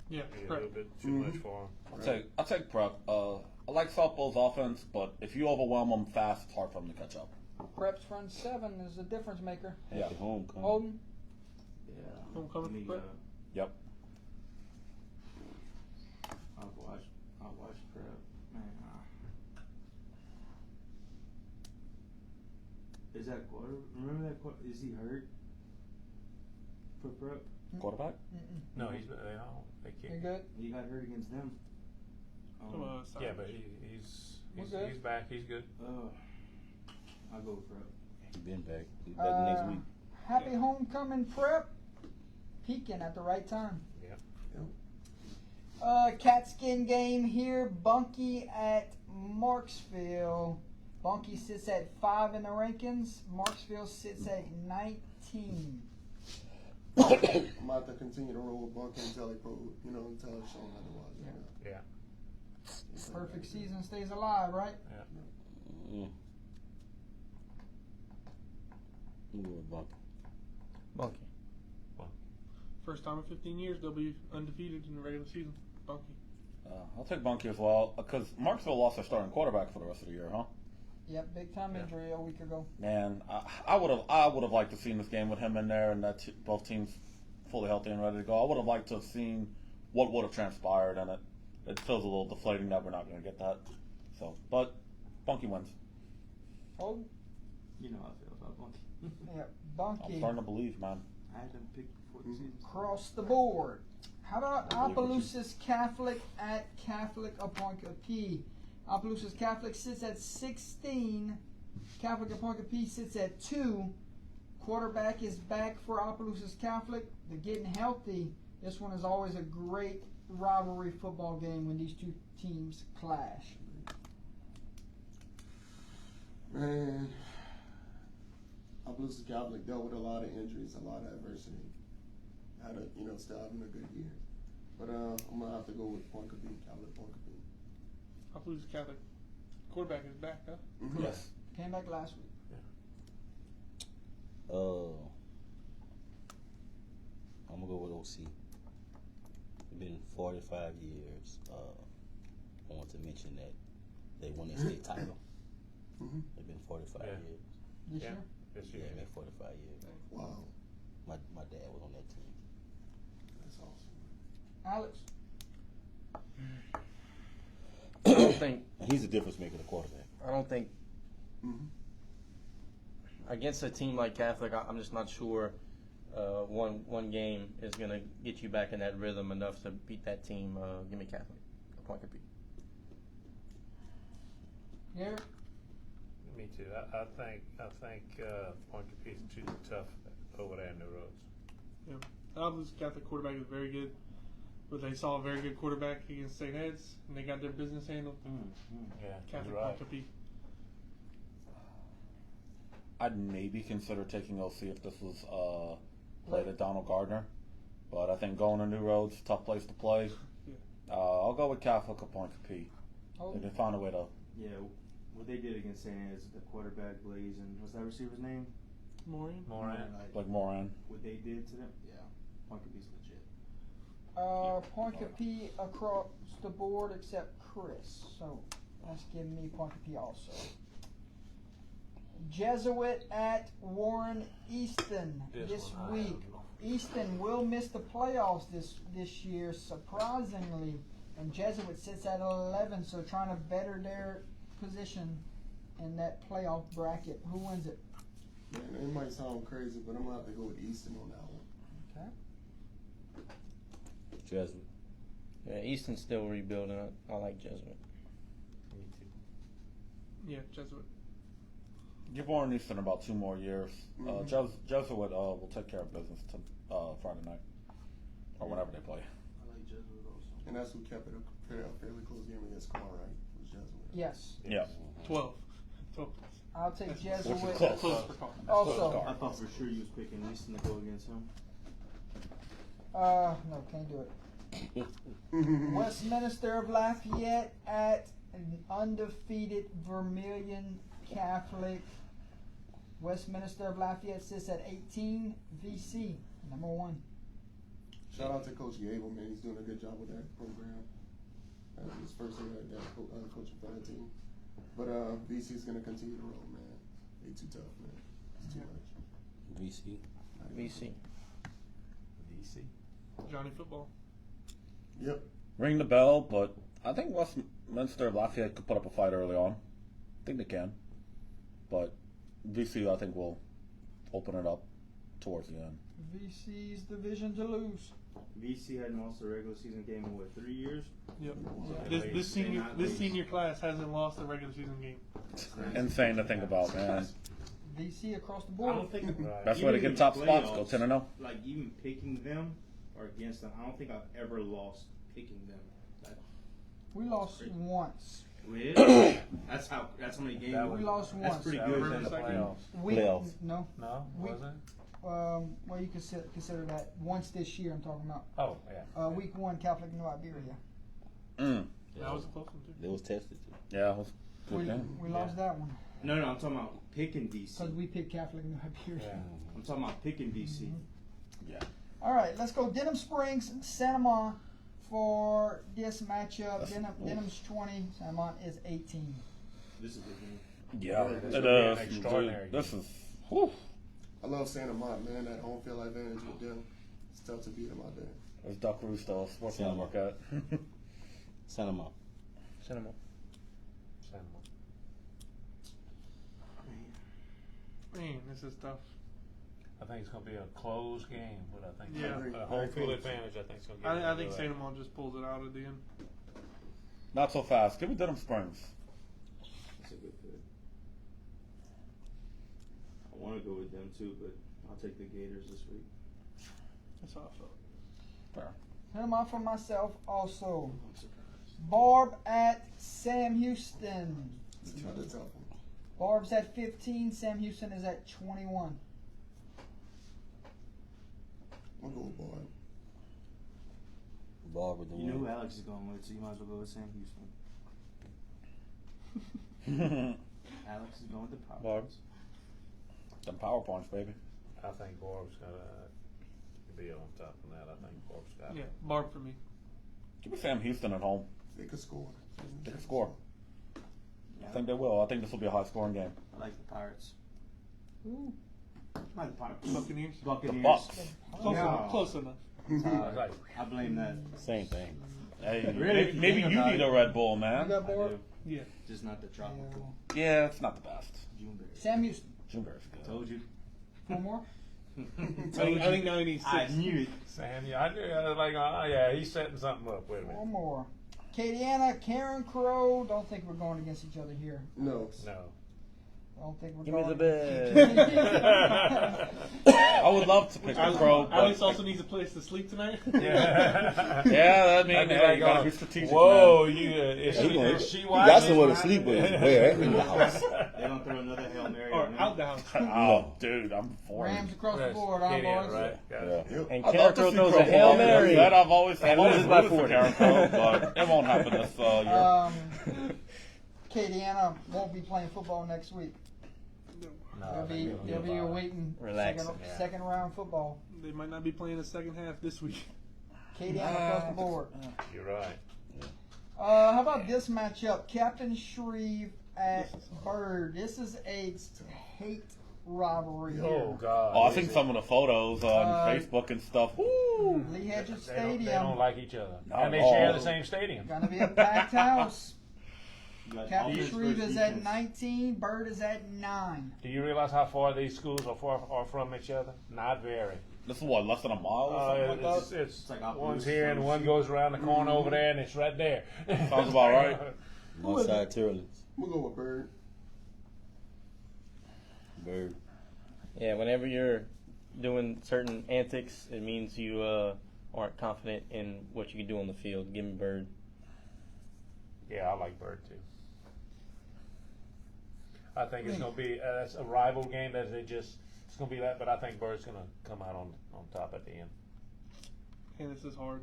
Yeah, to be a Prep. little bit too much for him. I'll take Prep. I like softball's offense, but if you overwhelm them fast, it's hard for them to catch up. Prep's front 7 is a difference maker. At Yeah. the homecoming. Holden? Yeah. Homecoming Give me, Prep? Yep. I'll watch Prep. Man, is that quarter? Remember that quarter? Is he hurt for Prep? Quarterback? No, they don't. They You can't. good? He got hurt against them. Yeah, but he's good. back. He's good. I'll go with Prep. He been back. He's back next week. Happy homecoming, Prep. Peaking at the right time. Yeah. Catskin game here. Bunky at Marksville. Bunky sits at 5 in the rankings. Marksville sits at 19. I'm gonna have to continue to roll with Bunky until they prove, until it's shown otherwise. Yeah. Perfect season stays alive, right? Mm. I'm going with Buck. Bunky. First time in 15 years they'll be undefeated in the regular season. Bunky. I'll take Bunky as well because Marksville lost their starting quarterback for the rest of the year, huh? Yep, big time injury a week ago. Man, I would have liked to have seen this game with him in there and that both teams fully healthy and ready to go. I would have liked to have seen what would have transpired in it. It feels a little deflating that we're not going to get that. So, but Bunky wins. Holden? You know how I feel about Bunky. Yeah, I'm Bunky. starting to believe, man. I had them picked before the season. Across the board. How about I believe what you- Opelousas Catholic at Catholic Appointee? Opelousas Catholic sits at 16. Catholic Appointee sits at 2. Quarterback is back for Opelousas Catholic. They're getting healthy. This one is always a great rivalry football game when these two teams clash. Man, Opelousas Catholic dealt with a lot of injuries, a lot of adversity. Still having a good year. But I'm gonna have to go with Ponkabee, Catholic Ponkabee. Opelousas Catholic. Quarterback is back, huh? Mm-hmm. Yes. Came back last week. I'm gonna go with OC. It's been 45 years. I want to mention that they won their state title. Mm-hmm. It's been 45 Yeah. years. This Yeah. year? This Yeah, year. it's been 45 years. Wow, My dad was on that team. that's awesome. Alex? I don't think. And he's the difference maker, the quarterback. I don't think Mm-hmm. against a team like Catholic, I'm just not sure one game is going to get you back in that rhythm enough to beat that team. Give me Catholic. Ponkabee. Yeah. Me too. I think Ponkapee's too tough over there in the roads. Yeah. Opelousas Catholic quarterback is very good. but they saw a very good quarterback against St. Ed's, and they got their business handled. Yeah, Catholic you're right. Ponkapi. I'd maybe consider taking OC if this was played at Donald Gardner, but I think going to New Roads, tough place to play. I'll go with Catholic or Ponkapi. They can find a way to. Yeah, what they did against St. Ed's, the quarterback Blaze, and what's that receiver's name? Moran. Like Moran. What they did to them? Yeah, Ponkapi's legit. Ponkapi across the board except Chris. So that's giving me Ponkapi also. Jesuit at Warren Easton this week. Easton will miss the playoffs this year, surprisingly, and Jesuit sits at 11, so trying to better their position in that playoff bracket. Who wins it? Man, it might sound crazy, but I'm gonna have to go with Easton on that one. Okay. Jesuit. Yeah, Easton's still rebuilding. I like Jesuit. Me too. Yeah, Jesuit. Give Warren Easton about 2 more years. Jesuit will take care of business Friday night or whenever they play. I like Jesuit also. And that's who kept it a fairly close game against Carl, right? It was Jesuit. Yes. Yeah. 12. I'll take Which Jesuit. is close. Also, I thought for sure you was picking Easton to go against him. no, can't do it. Westminster of Lafayette at an undefeated Vermilion Catholic. Westminster of Lafayette sits at 18. VC, number 1. Shout out to Coach Gable, man. He's doing a good job with that program. His first year coaching for that team. But VC's going to continue to roll, man. They too tough, man. It's too much. VC. VC. Johnny Football. Yep. Ring the bell, but I think Westminster of Lafayette could put up a fight early on. I think they can. But VC, I think, will open it up towards the end. VC's division to lose. VC hadn't lost a regular season game in what, 3 years? Yep. Yeah. This senior class hasn't lost a regular season game. Insane to think about, man. VC across the I board. don't think That's why they get top spots. Go playoffs, 10-0. Like even picking them or against them, I don't think I've ever lost picking them. We lost once. Really? That's how many games We lost That's once. pretty That good. was in the playoffs. Playoffs. No. No, We- was it? Well, you consider that once this year. I'm talking about. Oh, yeah. Week 1, Catholic New Iberia. That was a close one, too. They was tested too. Yeah, it was a good We game. lost that one No, I'm talking about picking because VC. we picked Catholic New Iberia. Yeah. I'm talking about picking VC. Yeah. All right, let's go. Denham Springs, Santa Monica for this matchup. Denham's 20, Santa Monica is 18. This is a good game. Yeah, This it would be an is. extraordinary This game. is. Whew. I love Santa Monica, man. That home field advantage with them. It's tough to beat them out there. There's Duck Rooster, Sports Network at. Send them up. Cinema. Man, this is tough. I think it's going to be a close game, but I think Yeah. a home field advantage, I think, is going to get I think St. Amand just pulls it out at the end. Not so fast. Give me Denham Springs. That's a good pick. I want to go with them too, but I'll take the Gators this week. That's how I felt. Fair. Santa Monica for myself also. I'm surprised. Barb at Sam Houston. It's another tough one. Barb's at 15, Sam Houston is at 21. I'll go with Barb. Barber the You know who one. Alex is going with, so you might as well go with Sam Houston. Alex is going with the Power. Barb. Them power points, baby. I think Barb's going to be on top of that. I think Barb's got Yeah, it. Barb for me. Give me Sam Houston at home. They could score. They can score. Yeah, I think they will. I think this will be a high scoring game. I like the Pirates. Ooh. I like the Pirates. Buccaneers. Buccaneers. The Bucks. Close, Yeah. close enough. I blame that. Same thing. Hey, Really? maybe you need a Red Bull, You man. got I Barb? do. Yeah. Just not the tropical. Yeah, it's not the best. Juneberry. Sam Houston. Juneburn's good. Told you. One more? I think now he needs I 6. knew it. Sam, yeah, I knew. I was like, oh, yeah, he's setting something up. Wait a minute. One more. Acadiana, Karen Crow. Don't think we're going against each other here. No. No. I don't think we're Give me going. the bed. I would love to pick the Crow. Alex also needs a place to sleep tonight. Yeah. Yeah, I mean, I'd be hey, like, you gotta be strategic, whoa, man. is she You watching? got somewhere to sleep with. Where? In the house. They're gonna throw another Hail Mary. Or on me. out the house. Oh, dude, I'm for Rams it. across the board, huh, Idiot, boys? right? Yeah. And I'd love to Carrico see throws Crow a Hail ball. Mary. That I've always And loses by rooted for 40. Carrico, but it won't happen this year. Acadiana won't be playing football next week. They'll be awaiting Relaxing, second round football. They might not be playing the second half this week. Acadiana across the board. You're right. How about this matchup? Captain Shreve at Bird. This is a hate rivalry Oh here. God. Oh, I've seen some of the photos on Uh, Facebook and stuff. Woo! Lee Hedges They don't Stadium. like each other, Not and they at share all. the same stadium. Gonna be a packed house. You got Captain offense Shreve versus is at defense. 19. Bird is at 9. Do you realize how far these schools are from each other? Not very. This is what, less than a mile or something like It's, that? it's like opposite one's here and one sides. goes around the corner over there, and it's right there. Sounds about right. Northside Tyroleans. I'm gonna go with Bird. Bird. Yeah, whenever you're doing certain antics, it means you aren't confident in what you can do on the field. Give me Bird. Yeah, I like Bird too. I think it's gonna be that's a rival game. That it's gonna be that, but I think Bird's gonna come out on top at the end. And this is hard.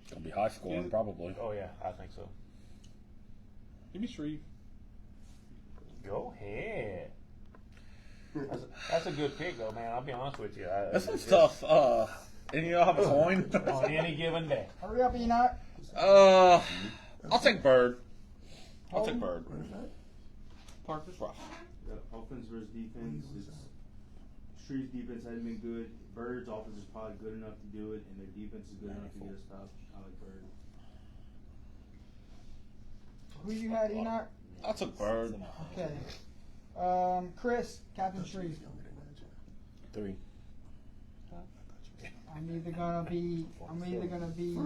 It's gonna be high scoring, probably. Oh yeah, I think so. Give me Shreve. Go ahead. That's a good pick though, man. I'll be honest with you. This one's tough. And you all have a coin? On any given day. Hurry up, Enoch. I'll take Bird. I'll take Bird. Parker. The offense versus defense. Shreve's defense hasn't been good. Bird's offense is probably good enough to do it, and their defense is good enough to get a stop. I like Bird. Who you had, Enoch? I took Bird. Okay. Chris, Captain Shreve. 3. I'm either gonna be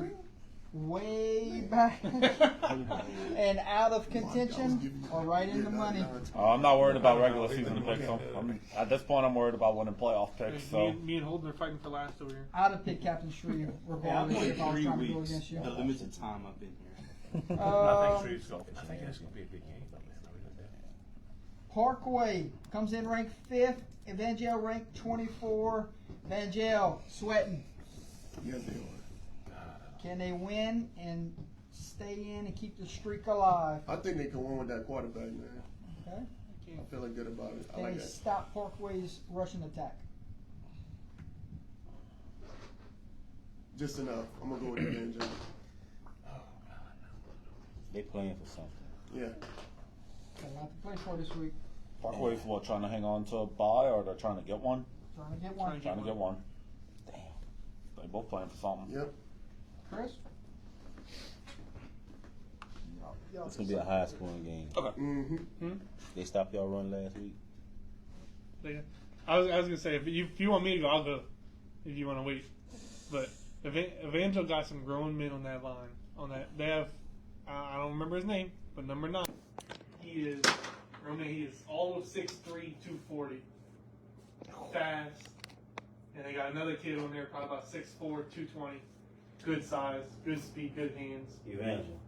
way back and out of contention or right in the money. I'm not worried about regular season picks. At this point, I'm worried about winning playoff picks. So Me and Holden are fighting for last over here. I'd have picked Captain Shreve Yeah, I've regardless played if I was 3 trying to go weeks. against you. The limited time I've been here. I think Shreve's gonna. I think that's gonna be a good game, though, man. I really do. Parkway comes in ranked 5th. Evangel ranked 24. Evangel sweating. Yes, they are. Can they win and stay in and keep the streak alive? I think they can win with that quarterback, man. Okay. I'm feeling good about it. I Can like they that. stop Parkway's rushing attack? Just enough. I'm gonna go with Evangel. They playing for something. Yeah. Got a lot to play for this week. Parkway's what, trying to hang on to a bye, or they're trying to get one? Trying to get one. Trying to get one. Damn. They both playing for something. Yep. Chris? It's gonna be a high scoring game. Okay. Mm-hmm. They stopped y'all run last week. I was gonna say if you want me to go, I'll go. If you want to wait, but Evangel got some grown men on that line. On that they have, I don't remember his name, but number 9. He is all of 6'3", 240, fast, and they got another kid on there probably about 6'4", 220, good size, good speed, good hands. Evangel.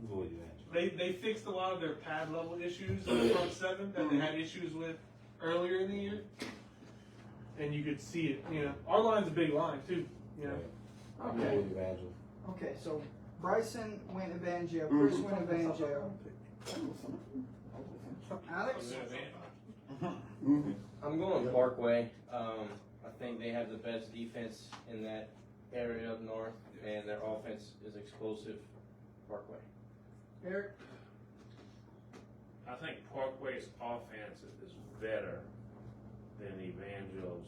Go with Evangel. They fixed a lot of their pad level issues in the front 7 that they had issues with earlier in the year, and you could see it. You know, our line's a big line too. You know, I'm going with Evangel. Okay, so Bryson went Evangel. Chris went Evangel. Alex? I'm going Parkway. I think they have the best defense in that area up north, and their offense is explosive. Parkway. Eric? I think Parkway's offense is better than Evangel's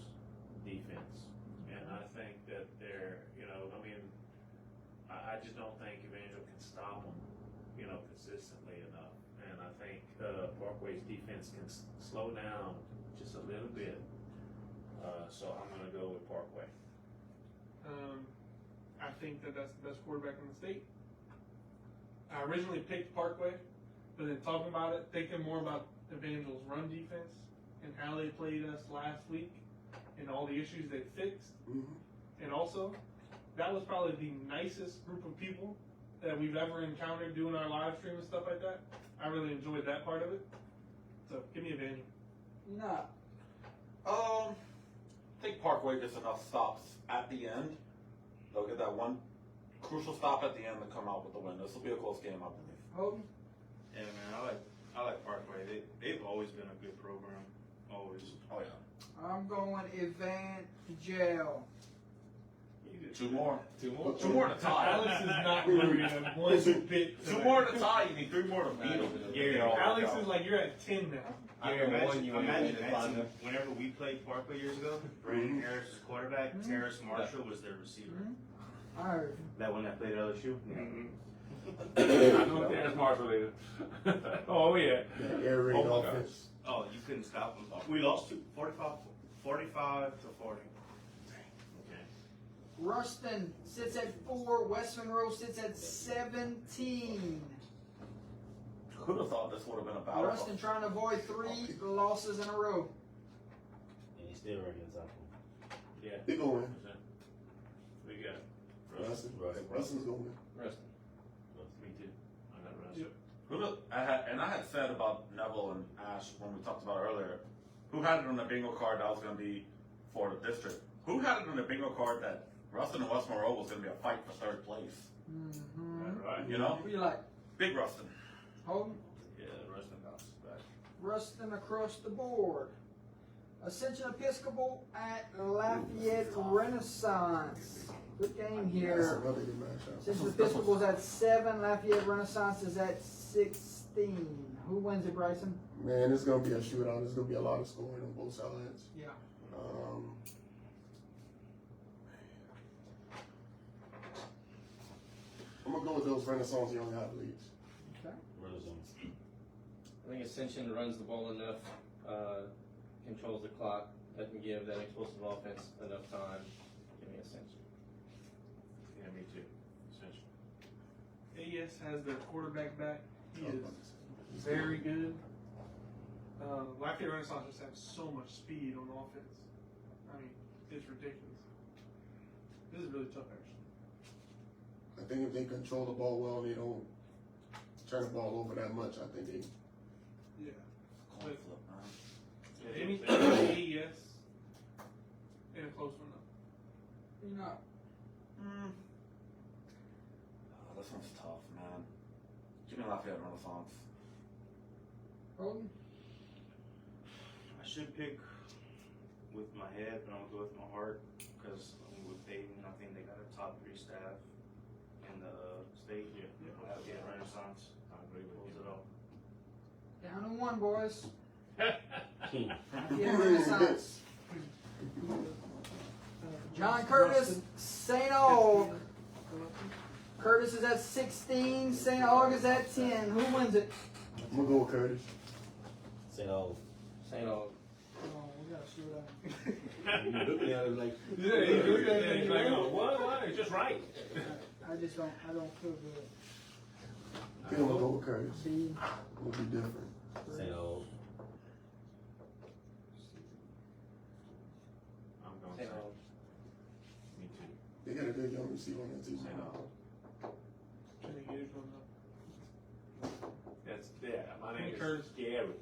defense. And I think that they're, I just don't think Evangel can stop them, consistently enough. And I think Parkway's defense can slow down just a little bit. So I'm going to go with Parkway. I think that's the best quarterback in the state. I originally picked Parkway, But then talking about it, thinking more about Evangel's run defense and how they played us last week and all the issues they fixed. And also, that was probably the nicest group of people that we've ever encountered doing our live stream and stuff like that. I really enjoyed that part of it. So give me Evangel. No. I think Parkway gets enough stops at the end. They'll get that one crucial stop at the end to come out with the win. This will be a close game, I believe. Holden? Yeah, man, I like Parkway. They've always been a good program. Always. Oh yeah. I'm going Evangel. Two more. Two more. Two more to tie. Alex is not worried one bit. Two more to tie. You need three more to beat them. Yeah, Alex is like, you're at 10 now. Imagine whenever we played Parkway years ago, Brandon Harris was quarterback, Terrace Marshall was their receiver. Alright. That one that played LSU? I know Terrence Marshall is. Oh yeah. Air raid Oh, my gosh. offense. Oh, you couldn't stop them. We lost 45 to 40. Ruston sits at 4. West Monroe sits at 17. Who'd have thought this would have been a battle? Ruston trying to avoid 3 losses in a row. And he's still ranking top. Yeah. They gonna win. We got Rustin. Rustin's gonna win. Rustin. me too. I got Rustin. I had said about Neville and Ash when we talked about it earlier. Who had it on the bingo card that was going to be for the district? Who had it on the bingo card that Ruston and West Monroe was going to be a fight for third place? Right. You know, Who you like? big Ruston. Holden? Yeah, Rustin bounces back. Ruston across the board. Ascension Episcopal at Lafayette Renaissance. Good game That's here. another good matchup. Ascension Episcopal's at 7. Lafayette Renaissance is at 16. Who wins it, Bryson? Man, it's gonna be a shootout. There's gonna be a lot of scoring on both sides. Yeah. I'm gonna go with those Renaissance young athletes. Renaissance. I think Ascension runs the ball enough, controls the clock, doesn't give that explosive offense enough time. Give me Ascension. Yeah, me too. Essential. AS has their quarterback back. He is very good. Lafayette Renaissance just have so much speed on offense. I mean, it's ridiculous. This is really tough, actually. I think if they control the ball well, they don't turn the ball over that much. I think they. Yeah. Coin flip, man. Any AES in a close one though. You know. Oh, this one's tough, man. Give me Lafayette Renaissance. Holden? I should pick with my head, but I'm gonna go with my heart because with Dayton, I think they got a top 3 staff in the state. Lafayette Renaissance. I agree with Pulls you. it off. Down to 1, boys. Lafayette Renaissance. John Curtis, St. Aug. Curtis is at 16. St. Aug is at 10. Who wins it? I'm gonna go with Curtis. St. Aug. St. Aug. Oh, we gotta shoot out. You looking at it like, Yeah, he's like, oh, what? It's just right. I don't feel good. I think I'm gonna go with Curtis. See, It'll be different. St. Aug. I'm going St. to Aug. Me too. They got a good young receiver on that team. St. Aug. That's, yeah, my name is Curtis. Gary.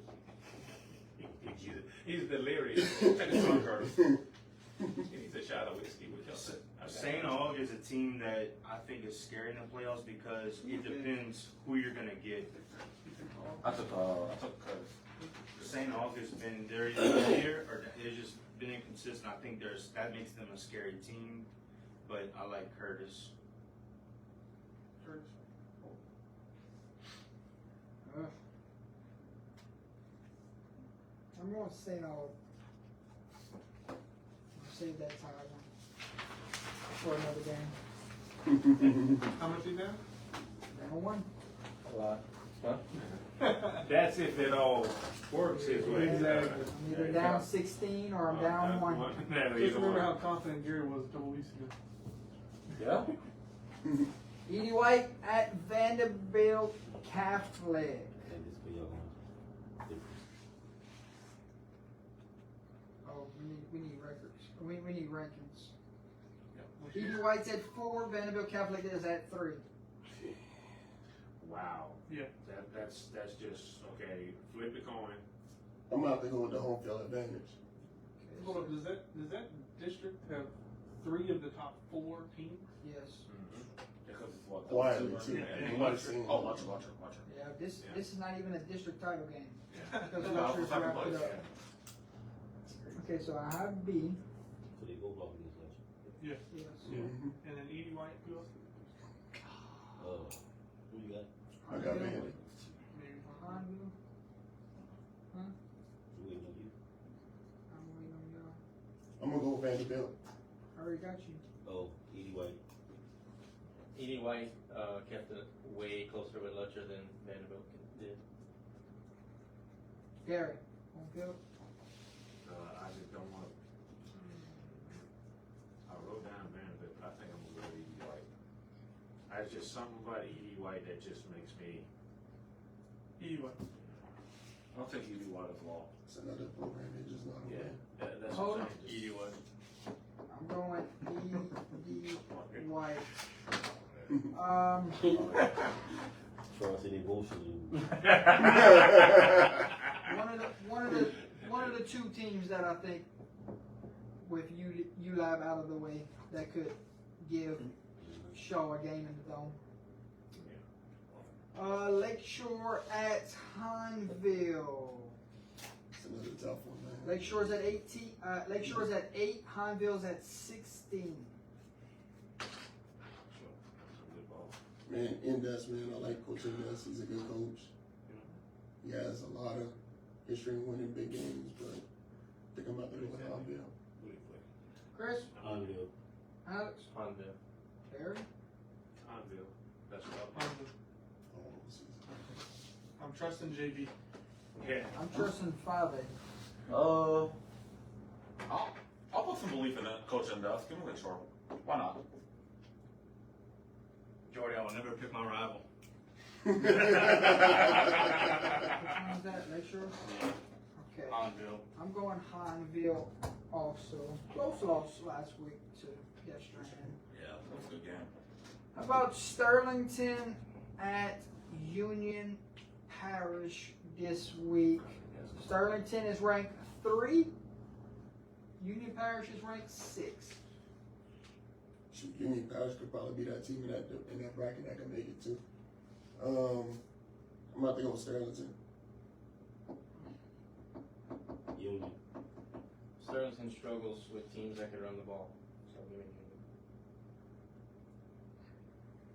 He's delirious. Take a shot, Curtis. He needs a shot of whiskey with your St. Aug is a team that I think is scary in the playoffs because it depends who you're gonna get. I took Curtis. St. Aug has been there this year, or they've just been inconsistent. I think that makes them a scary team, but I like Curtis. Curtis. I'm going to St. Aug. Save that tie one for another game. How much is that? Down 1. A lot. Huh? That's if it all works his way. Exactly. I'm either down 16 or I'm down 1. Just remember how confident Gary was a couple weeks ago. Yeah. Edie White at Vanderbilt Catholic. and We need records. We need rankings. E.D. White's at 4. Vanderbilt Catholic is at 3. Wow. Yeah. That's just okay. Flip the coin. I'm gonna have to go with the home field advantage. Hold up, does that district have 3 of the top 4 teams? Yes. Because it's what? Quietly, the- too. Yeah, You might have seen it. Oh, watch it. Yeah. This is not even a district title game. Because No, Lutcher's it's second wrapped it place. up. Okay, so I have B. So they both off against Lutcher. Yeah. Yes. Mhm. And then E.D. White, who else? Who you got? I got Vandy. Maybe Honville. Who waiting on you? I'm waiting on y'all. I'm gonna go with Vanderbilt. I already got you. Oh, E.D. White. E.D. White kept it way closer with Lutcher than Vanderbilt did. Gary. Home field. I just don't want. I wrote down Vanderbilt. I think I'm gonna go with E.D. White. There's just something about E.D. White that just makes me. E.D. White. I'll take E.D. White as well. It's another program. They just not Yeah. aware. That's Hold what on. I'm saying. E.D. White. I'm going E.D. White. Charles said they both should lose. One of the 2 teams that I think, with ULAB out of the way, that could give Shaw a game in the dome. Lakeshore at Hineville. It's another tough one, man. Lakeshore's at 18. Lakeshore's at 8. Hineville's at 16. Man, Indes, man, I like Coach Indes. He's a good coach. He has a lot of history in winning big games, but I think I'm about to go with Hineville. Chris, Honville. Alex, Honville. Barry. Honville. That's what I'm. I'm trusting JB. Yeah. I'm trusting 5A. I'll put some belief in that coach and Dust. Give him a good short. Why not? Jordy, I will never pick my rival. Which one is that? Lakeshore? Okay. Honville. I'm going Hineville also. Close loss last week to Destrehan. Yeah, that was a good game. How about Sterlington at Union Parish this week? Sterlington is ranked 3. Union Parish is ranked 6. Shoot, Union Parish could probably be that team in that bracket that can make it too. I'm about to go with Sterlington. Union. Sterlington struggles with teams that can run the ball. So give me Union.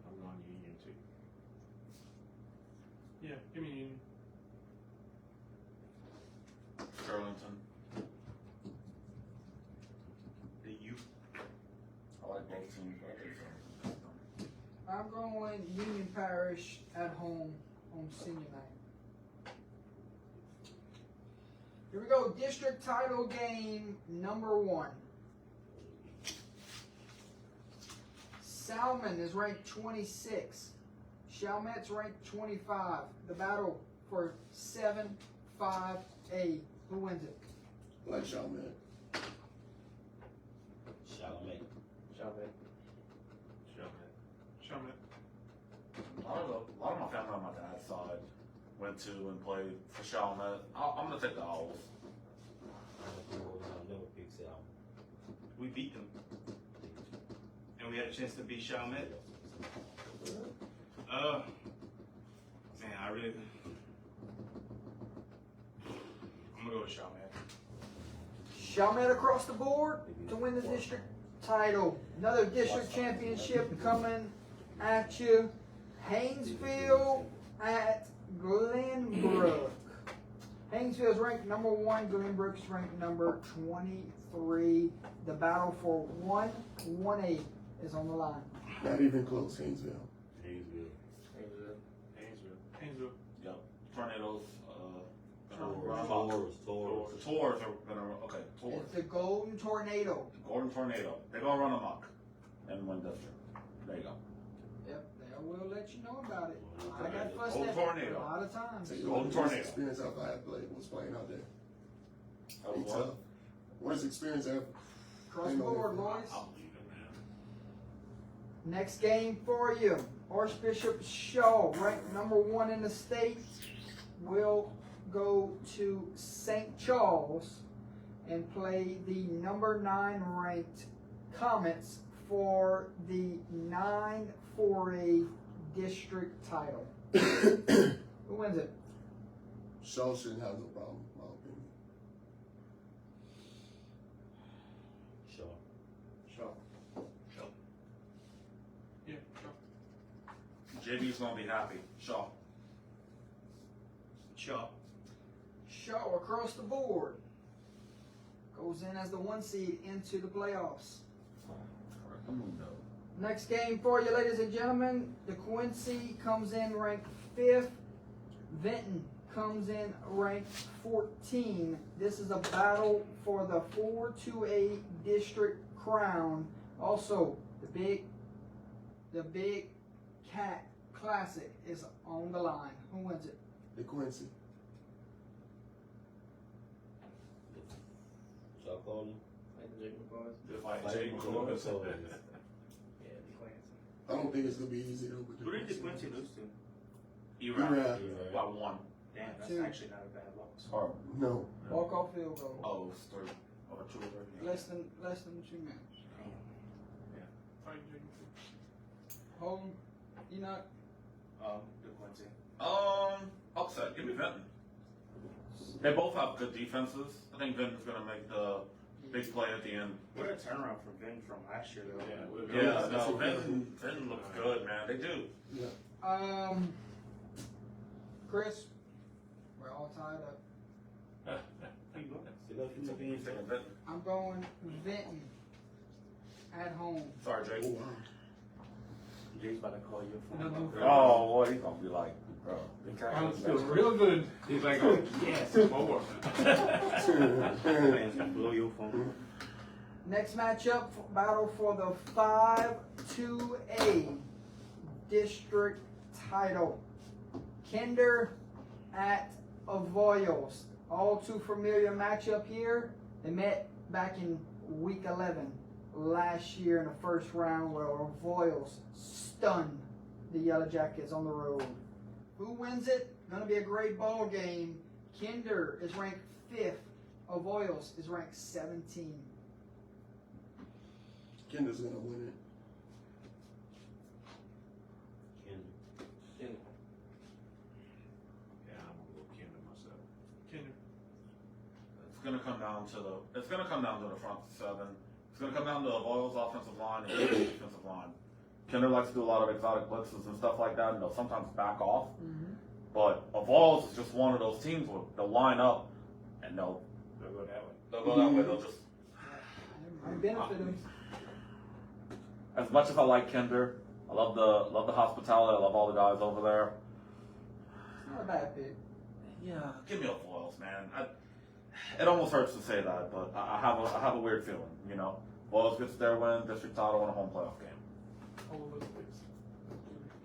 I'm going Union too. Yeah, give me Union. Sterlington. The U. I like both teams. I think so. I'm going Union Parish at home on senior night. Here we go. District title game number 1. Salmon is ranked 26. Chalmette's ranked 25. The battle for 7-5A. Who wins it? I like Chalmette. Chalamet. Chalmette. Charlotte. A lot of my family on my dad's side went to and played for Chalmette. I'm gonna take the Owls. I'll never pick Salmon. We beat them. And we had a chance to beat Chalmette. Man, I'm gonna go with Chalmette. Chalmette across the board to win the district title. Another district championship coming at you. Haynesville at Glenbrook. Haynesville's ranked number 1. Glenbrook's ranked number 23. The battle for 1-1-8 is on the line. Not even close, Haynesville. Haynesville. Haynesville. Yep. Tornadoes. Taurus. Tours are gonna okay. Tours. It's the Golden Tornado. Golden Tornado. They're gonna run amok and win district. There you go. Yep, they will let you know about it. I got Golden fussed at Tornado. a lot of times. Take Golden the Tornado. experience I had was playing out there. That Be was tough. what? Worst experience ever. Across the board, boys. I'll leave it, man. Next game for you. Archbishop Shaw, ranked number 1 in the state, will go to St. Charles and play the number 9 ranked Comets for the 9-4A district title. Who wins it? Shaw shouldn't have no problem, in my opinion. Sure. Yeah, JB's gonna be happy. Shaw. Shaw. Shaw across the board goes in as the 1 seed into the playoffs. Next game for you, ladies and gentlemen. The Quincy comes in ranked 5th. Vinton comes in ranked 14. This is a battle for the 4-2A district crown. Also, the big Cat Classic is on the line. Who wins it? The Quincy. Shall I call him? Just like Like Jake Columbus Lewis. always. I don't think it's gonna be easy though. But Who did the Quincy lose to? E-Rap. By 1. Damn, that's 2. actually not a bad loss. Horrible. No. Walk off field goal. Oh, it was 3. Or 2 or 3. Less than 2 minutes. Holden, you not? The Quincy. Upset. Give me Vinton. They both have good defenses. I think Vinton's gonna make the big play at the end. What a turnaround from Vin from last year, though. Yeah, no, Vinton looks good, man. They do. Chris, we're all tied up. I'm going Vinton at home. Sorry, Jake. Oh, wow. Jake's about to call you a phone. Oh, boy, he's gonna be like, bro. I'm still real good. He's like, oh, yes, more. Man's gonna blow your phone. Next matchup, battle for the 5-2A district title. Kinder at Avoyos. All too familiar matchup here. They met back in week 11 last year in the first round where Avoyos stunned the Yellow Jackets on the road. Who wins it? Gonna be a great ball game. Kinder is ranked 5th. Avoyos is ranked 17. Kinder's gonna win it. Yeah, I'm gonna go Kinder myself. It's gonna come down to the front 7. It's gonna come down to Avoyos' offensive line and the defensive line. Kinder likes to do a lot of exotic blitzes and stuff like that, and they'll sometimes back off. But Avoyos is just one of those teams where they'll line up and they'll They'll go that way. They'll just. Might benefit them. As much as I like Kinder, I love the hospitality. I love all the guys over there. It's not a bad pick. Yeah, give me Avoyos, man. It almost hurts to say that, but I have a weird feeling. You know, Avoyos gets their win, district title, and a home playoff game.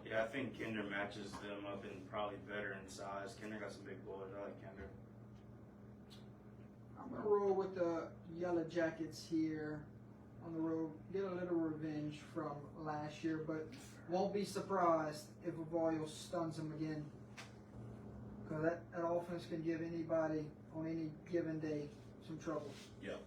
Yeah, I think Kinder matches them up and probably better in size. Kinder got some big boys. I like Kinder. I'm gonna roll with the Yellow Jackets here on the road. Get a little revenge from last year, but won't be surprised if Avoyos stuns them again. Because that offense can give anybody on any given day some trouble. Yeah.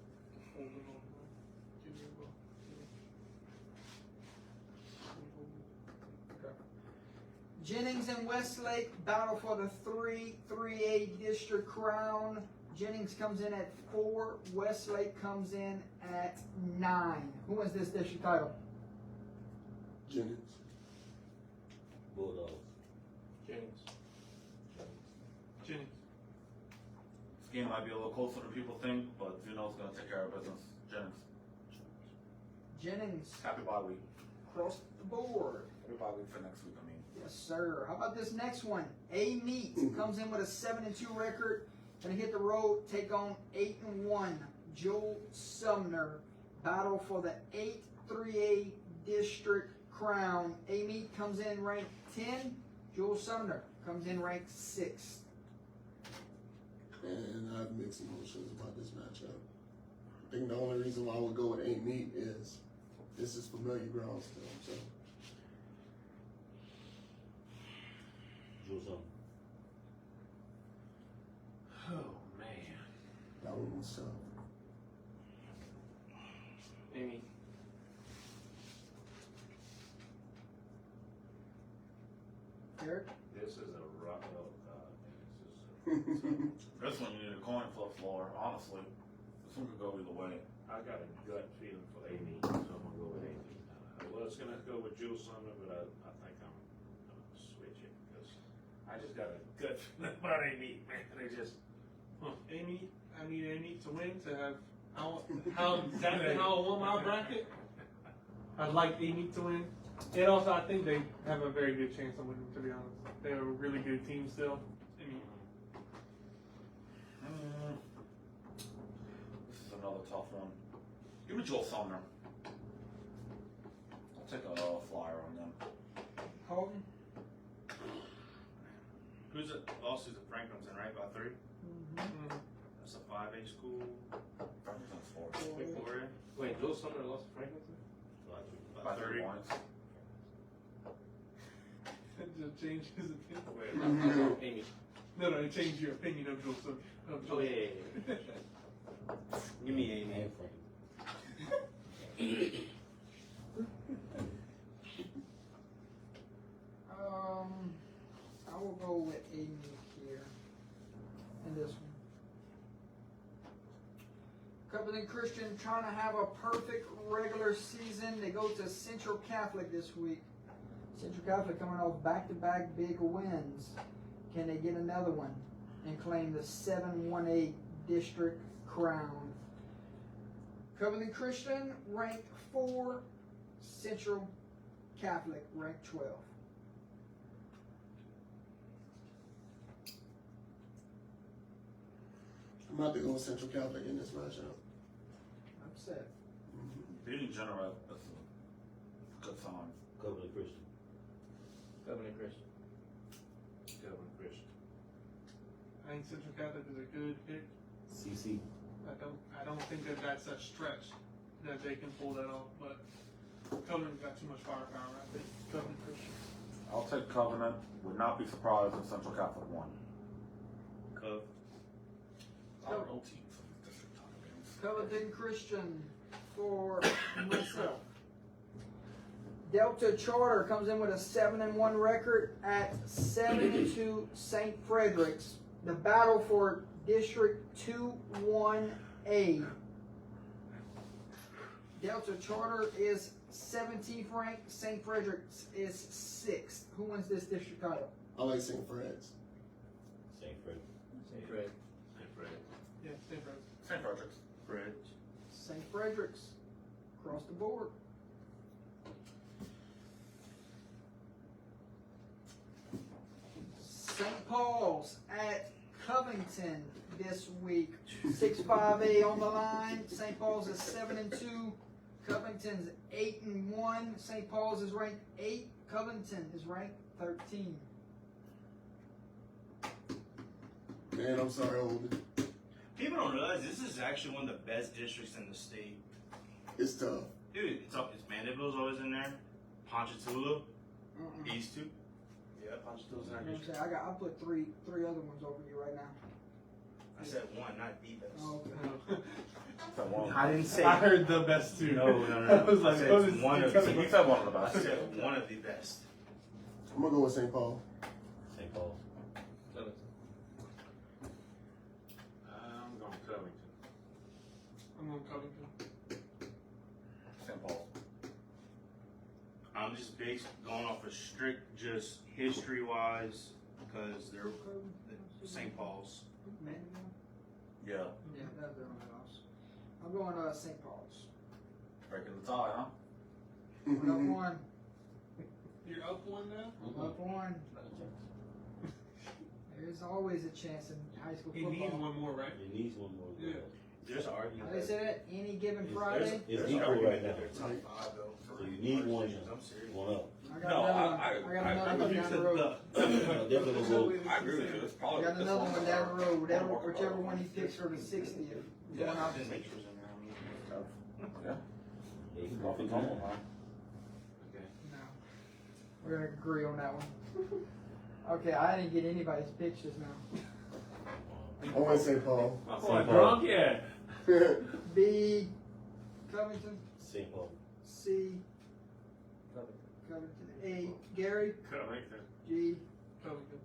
Jennings and Westlake battle for the 3-3A district crown. Jennings comes in at 4. Westlake comes in at 9. Who wins this district title? Jennings. Bulldogs. Jennings. This game might be a little closer than people think, but Juneau's going to take care of business. Jennings Happy bye week. across the board. Happy bye week for next week, I mean. Yes, sir. How about this next one? A-Meat comes in with a 7-2 record. Gonna hit the road, take on 8-1 Joel Sumner. Battle for the 8-3A district crown. A-Meat comes in ranked 10. Joel Sumner comes in ranked 6th. And I have mixed emotions about this matchup. I think the only reason why I would go with Ain't Meat is this is familiar ground still. So Jewel Sumner. Oh man. that one was tough. Amy. Eric? This is a rock. This one you need a coin flip for, honestly. This one could go either way. I got a gut feeling for Amy, so I'm gonna go with Amy. I was gonna go with Jewel Sumner, but I think I'm gonna switch it because I just got a gut feeling about Amy, man. They just Amy, I need Amy to win to have how exactly how I want my bracket. I'd like Amy to win. And also, I think they have a very good chance of winning, to be honest. They're a really good team still. I mean, This is another tough one. Give me Joel Sumner. I'll take a flyer on them. Holden? Who's it? Lost to the Franklinton, right? By 3? That's a 5A school. Franklinton's 4. Victoria. Wait, Joel Sumner lost to Franklinton? By 3 points. to change his opinion. Wait, I'm Amy. No, it changed your opinion of Joel Sumner. Oh, yeah. Give me Amy. And Franklin. I will go with Amy here in this one. Covenant Christian trying to have a perfect regular season. They go to Central Catholic this week. Central Catholic coming off back-to-back big wins. Can they get another one and claim the 7-1-8 district crown? Covenant Christian ranked 4, Central Catholic ranked 12. I'm about to go with Central Catholic in this matchup. Upset. Beating General, that's a good sign. Covenant Christian. Covenant Christian. Kevin Christian. I think Central Catholic is a good pick. CC. I don't think that that's a stretch that they can pull that off, but Covenant's got too much firepower. I think Covenant Christian. I'll take Covenant. Would not be surprised if Central Catholic won. Cove. I don't know teams in the district title games. Covenant Christian for myself. Delta Charter comes in with a 7-1 record at 7-2 St. Frederick's. The battle for District 2-1A. Delta Charter is 17th ranked. St. Frederick's is 6th. Who wins this district title? I like St. Fred's. St. Fred. St. Fred. St. Fred. Yeah, St. Fred. St. Frederick's. Fred. St. Frederick's. Across the board. St. Paul's at Covington this week. 6-5A on the line. St. Paul's is 7-2. Covington's 8-1. St. Paul's is ranked 8. Covington is ranked 13. Man, I'm sorry, Holden. People don't realize this is actually one of the best districts in the state. It's tough. Dude, it's Mandeville's always in there. Ponchatoula. These two. Yeah, Ponchatoula's in our You know what I'm district. saying? I put three other ones over you right now. I said one, not the best. Oh, okay. Said one. I didn't say. I heard the best too. No. I was like, said oh, this is one of coming the- from- You said one of the I best. said one of the best. I'm gonna go with St. Paul. St. Paul. Covington. I'm going Covington. I'm on Covington. St. Paul. I'm just going off of strict, just history wise, because they're St. Paul's. Mandeville? Yeah. Yeah, that's their only loss. I'm going St. Paul's. Breaking the tie, huh? We're up one. You're up one now? I'm up one. There's always a chance in high school He football. needs one more, right? It needs one more. Yeah. There's an argument. How they say that? Any given Friday? It's There's an equal argument right now. that they're top 5 though. So you need one, I'm serious. one up. I got No, another one. I I got another one agree down to the road. Definitely will. I agree with you. It's I probably got another one down the road. Whichever one he picks for the 60th. Yeah. Going out Didn't make yours in there. Yeah. Rough and tumble, man. No. We're gonna agree on that one. Okay, I didn't get anybody's picks just now. I want to say Paul. My boy drunk yet. B. Covington. St. Paul. C. Covington. A. Gary. Covington. G. Covington.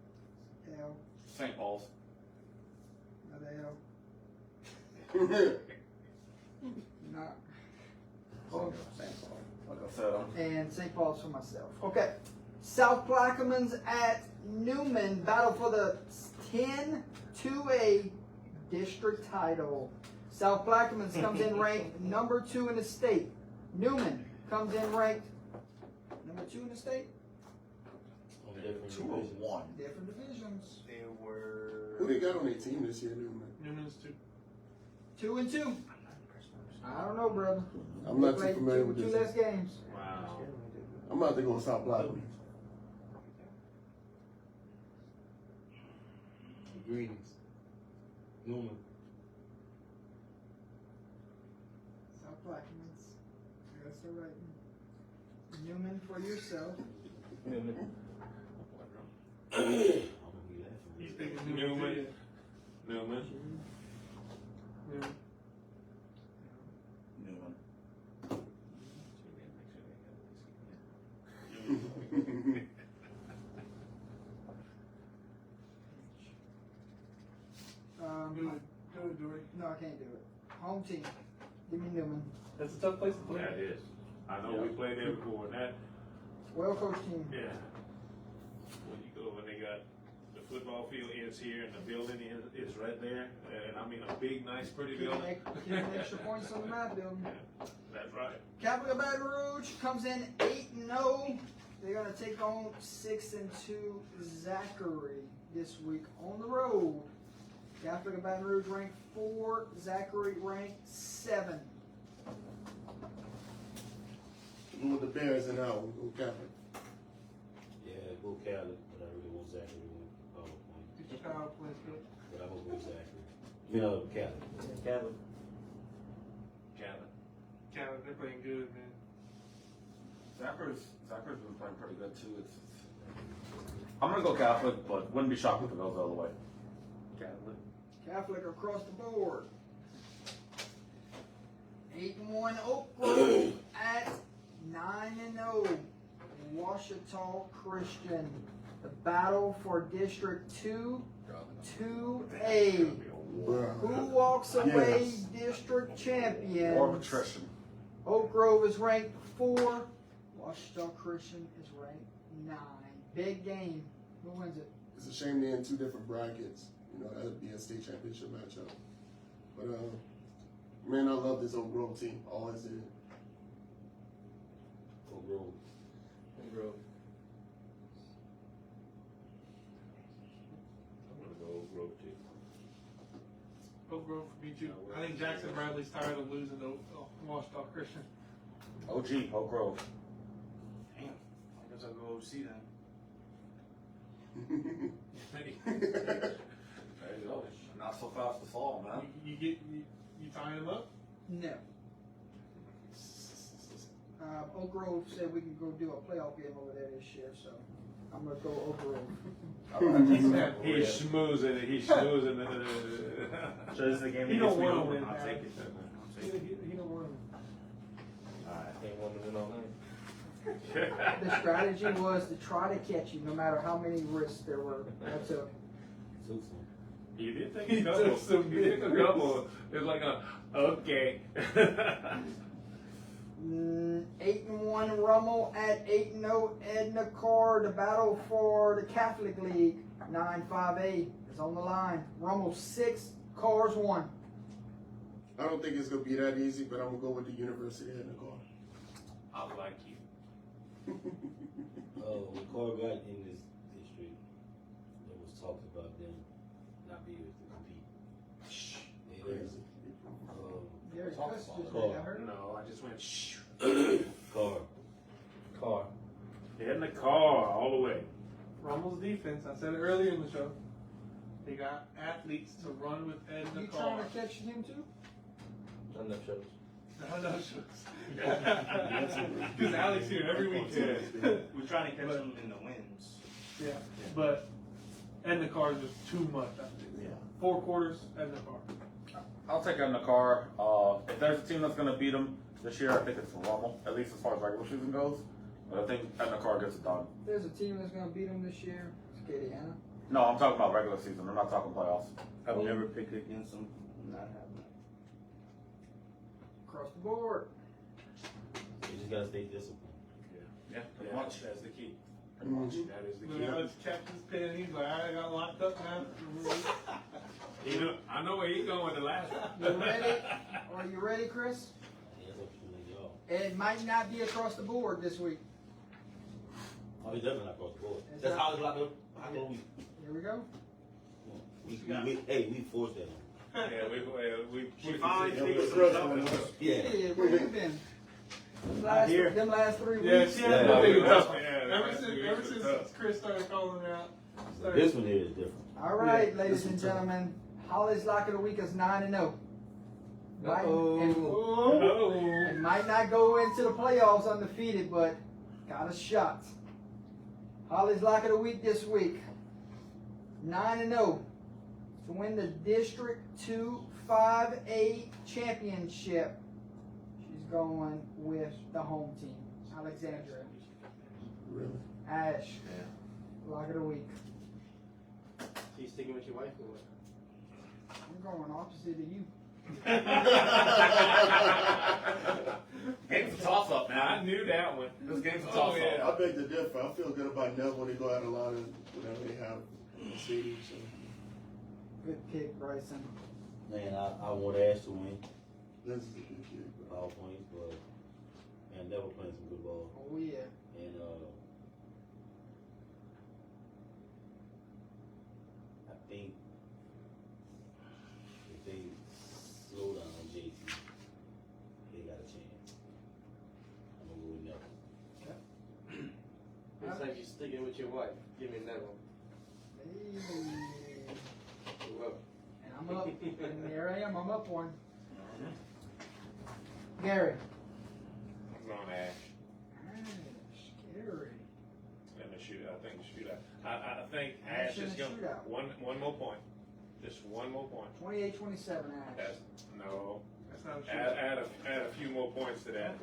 L. St. Paul's. Another L. Not. St. Paul. Like I said, And St. Paul's for myself. Okay. South Plaquemines at Newman battle for the 10-2A district title. South Plaquemines comes in ranked number 2 in the state. Newman comes in ranked number 2 in the state. 2 or 1. Different divisions. They were. Who they got on their team this year, Newman? Newman's 2. 2 and 2. I don't know, brother. I'm not They too played familiar with two this. less games. Wow. I'm about to go South Plaquemines. Greetings. Newman. South Plaquemines. That's all right. Newman for yourself. He's thinking Newman. too. Newman. Yeah. Newman. Do it, Dory. No, I can't do it. Home team. Give me Newman. That's a tough place to play. That is. I know we played there before. And that, Well coached team. yeah. When you go, when they got the football field is here and the building is right there. And I mean a big, nice, pretty building. Giving extra points on the map building. Yeah, that's right. Catholic of Baton Rouge comes in 8-0. They're gonna take on 6-2 Zachary this week on the road. Catholic of Baton Rouge ranked 4, Zachary ranked 7. Go with the Bears in that one. Go Catholic. Yeah, go Catholic, but I really want Zachary to win PowerPoint. Get your power plays good. But I'm gonna go Zachary. Catholic. Catholic. Canada, they're playing good, man. Zacharias been playing pretty good too. I'm gonna go Catholic, but wouldn't be shocked if it goes the other way. Catholic. Catholic across the board. 8-1 Oak Grove at 9-0 Washita Christian. The battle for District 2-2A. Who walks away district champion? Or attrition. Oak Grove is ranked 4. Washita Christian is ranked 9. Big game. Who wins it? It's a shame they're in 2 different brackets. You know, that would be a state championship matchup. But, man, I love this Oak Grove team. Always did. Oak Grove. Grove. I'm gonna go Grove too. Oak Grove for me too. I think Jackson Bradley's tired of losing to Washita Christian. OG, Oak Grove. Damn. I guess I'll go see them. There you go. Not so fast to fall, man. You tying him up? No. Oak Grove said we can go do a playoff game over there this year, so I'm going to go Oak Grove. He's schmoozing it. He's schmoozing it. So this is the game He he don't gets me wanna over. win, I'll man. take it. He don't want him. Ain't one to win all night. The strategy was to try to catch you, no matter how many risks there were. That's a Took some. You did take a couple. You took a couple. It was like okay. 8-1 Rummel at 8-0 Edna Carr. The battle for the Catholic League 9-5A is on the line. Rummel 6, Carr's 1. I don't think it's going to be that easy, but I'm going to go with the University of Nicole. I like you. When Carr got in this district, there was talks about them not being able to compete. Crazy. Gary Talk Cuss about just Carr. made that hurt. No, I just went shh. Carr. In the car all the way. Rummel's defense, I said it earlier in the show. They got athletes to run with Edna You Carr. trying to catch him too? Not enough shows. No, because Alex here every week too. We're trying to catch them in the wins. Yeah, but Edna Carr is just too much. I think. Yeah. 4 quarters, Edna Carr. I'll take Edna Carr. If there's a team that's going to beat them this year, I think it's Rummel, at least as far as regular season goes. But I think Edna Carr gets it done. There's a team that's going to beat them this year. It's Acadiana. No, I'm talking about regular season. I'm not talking playoffs. I've never picked against them. Not happening. Across the board. You just gotta stay disciplined. Yeah, That's the key. Mhm. That is the key. Alex kept his pen. He's like, I got locked up now. You know, I know where he's going with the last one. You ready? Are you ready, Chris? Yeah, that's up to y'all. It might not be across the board this week. Oh, he's definitely not across the board. It's That's not. how it's like. How can we? Here we go. We forced that. Yeah, we She finally we- figured Chris, something out. Yeah. Yeah, where you been? Them last 3 weeks. Yeah, she has Yeah. been thinking tough. Yeah, Ever that's since, good. ever since Chris started calling her out. This one here is different. All right, Yeah, ladies this and one's tough. gentlemen. Holly's lock of the week is 9-0. Right? Oh. And might not go into the playoffs undefeated, but got a shot. Holly's lock of the week this week. 9-0 to win the District 2 5A championship. She's going with the home team, Alexandria. Really? Ash, lock of the week. So you sticking with your wife or what? I'm going opposite of you. Game's a toss up, I man. knew that one. This game's a Oh, toss yeah. I beg to differ. I feel good about Neville when they go out a lot of whatever they have in the city. So. Good pick, Bryson. Man, I want Ash to win This is a good kid, bro. all points, but man, Neville playing some good ball. Oh yeah. And I think if they slow down JT, they got a chance. I'm gonna go with Neville. Looks like you're sticking with your wife. Give me that one. Hey. Well, And I'm up. And there I am. I'm up one. Gary. I'm going Ash. Gary. In the shootout. I think shootout. I think Ash Ash in is the going shootout. one more point. Just one more point. 28-27, Ash. That's, no. That's not Add a few more points to that.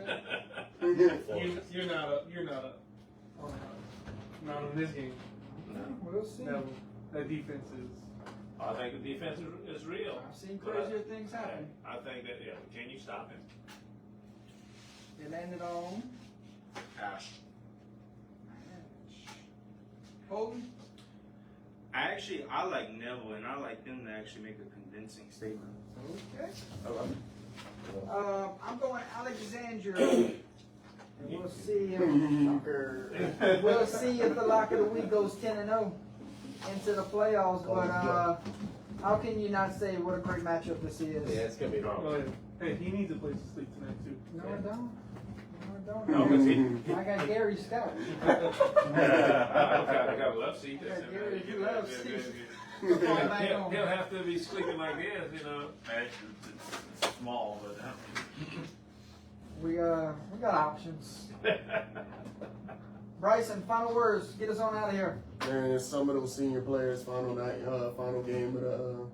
You're not up. Not on this game. We'll see. No, that defense is. I think the defense is real. I've seen crazier things happen. I think that, yeah, can you stop him? They landed on Ash. Holden. I like Neville, and I like them to actually make a convincing statement. Okay. Okay. I'm going Alexandria. And we'll see if we'll see if the lock of the week goes 10-0 into the playoffs. But how can you not say what a great matchup this is? yeah, it's gonna be wrong. Oh, yeah. Hey, he needs a place to sleep tonight too. No, I don't. No, because he. I got Gary Stout. I got a love seat. Yeah, Gary, you love seat. He'll have to be sleeping like this, you know. It's small, but We got options. Bryson, final words. Get us on out of here. Man, some of those senior players' final night, final game of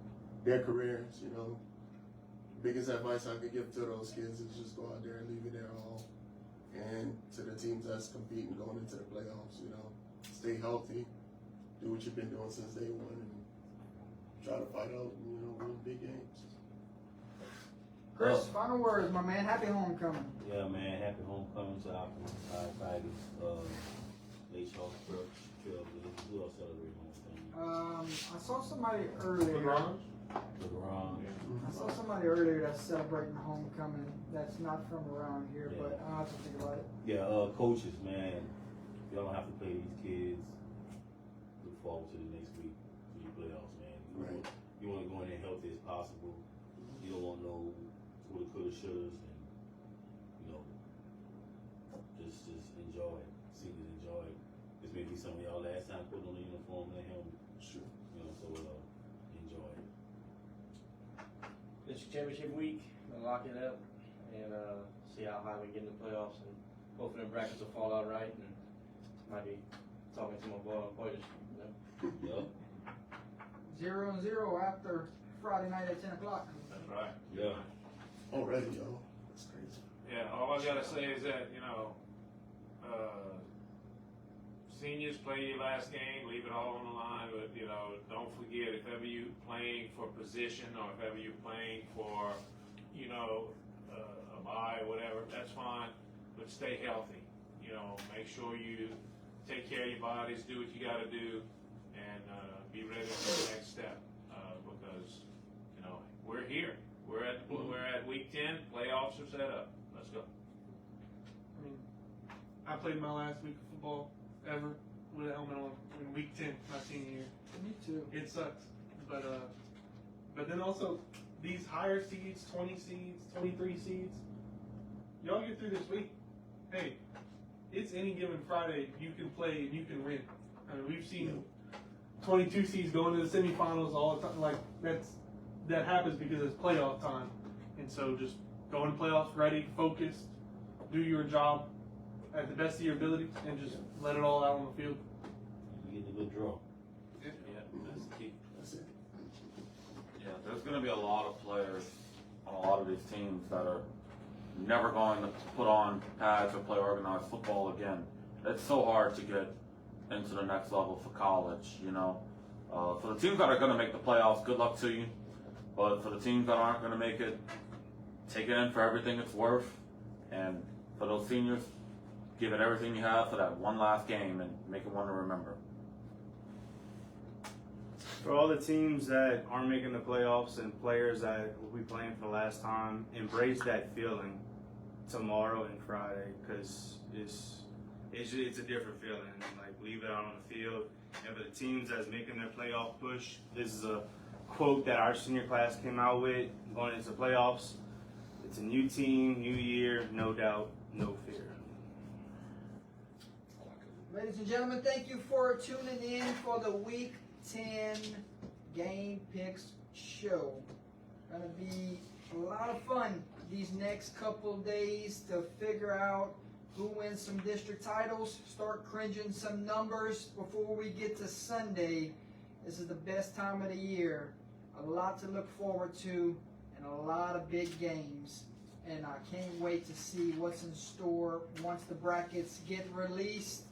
their careers. You know, biggest advice I could give to those kids is just go out there and leave it there all. And to the teams that's competing going into the playoffs, you know, stay healthy, do what you've been doing since day one, and try to fight out, you know, win big games. Chris, final words, my man. Happy homecoming. Yeah, man. Happy homecoming to our Tigers. Lake Charles Trailblazers. Who else celebrating homecoming? I saw somebody earlier. LeBron. I saw somebody earlier that's celebrating homecoming. That's not from around here, Yeah. but I'll have to think about it. Yeah, coaches, man. Y'all don't have to play these kids. Look forward to the next week for your playoffs, man. You want to go in there healthy as possible. You don't want no woulda, coulda, shouldas, and you know, just enjoy it. Seniors enjoy it. This may be some of y'all last time putting on the uniform and the helmet. Sure. You know, so enjoy it. District championship week. Gonna lock it up. and see how high we get in the playoffs, and hopefully the brackets will fall out right, and might be talking to my boy. You know. Yeah. 0-0 after Friday night at 10 o'clock. That's right. Yeah. Already, yo. That's crazy. Yeah, all I gotta say is that, seniors play your last game, leave it all on the line, but, don't forget, if ever you playing for position or if ever you're playing for, a bye or whatever, that's fine, but stay healthy. Make sure you take care of your bodies, do what you gotta do, and be ready for the next step, because, we're here. We're at week 10, playoffs are set up. Let's go. I mean, I played my last week of football ever with a helmet on in week 10, my senior year. Me too. It sucks, but then also these higher seeds, 20 seeds, 23 seeds, y'all get through this week. Hey, it's any given Friday you can play and you can win. I mean, we've seen 22 seeds go into the semifinals all the time. Like that happens because it's playoff time, and so just go into playoffs ready, focused, do your job at the best of your ability, and just let it all out on the field. You get the good draw. Yeah, that's the key. That's it. Yeah, there's going to be a lot of players on a lot of these teams that are never going to put on pads or play organized football again. It's so hard to get into the next level for college, For the teams that are going to make the playoffs, good luck to you. But for the teams that aren't going to make it, take it in for everything it's worth. And for those seniors, give it everything you have for that one last game and make it one to remember. For all the teams that aren't making the playoffs and players that will be playing for the last time, embrace that feeling tomorrow and Friday, because it's a different feeling. Like, leave it out on the field. And for the teams that's making their playoff push, this is a quote that our senior class came out with going into playoffs. It's a new team, new year, no doubt, no fear. Ladies and gentlemen, thank you for tuning in for the Week 10 Game Picks show. Gonna be a lot of fun these next couple days to figure out who wins some district titles, start cringing some numbers before we get to Sunday. This is the best time of the year. A lot to look forward to and a lot of big games. And I can't wait to see what's in store once the brackets get released.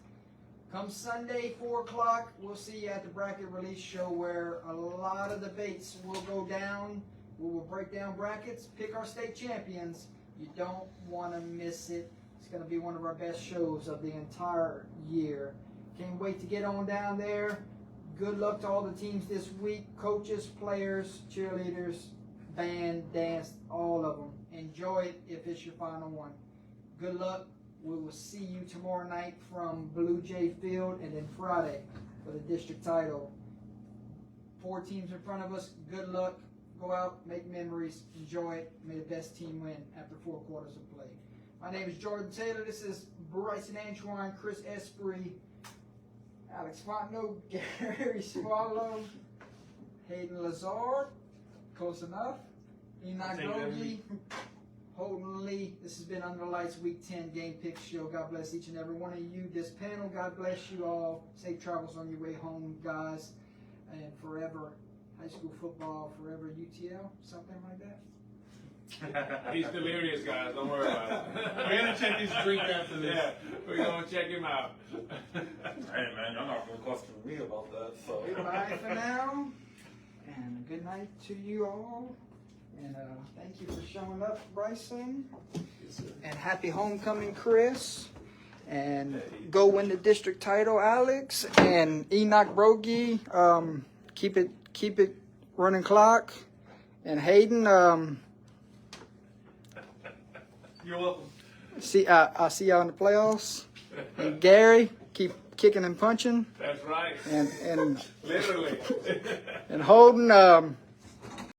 Come Sunday, 4 o'clock, we'll see you at the bracket release show where a lot of debates will go down. We will break down brackets, pick our state champions. You don't want to miss it. It's going to be one of our best shows of the entire year. Can't wait to get on down there. Good luck to all the teams this week. Coaches, players, cheerleaders, band, dance, all of them. Enjoy it if it's your final one. Good luck. We will see you tomorrow night from Blue Jay Field, and then Friday for the district title. 4 teams in front of us. Good luck. Go out, make memories, enjoy it. May the best team win after 4 quarters of play. My name is Jordan Taylor. This is Bryson Antoine, Chris Esprit, Alex Fontenot, Gary Swallow, Hayden Lazard, close enough, Enoch Gogi, Holden Lee. This has been Under the Lights Week 10 Game Pick Show. God bless each and every one of you. This panel, God bless you all. Safe travels on your way home, guys. And forever high school football, forever UTL, something like that. He's delirious, guys. Don't worry about it. We're going to check his drink after this. Yeah, we're going to check him out. Hey, man, y'all not going to question me about that. So. Goodbye for now. And good night to you all. And thank you for showing up, Bryson. Yes, sir. And happy homecoming, Chris. And go win the district title, Alex. And Enoch Brogy, keep it running clock. And Hayden, You're welcome. I'll see y'all in the playoffs. And Gary, keep kicking and punching. That's right. And Literally. and Holden,